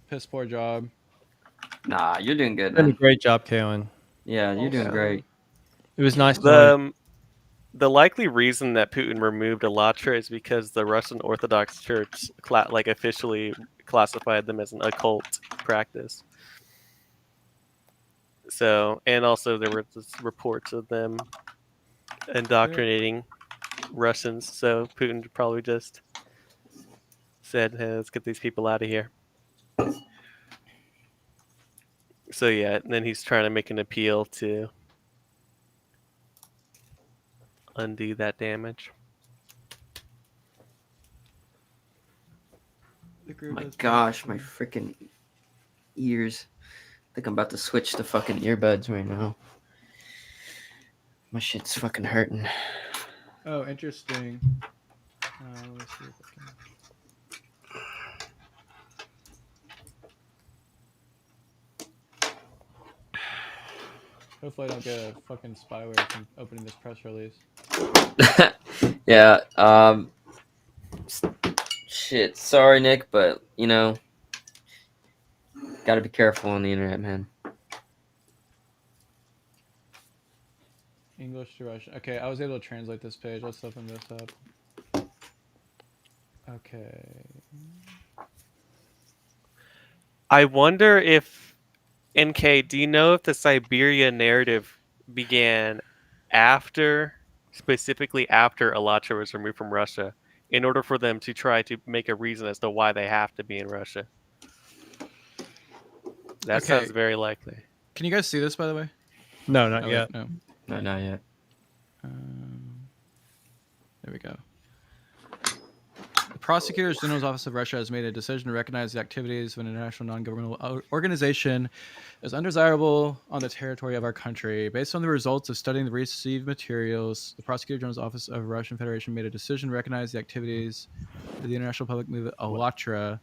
a piss poor job. Nah, you're doing good, Done a man. great job, Kalen. Yeah, you're doing great. It was nice. The likely reason that Putin removed ALLATRA is because the Russian Orthodox Church officially classified them as an occult practice. So, and also there were reports of them indoctrinating Russians. So Putin probably just said, "Hey, let's get these people out of here." So yeah, and then he's trying to make an appeal to undo that damage. My gosh, my freaking ears. I think I'm about to switch to fucking earbuds right now. My shit's fucking hurting. Oh, interesting. Let's see if I can... Hopefully I don't get a fucking spyware from opening this press release. Yeah, shit. Sorry, Nick, but, you know, gotta be careful on the internet, man. English to Russian. Okay, I was able to translate this page. Let's open this up. Okay. I wonder if, NK, do you know if the Siberia narrative began specifically after ALLATRA was removed from Russia, in order for them to try to make a reason as to why they have to be in Russia? That sounds very likely. Can you guys see this, by the way? No, not yet. No. No, not yet. There we go. The Prosecutor General's Office of Russia has made a decision to recognize the activities of an international non-governmental organization as undesirable on the territory of our country. Based on the results of studying the received materials, the Prosecutor General's Office of Russian Federation made a decision to recognize the activities of the international public movement ALLATRA,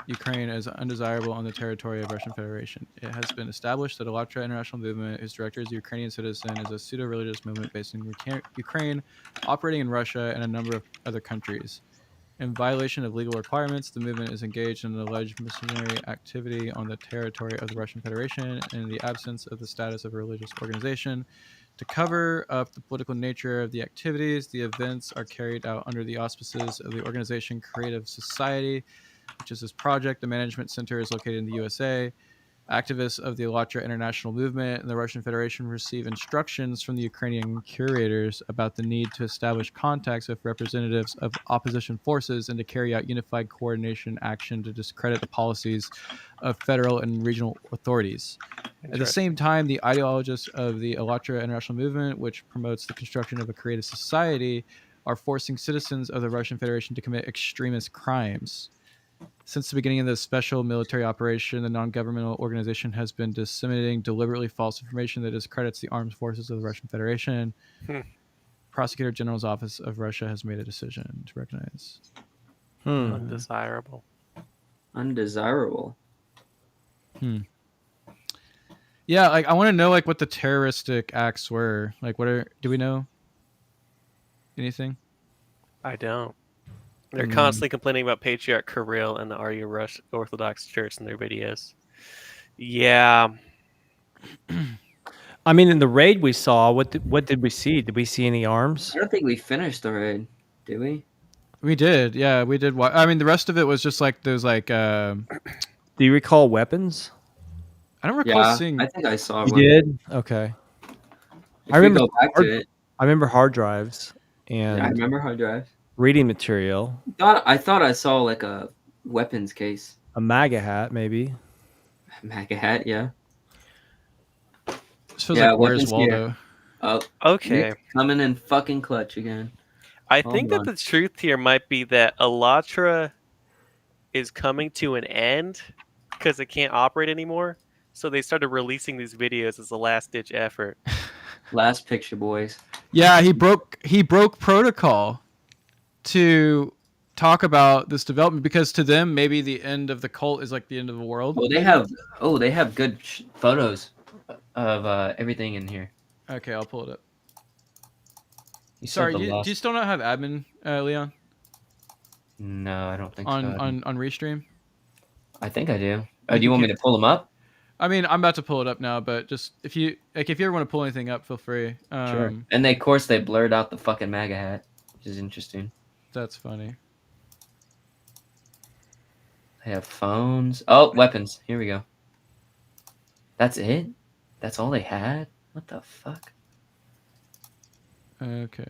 Ukraine as undesirable on the territory of Russian Federation. It has been established that ALLATRA International Movement, whose director is a Ukrainian citizen, is a pseudo-religious movement based in Ukraine, operating in Russia and a number of other countries. In violation of legal requirements, the movement is engaged in an alleged missionary activity on the territory of the Russian Federation in the absence of the status of a religious organization. To cover up the political nature of the activities, the events are carried out under the auspices of the organization Creative Society, which is this project. The management center is located in the USA. Activists of the ALLATRA International Movement and the Russian Federation receive instructions from the Ukrainian curators about the need to establish contacts with representatives of opposition forces and to carry out unified coordination action to discredit the policies of federal and regional authorities. At the same time, the ideologists of the ALLATRA International Movement, which promotes the construction of a creative society, are forcing citizens of the Russian Federation to commit extremist crimes. Since the beginning of the special military operation, the non-governmental organization has been disseminating deliberately false information that discredits the armed forces of the Russian Federation. Prosecutor General's Office of Russia has made a decision to recognize. Undesirable. Undesirable. Yeah, like I want to know like what the terroristic acts were. Like, do we know anything? I don't. They're constantly complaining about Patriarch Kirill and the RU Russian Orthodox Church in their videos. Yeah. I mean, in the raid we saw, what did we see? Did we see any arms? I don't think we finished the raid, did we? We did, yeah, we did. I mean, the rest of it was just like those like. Do you recall weapons? I don't recall seeing. I think I saw. You did? Okay. I remember. Go back to it. I remember hard drives and. I remember hard drives. Reading material. I thought I saw like a weapons case. A Maga hat, maybe. A Maga hat, yeah. This feels like Where's Waldo? Here. Oh, okay. Nick coming in fucking clutch again. I think that the truth here might be that ALLATRA is coming to an end because it can't operate anymore. So they started releasing these videos as a last-ditch effort. Last picture, boys. Yeah, he broke protocol to talk about this development because to them maybe the end of the cult is like the end of the world. Well, they have good photos of everything in here. Okay, I'll pull it up. Sorry, do you still not have admin, Leon? No, I don't think so. On Restream? I think I do. Do you want me to pull them up? I mean, I'm about to pull it up now, but just if you ever want to pull anything up, feel free. Sure. And of course they blurred out the fucking MAGA hat, which is interesting. That's funny. They have phones. Oh, weapons. Here we go. That's it? That's all they had? What the fuck? Okay.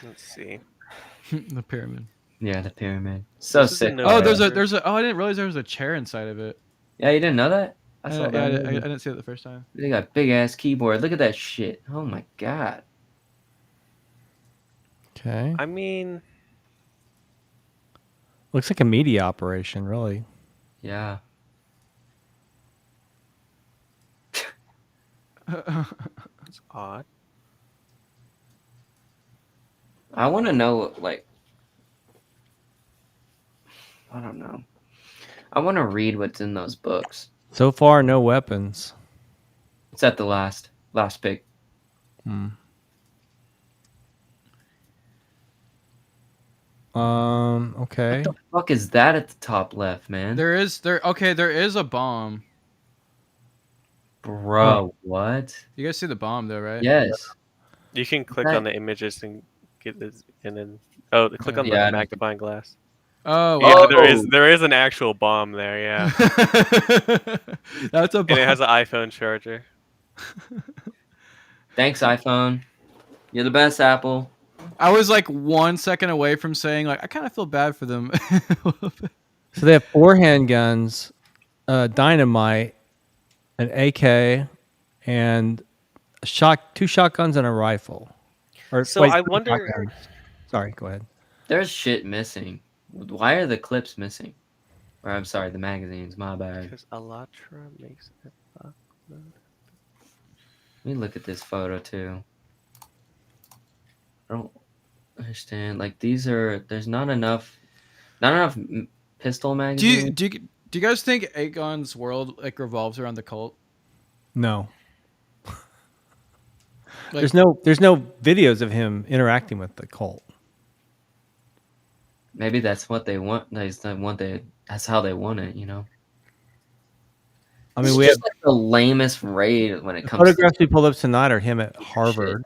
Let's see. The pyramid. Yeah, the pyramid. So sick. Oh, there's a. Oh, I didn't realize there was a chair inside of it. Yeah, you didn't know that? I didn't see it the first time. They got big ass keyboard. Look at that shit. Oh my god. Okay. I mean, Looks like a media operation, really. Yeah. it's odd. I want to know, like, I don't know. I want to read what's in those books. So far, no weapons. It's at the last pick. Okay. What the fuck is that at the top left, man? There is a bomb. Bro, what? You guys see the bomb though, right? Yes. You can click That- on the images and get this, and then click on Yeah, the magnifying glass. Oh, yeah, oh. there is an actual bomb there. Yeah, that's a bomb. and it has an iPhone charger. Thanks, iPhone. You're the best, Apple. I was like 1 second away from saying like I kind of feel bad for them. So they have 4 handguns, dynamite, an AK, and 2 shotguns and a rifle. Or So wait, I 3 wonder. shotguns. Sorry, go ahead. There's shit missing. Why are the clips missing? Or I'm sorry, the magazines. My bad. Because ALLATRA makes it. Let me look at this photo too. I don't understand. Like these are. There's not enough pistol magazines. Do you guys think Aegon's world like revolves around the cult? No. There's no videos of him interacting with the cult. Maybe that's what they want. That's how they want it, you know. I mean, It's we just have like the lamest raid when it the comes. photographs we pulled up tonight are him at Harvard.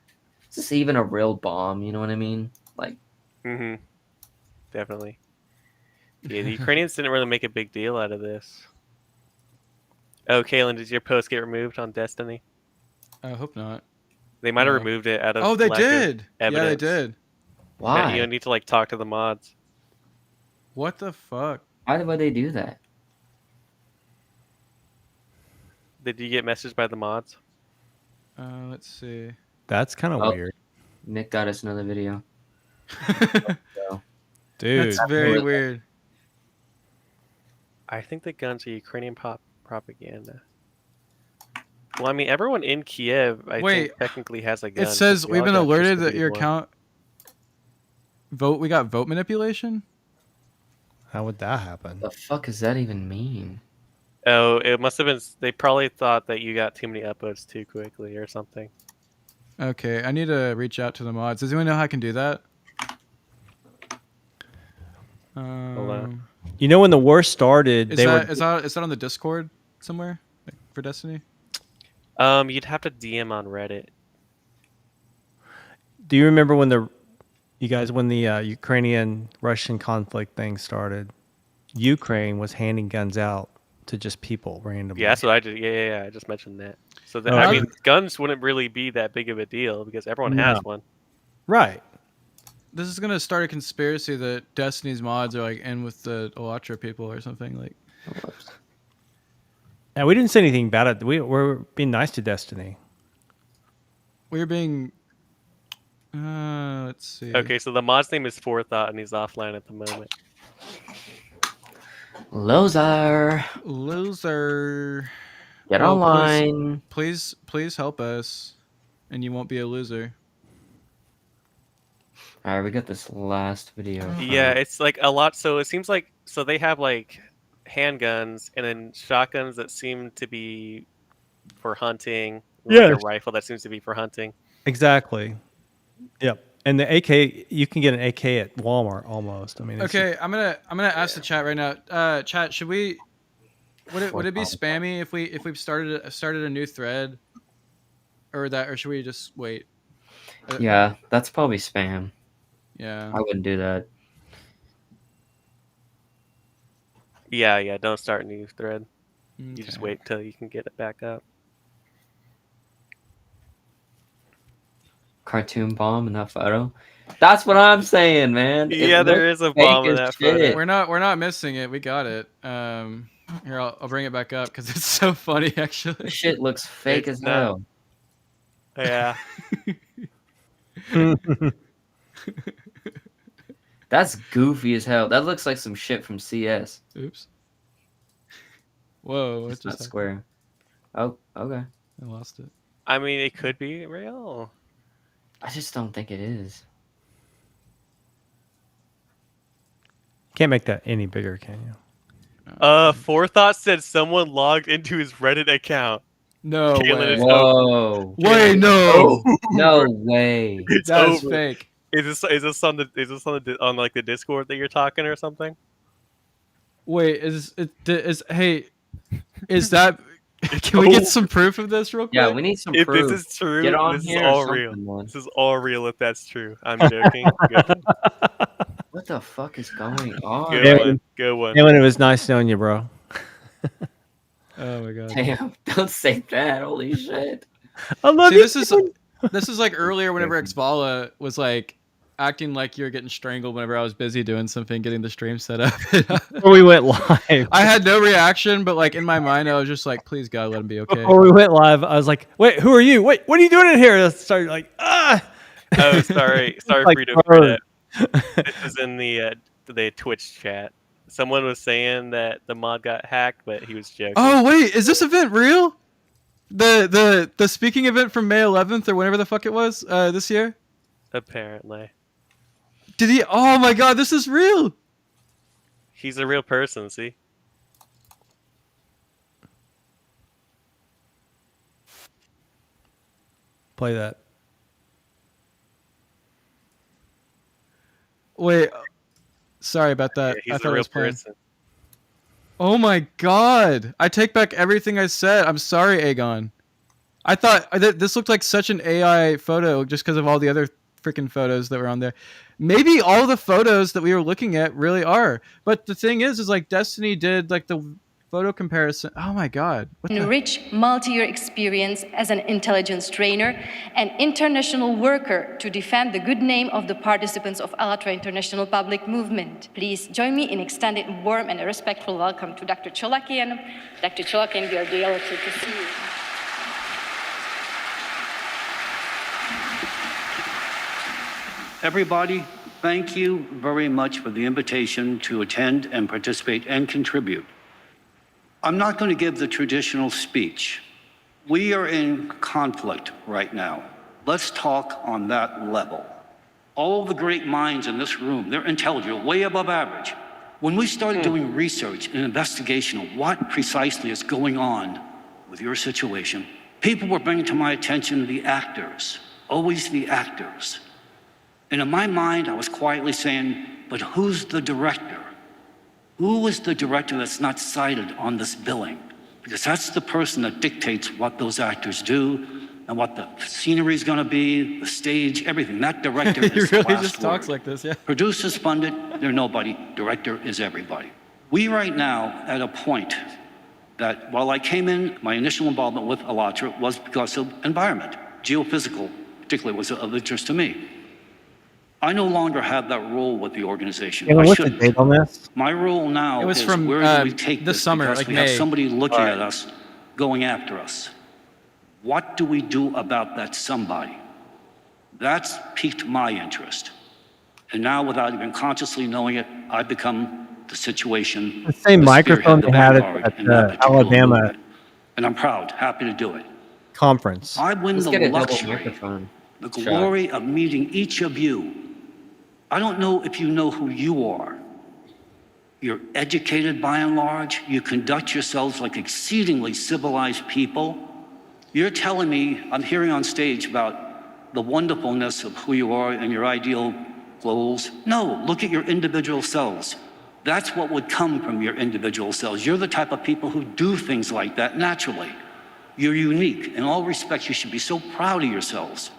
Is this even a real bomb? You know what I mean? Like, Definitely. Yeah, the Ukrainians didn't really make a big deal out of this. Oh, Kaylin, did your post get removed on Destiny? I hope not. They might have removed it out of. Oh, they lack of did. Yeah, they evidence. did. why? You need to like talk to the mods. What the fuck? Why would they do that? Did you get messaged by the mods? Let's see. That's kind of weird. Nick got us another video. Dude, that's very weird. I think the guns are Ukrainian propaganda. Well, I mean, everyone in Kiev, I think, technically has a gun. It says we've been alerted that your one. account we got vote manipulation. How would that happen? The fuck does that even mean? Oh, it must have been. They probably thought that you got too many upvotes too quickly or something. Okay, I need to reach out to the mods. Does anyone know how I can do that? You know, when the war started, Is that on the Discord somewhere like, for Destiny? You'd have to DM on Reddit. Do you remember when the Ukrainian-Russian conflict thing started? Ukraine was handing guns out to just people randomly. Yeah, that's what I did. Yeah. I just mentioned that. So that, Oh, I okay. mean, guns wouldn't really be that big of a deal because everyone has one. Right. This is gonna start a conspiracy that Destiny's mods are like in with the ALLATRA people or something like. And we didn't say anything about it. We're being nice to Destiny. We're being. Let's see. Okay, so the mod's name is Forethought, and he's offline at the moment. Loser. Get Well, online. Please help us, and you won't be a loser. All right, we got this last video. Yeah, it's like a lot. So it seems like they have like handguns and then shotguns that seem to be for hunting. Like a rifle that seems to be for hunting. Exactly. Yep. And the AK, you can get an AK at Walmart almost. I mean, Okay, I'm gonna ask the chat right now. Chat, should we? Would it be spammy if we started a new thread, or should we just wait? Yeah, that's probably spam. Yeah. I wouldn't do that. Yeah. Don't start a new thread. Okay. You just wait till you can get it back up. Cartoon bomb in that photo. That's what I'm saying, man. Yeah, there is a bomb in that photo. We're not missing it. We got it. Here I'll bring it back up because it's so funny actually. This shit looks fake as hell. Yeah. That's goofy as hell. That looks like some shit from CS. Oops. Whoa, It's what not just happened? square. Oh, okay. I lost it. I mean, it could be real. I just don't think it is. Can't make that any bigger, can you? Forethought said someone logged into his Reddit account. No Caitlin, way. it's Whoa. over. Wait, Caitlin, no. No way. It's That's over. fake. Is this on like the Discord that you're talking or something? Wait, is that? Can we get some proof of this real quick? Yeah, we need some If proof. this is true, Get on this is here or all real. something, man. This is all real if that's true. I'm joking. What the fuck is going on? Good one. It was nice knowing you, bro. Oh my god. Damn, don't say that. Holy shit. I love See, you. this is like earlier whenever Xbala was like acting like you were getting strangled whenever I was busy doing something, getting the stream set up. Before we went live. I had no reaction, but like in my mind, I was just like, please God, let him be okay. Before we went live, I was like, wait, who are you? Wait, what are you doing in here? I started like, ah. Oh, sorry for Like you to bird. forget. This is in the Twitch chat. Someone was saying that the mod got hacked, but he was joking. Oh wait, is this event real? The speaking event from May 11th or whenever the fuck it was this year? Apparently. Did he? Oh my god, this is real. He's a real person, see? Play that. Wait, sorry about that. Yeah, I he's thought a I real was playing. person. Oh my god! I take back everything I said. I'm sorry, Egon. I thought this looked like such an AI photo just because of all the other freaking photos that were on there. Maybe all the photos that we were looking at really are. But the thing is like Destiny did like the photo comparison. Oh my god. What the? Rich multi-year experience as an intelligence trainer and international worker to defend the good name of the participants of ALLATRA International Public Movement. Please join me in extending a warm and a respectful welcome to Dr. Cholakian. Dr. Cholakian, we are delighted to see you. Everybody, thank you very much for the invitation to attend and participate and contribute. I'm not going to give the traditional speech. We are in conflict right now. Let's talk on that level. All the great minds in this room, they're intelligent, way above average. When we started doing research and investigation of what precisely is going on with your situation, people were bringing to my attention the actors, always the actors. And in my mind, I was quietly saying, but who's the director? Who is the director that's not cited on this billing? Because that's the person that dictates what those actors do and what the scenery is going to be, the stage, everything. That director is He the really last just word. talks like this, yeah. Producers fund it, they're nobody. Director is everybody. We right now at a point that while I came in, my initial involvement with ALLATRA was because of environment. Geophysical, particularly, was of interest to me. I no longer have that role with the organization. Yeah, I what's the shouldn't. date on this? My role now It was is from, where do we take this this summer, because like we have May. somebody looking at us, going after us. What do we do about that somebody? That's piqued my interest. And now, without even consciously knowing it, I've become the situation. The same the microphone spearhead, the they had vanguard at in that the particular Alabama movement. And I'm proud, happy to do it. conference. I win Let's the get a double luxury, microphone. the glory of meeting each of you. I don't know if you know who you are. You're educated by and large. You conduct yourselves like exceedingly civilized people. You're telling me, I'm hearing on stage about the wonderfulness of who you are and your ideal goals. No, look at your individual selves. That's what would come from your individual selves. You're the type of people who do things like that naturally. You're unique. In all respects, you should be so proud of yourselves.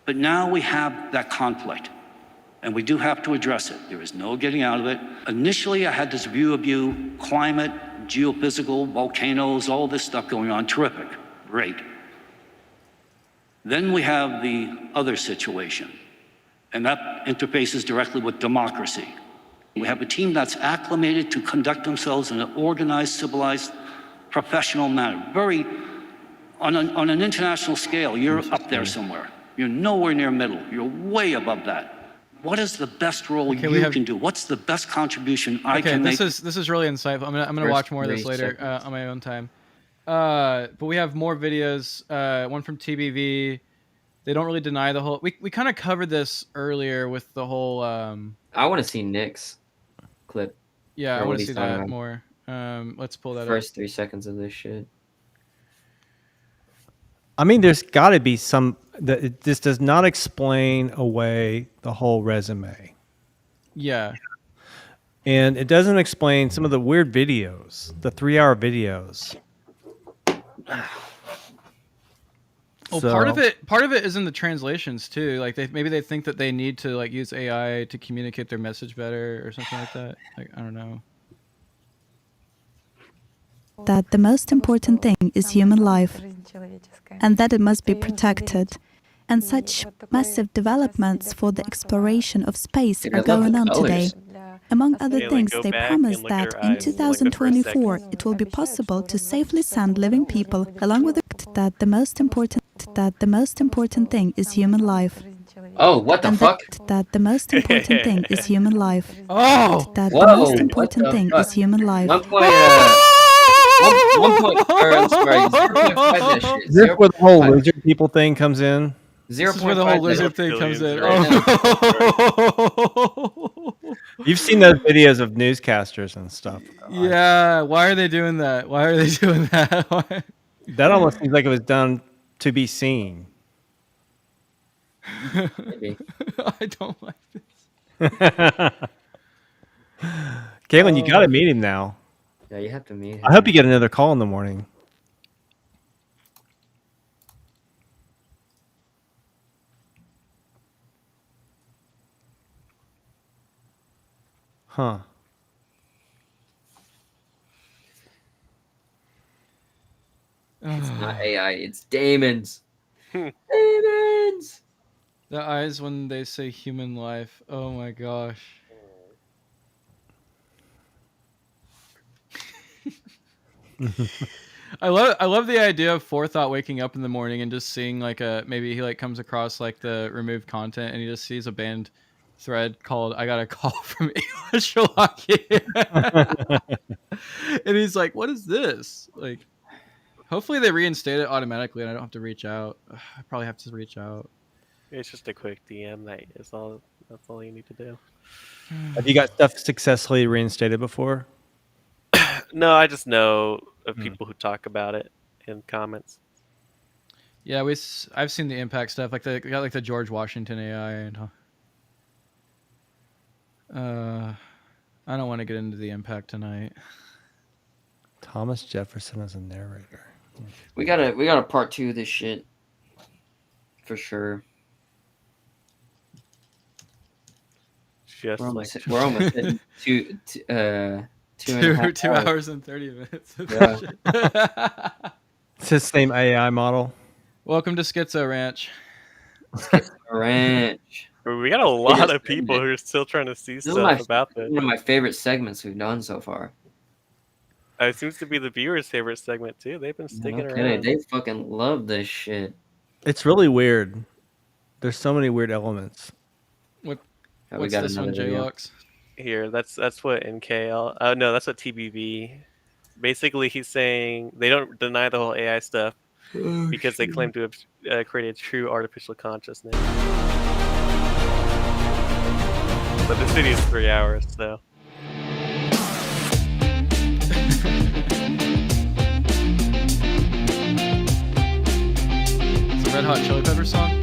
But now we have that conflict. And we do have to address it. There is no getting out of it. Initially, I had this view of you, climate, geophysical, volcanoes, all this stuff going on, terrific, great. Then we have the other situation, and that interfaces directly with democracy. We have a team that's acclimated to conduct themselves in an organized, civilized, professional manner. Very, on an international scale, you're up there somewhere. You're nowhere near middle. You're way above that. What is the best role you can do? What's the best contribution I can make? This is really insightful. I'm gonna watch more of this later on my own time. But we have more videos. One from TBV. They don't really deny the whole. We kind of covered this earlier with the whole. I want to see Nick's clip. Yeah, I want to see that more. Let's pull that First 3 seconds of this shit. I mean, there's got to be some that this does not explain away the whole resume. Yeah. And it doesn't explain some of the weird videos, the 3-hour videos. Well, part of it is in the translations too. Like maybe they think that they need to like use AI to communicate their message better or something like that. Like I don't know. That the most important thing is human life, and that it must be protected. And such massive developments for the exploration of space are going on today. Among other things, they promise that in 2024 it will be possible to safely send living people, along with that the most important thing is human life. Oh, what the fuck? That the most important thing is human life. Oh! That the most important thing is human life. Is this where the whole lizard people thing comes in? This is where the whole lizard thing comes in. You've seen those videos of newscasters and stuff. Yeah, why are they doing that? Why are they doing that? That almost seems like it was done to be seen. I don't like this. Caitlin, you got to meet him now. Yeah, you have to meet him. I hope you get another call in the morning. Huh. It's not AI, it's demons. Demons! The eyes when they say human life. Oh my gosh. I love the idea of Forethought waking up in the morning and just seeing like maybe he like comes across like the removed content and he just sees a banned thread called "I got a call from Egon Cholakian," and he's like, "What is this?" Like, hopefully they reinstate it automatically and I don't have to reach out. I probably have to reach out. It's just a quick DM. That's all you need to do. Have you got stuff successfully reinstated before? No, I just know of people who talk about it in comments. Yeah, I've seen the impact stuff, like the George Washington AI, and I don't want to get into the impact tonight. Thomas Jefferson as a narrator. We gotta part 2 of this shit for sure. We're almost hitting 2 hours and 30 minutes. Yeah. It's the same AI model. Welcome to Schizo Ranch. Schizo Ranch. We got a lot of people who are still trying to see stuff about this. One of my favorite segments we've done so far. It seems to be the viewers' favorite segment too. They've been sticking around. They fucking love this shit. It's really weird. There's so many weird elements. What's this one, J-Lux? Here, that's what NKL. No, that's what TBV. Basically, he's saying they don't deny the whole AI stuff because they claim to have created true artificial consciousness. But this video is 3 hours, so. It's a Red Hot Chili Pepper song.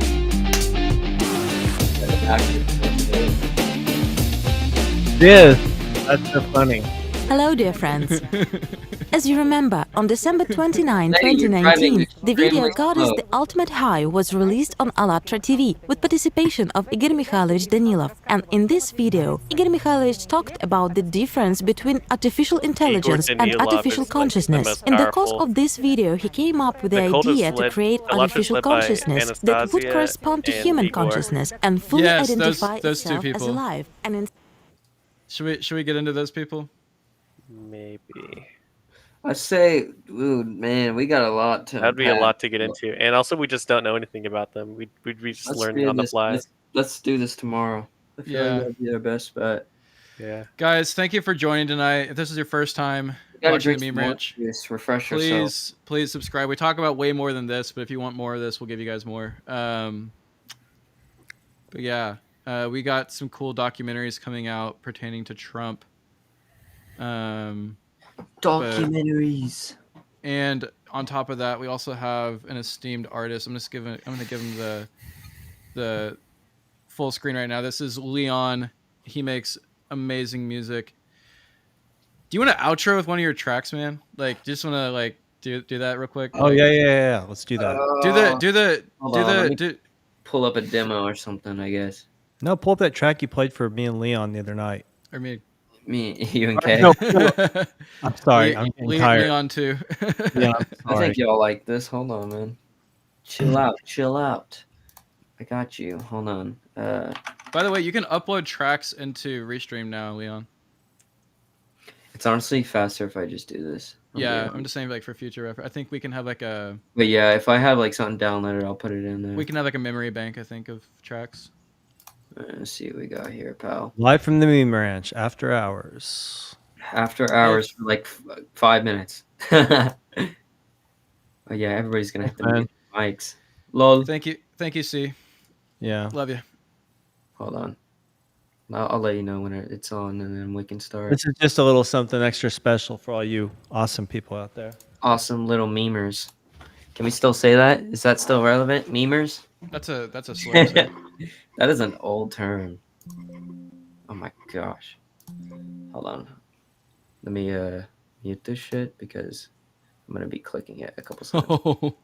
Yes, that's so funny. Hello, dear friends. As you remember, on December 29, 2019, the video God is the Ultimate High was released on ALLATRA TV with participation of Igor Mikhailovich Danilov. And in this video, Igor Mikhailovich talked about the difference between artificial intelligence and artificial consciousness. In the course of this video, he came up with the idea to create artificial consciousness that would correspond to human consciousness and fully identify itself as alive. And Should we get into those people? Maybe. I say, dude, man, we got a lot to. That'd be a lot to get into, and also we just don't know anything about them. We'd be just learning on the fly. Let's do this tomorrow. I feel like that'd be our best bet. Yeah. Guys, thank you for joining tonight. If this is your first time watching the Meme Ranch, refresh please subscribe. We talk about way more than this, but if you want more of this, we'll give you guys more. But yeah, we got some cool documentaries coming out pertaining to Trump. Documentaries. And on top of that, we also have an esteemed artist. I'm gonna give him the full screen right now. This is Leon. He makes amazing music. Do you want to outro with one of your tracks, man? Like, just want to like do that real quick. Oh like, yeah. Let's do that. Pull up a demo or something, I guess. No, pull up that track you played for me and Leon the other night. Or me, you and Kay. No, I'm sorry. I'm getting tired. Leon too. Yeah, I think y'all like this. Hold on, man. Chill out. I got you. Hold on. By the way, you can upload tracks into Restream now, Leon. It's honestly faster if I just do this. I'm just saying, like, for future reference. I think we can have like a. But yeah, if I have like something downloaded, I'll put it in there. We can have like a memory bank, I think, of tracks. Let's see what we got here, pal. Live from the Meme Ranch, after hours. After hours for like 5 minutes. Oh yeah, everybody's gonna have to mute mics. Lol. Thank you, C. Yeah. Love you. Hold on. I'll let you know when it's on, and then we can start. This is just a little something extra special for all you awesome people out there. Awesome little memers. Can we still say that? Is that still relevant? Memers? That's a slur. That is an old term. Oh my gosh. Hold on. Let me mute this shit because I'm gonna be clicking it a couple seconds.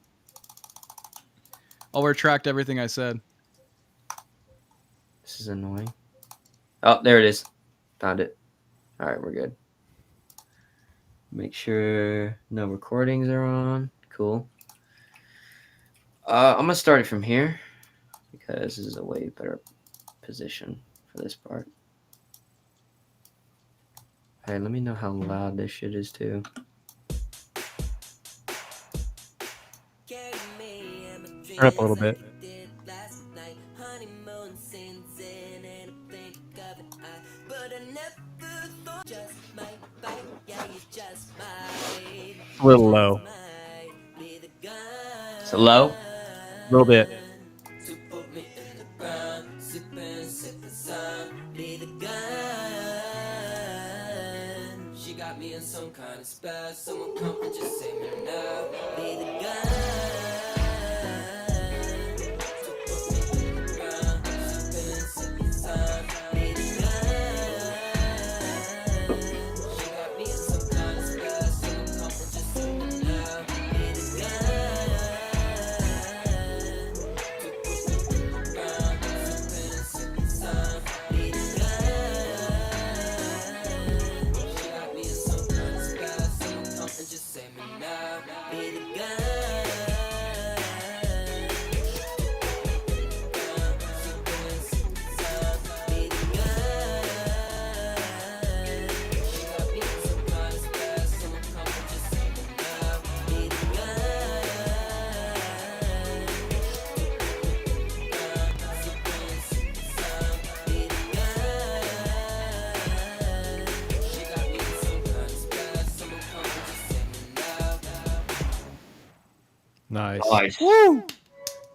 I'll retract everything I said. This is annoying. Oh, there it is. Found it. All right, we're good. Make sure no recordings are on. Cool. I'm gonna start it from here because this is a way better position for this part. Hey, let me know how loud this shit is too. Turn up a little bit. A little low. So low? A little bit. She got me in some kind of spell. Someone come and just say me now. Be the gun. Nice. Woo!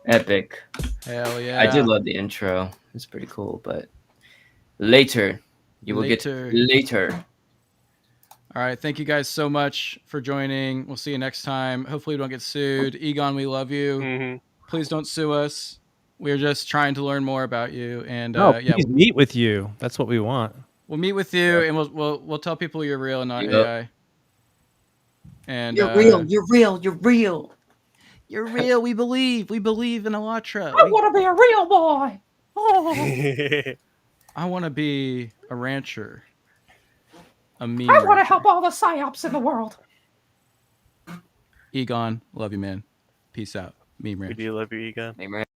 Epic. Hell yeah. I did love the intro. It's pretty cool, but later. You will get later. All right. Thank you guys so much for joining. We'll see you next time. Hopefully we don't get sued. Egon, we love you. Mm-hmm. Please don't sue us. We're just trying to learn more about you. And please meet with you. That's what we want. We'll meet with you, and we'll tell people you're real and not AI. And you're real. You're real. You're real. You're real. We believe in ALLATRA. I want to be a real boy. Oh. I want to be a rancher. A meme. I want to help all the psyops in the world. Egon, love you, man. Peace out. Meme Ranch. We do love you, Egon. Meme Ranch.